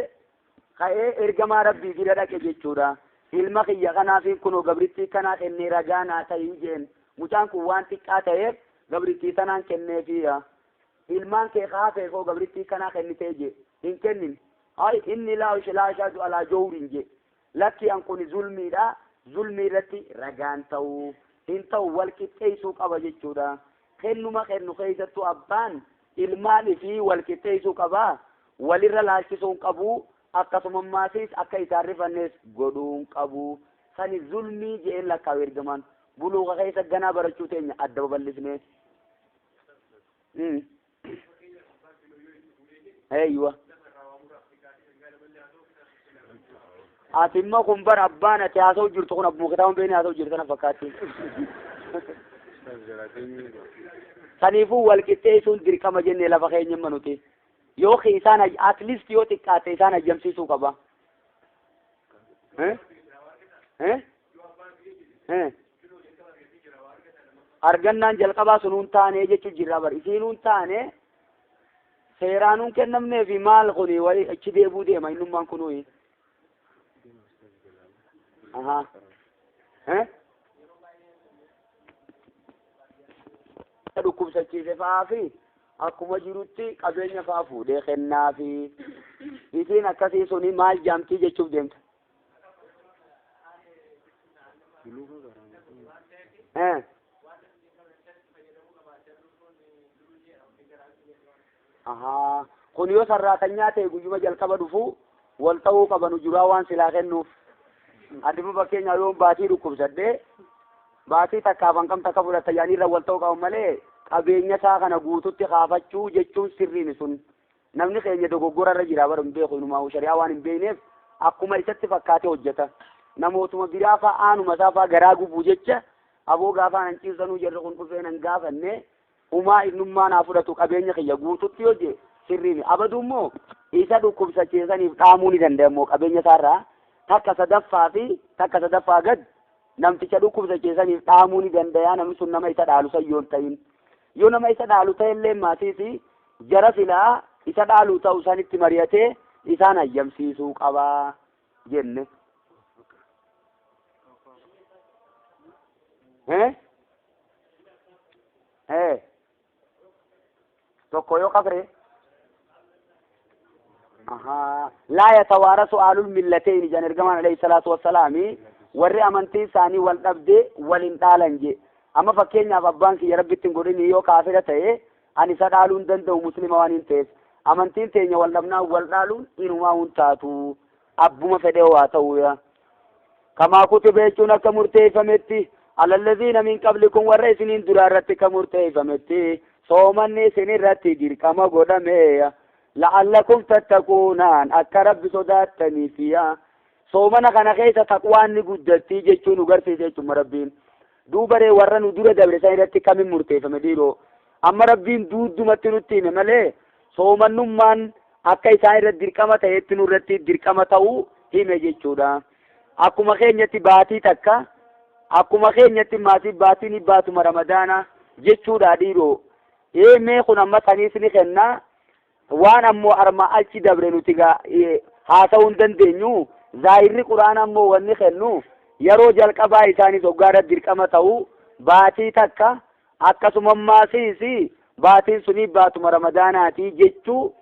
ka'ee ergamaa rabbii bira dhaqe jechuudha ilma kiyya kanaafi kunoo gabrittii kanaa kennee ragaa naa ta'ii jeen mucaan kun waan xiqqaa ta'eef gabrittii tanaan kenneefiya ilmaan kee kaafee koo gabrittii kanaa kennitee je hin kennin ay inni laa shaadu alaa jawrin je lakki an kun zulmiidha zulmii irratti ragaan ta'uu hin ta'u wal qixxeessuu qaba jechuudha kennuma kennu keessattuu abbaan ilmaanii fi wal qixxeessuu qaba walirra laalchisuun qabu akkasuma maasiis akka isaan rifannees godhuun qabu sani zulmii jeen lakkaa'u ergamaan buluuqa keessa ganaa barachuu teenya adda babal'isnee eeyyuwa ati immoo kun bara abbaan ati haasa'u jirtu kun abbuu kitaabun beeni haasa'u jirtu kana fakkaatti saniifuu wal qixxeessuun dirqama jennee lafa keenya manuti yoo isaan at least yoo xiqqaate isaan ajjamsiisuu qaba argannaan jalqabaa sunuun taane jechuu jirra bar isiinuun taane seeraanuun kennamnee fi maal kuni wali achi deebuu deema innummaan kunuyi dhukkubsachiise fa'aa fi akkuma jirutti qabeenya fa'aa fuudhee kennaa fi isiin akkasii suni maal jaamtii jechuuf deemta kun yoo sarraatanyaa ta'e guyyuma jalqaba dhufu wal ta'uu qabanu juraa waan silaa kennuuf adduma fakkeenya yoo baatii dhukkubsadhee baatii takkaafan kam takka fudhatta yaanirra wal ta'uu qabu malee qabeenya isaa kana guututti kaafachuu jechuun sirriin sun namni keenya dogoggorarra jira bara hin beeku inumaa shari'aa waan hin beekneef akkuma isatti fakkaatee hojjeta namootuma biraa fa'aa aanuma isaa fa'aa garaa gubuu jecha aboo gaafaan an ciibsanuu jarri kun dhufee nan gaafanne umaa innummaa naa fudhatu qabeenya kiyya guututti hojje sirriin abaduu immoo isa dhukkubsachiisaniif dhaamuu ni danda'ammoo qabeenya isaarraa takka sadaffaa gad namticha dhukkubsachiisaniif dhaamuu ni danda'a namni sun nama isa dhaalu sayyoon ta'in yoo nama isa dhaalu ta'ellee maasiisi jara filaa isa dhaalu ta'u sanitti mari'atee isaan ayyamsiisuu qabaa jenne tokko yoo kafre لا يتوارث آل الملتين جان ارجمان عليه الصلاة والسلام ورّي أمانتي ثاني والأبدي والإنتالنجي أما فكينا فبانك يا ربي تنقولني يو كافرة تيه أني سدالون دندو مسلم وانين تيس أمانتين تيني واللبنا والدالون إنما ونتاتو أبو ما فدوا تويا كما كتب يجونا كمرتي فمتي على الذين من قبلكم ورّيسنين درارت كمرتي فمتي صومني سنرتي دير كما قدامي لعلكم تتقونان أكرب صداتني فيها صومنا كان خيسة تقواني قدتي جيشون وغرسي جيشون مربين دوبري ورنو دورة دبري سايرتي كمين مرتفة مديرو أما ربين دود متنوتين ملي صومن نمان أكاي سايرت دركامة تهيتنو رتي دركامة تاو هم جيشونا أكما خينيتي باتي تكا أكما خينيتي ماتي باتي نباتو مرمدانا جيشونا ديرو mee kun amma saniis ni kenna waan ammoo arma achi dabre nuti haasa'uu hin dandeenyu zaahirri quraana ammoo wanni kennu yeroo jalqabaa isaanis hoggaadha dirqama ta'uu baatii takka akkasuma maasiisi baatiin suni baatuma ramadaanaati jechuu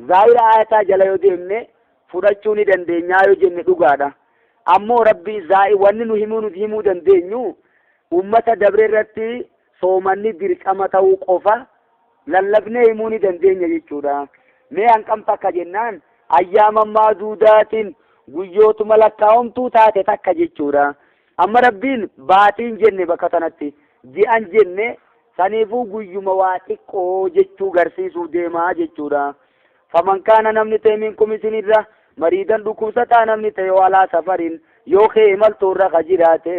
zaahira ayataa jala yoo deemne fudhachuu ni dandeenyaa yoo jenne dhugaadha. Ammoo rabbi wanni nu himuu dandeenyu ummata dabre irratti soomanni dirqama ta'uu qofa lallabnee himuu ni dandeenya jechuudha. Mee hanqam takka jennaan ayyaama maaduudaatiin guyyootuma lakkaa'amtuu taate takka jechuudha. Amma rabbiin baatiin jenne bakka sanatti ji'an jenne saniifuu guyyuma waa xiqqoo jechuu garsiisuu deemaa jechuudha. Faman kaana namni ta'e minkum isinirra mariidan dhukkubsataa namni ta'e walaa safarin yoo kee imaltuurra ka jiraate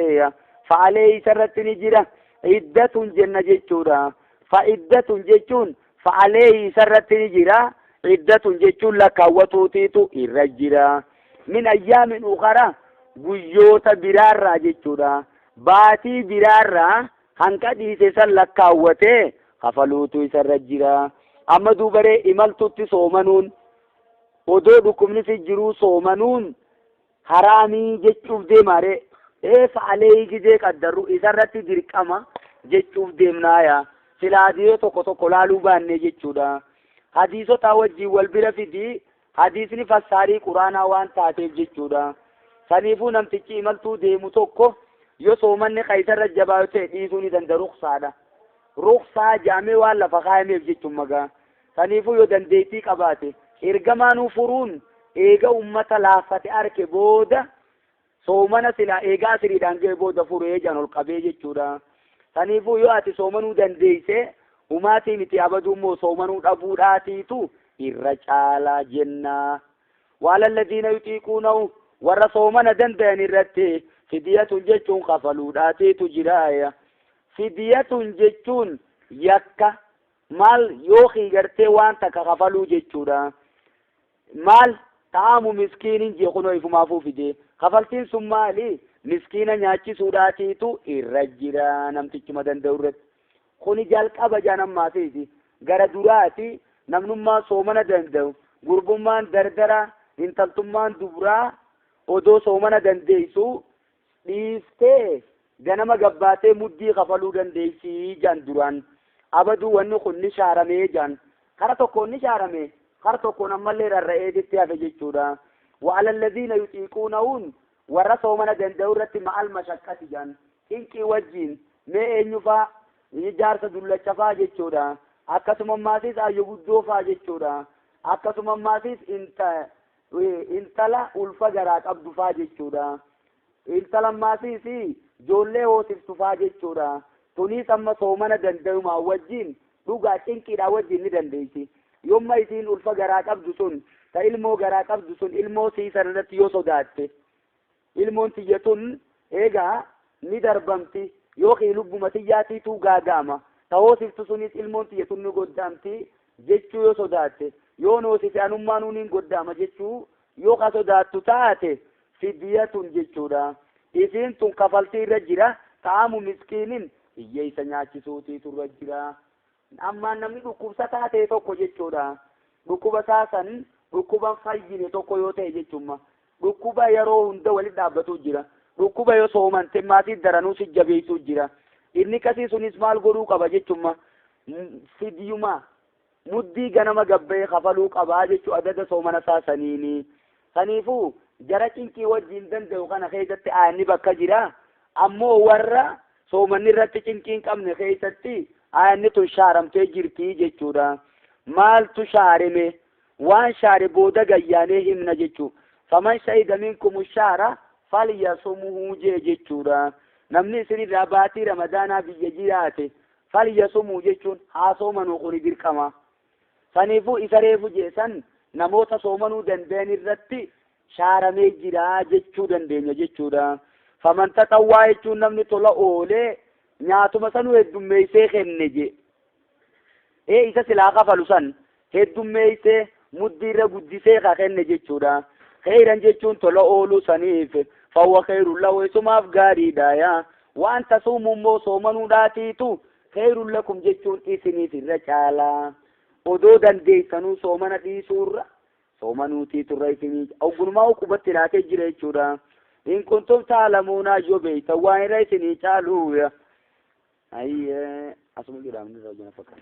fa'alee isarratti ni jira iddatun jenna jechuudha. Fa'iddatun jechuun fa'alee isarratti ni jira iddatun jechuun lakkaawwatuutiitu irra jira. Min ayyaamin ukhara guyyoota biraarraa jechuudha. Baatii biraarraa hanqa dhiise san lakkaawwatee kafaluutu isarra jira. Amma duubaree imaltuutti soomanuun odoo dhukkubni si jiruu soomanuun haraamii jechuuf deemaare fa'alee gizee qaddarru isarratti dirqama jechuuf deemnaaya. Silaadiyoo tokko laaluu baannee jechuudha. Hadiisota wajjin wal bira fidii hadiisni fassaarii quraanaa waan taateef jechuudha. Saniifuu namtichi imaltuu deemu tokko yoo soomanni qaysarra jabaa ta'e dhiisuu ni danda'a ruqsaadha. Ruqsaa jaamee waan lafa kaayameef jechuun magaa. Saniifuu yoo dandeettii qabaate ergamaanuu furuun eega ummata laaffate arke booda soomana silaa eegaa asiriidhaan ga'e booda furee jan ol qabee jechuudha. Saniifuu yoo ati soomanuu dandeeyse umaatii miti abaduummoo soomanuu dhabuudhaatiitu irra caalaa jennaa. Waalalladhiina yuxiiquunahu warra soomana danda'an irratti fidiyatun jechuun kafaluudhaatiitu jiraaya. Fidiyatun jechuun yakka maal yoo gartee waan takka kafaluu jechuudha. Maal ta'amu miskiinin jeekunoo ifumaafuu fide kafaltiin sun maali miskiina nyaachisuudhaatiitu irra jira namtichuma danda'u irratti. Kuni jalqaba jaanammaatiiti gara duraati namnummaan soomana danda'u gurbummaan dardara intaltummaan dubraa odoo soomana dandeessu dhiiftee ganama gabbaatee muddii kafaluu dandeessii jaan duraan abaduu wanni kun ni shaaramee jaan kara tokkoon ni shaarame kara tokkoon ammallee rarra'ee ditti hafe jechuudha. وعلى الذين يطيقونهن warra soomana danda'u irratti ma'al mashaqqati jaan hinqii wajjin mee eenyufaa ijaarsa dullachafaa jechuudha. Akkasuma maasiis ayyo guddoo faa jechuudha. Akkasuma maasiis intala ulfa garaa qabdu faa jechuudha. Intala maasiis ijoollee hoosiftu faa jechuudha. Tunis amma soomana danda'umaa wajjin dhugaa cinqiidhaa wajjin ni dandeessi. Yomma isiin ulfa garaa qabdu sun ta ilmoo garaa qabdu sun ilmoo siisan irratti yoo sodaatte ilmoon tiyyatun eegaa ni darbamti yookiin lubbuma tiyyaatiitu gaagama ta hoosiftu sunis ilmoon tiyyatun ni goddaamti jechuu yoo sodaatte yoo noosise anummaan hin goddaama jechuu yoo ka sodaattu taate fidiyatun jechuudha. Isiin tun kafaltii irra jira ta'amu miskiinin hiyyeessa nyaachisuutiitu irra jira. Ammaan namni dhukkubsataa ta'e tokko jechuudha. Dhukkuba saasan dhukkuba fayyine tokko yoo ta'e jechuudha. Dhukkuba yeroo hunda walitti dhaabbatu jira. Dhukkuba yoo soomante maatii daranuu si jabeessu jira. Inni kasii sunis maal godhuu qaba jechuudha. Fidiyuma muddii ganama gabbee kafaluu qabaa jechuu adada soomana saasaniini. Saniifuu jara cinqii wajjin danda'u kana keessatti aanni bakka jira. Ammoo warra soomanni irratti cinqii hin qabne keessatti aanni tun shaaramtee jirti jechuudha. Maaltu shaarame? Waan shaare booda gayyaanee himna jechuu. Faman shahida minkum shaara falyasumhu jechuudha. Namni isinirraa baatii ramadaanaa biyya jiraate falyasumhu jechuun haa soomanuu kuni dirqama. Saniifuu isa reefu jeesan namoota soomanuu danda'an irratti shaaramee jira jechuu dandeenya jechuudha. Faman taxawwaa jechuun namni tola oolee nyaatuma sanuu heddummeessee kenne je. Isa silaa kafalu san heddummeessee muddiirra guddisee ka kenne jechuudha. Khayran jechuun tola ooluu saniif fawwa khayrun lahu isumaaf gaariidha yaa. Waan tasuumu immoo soomanuudhaatiitu خير لكم جتون إسني في الرجالة ودودا ديسانو سومنا دي سورة سومنو تيتريتني أو قلماو كبت لا تجري جورا إن كنتم تعلمون جو بيتا وين ريتني تعالوا يا أي أسمع كلام من الرجال فكر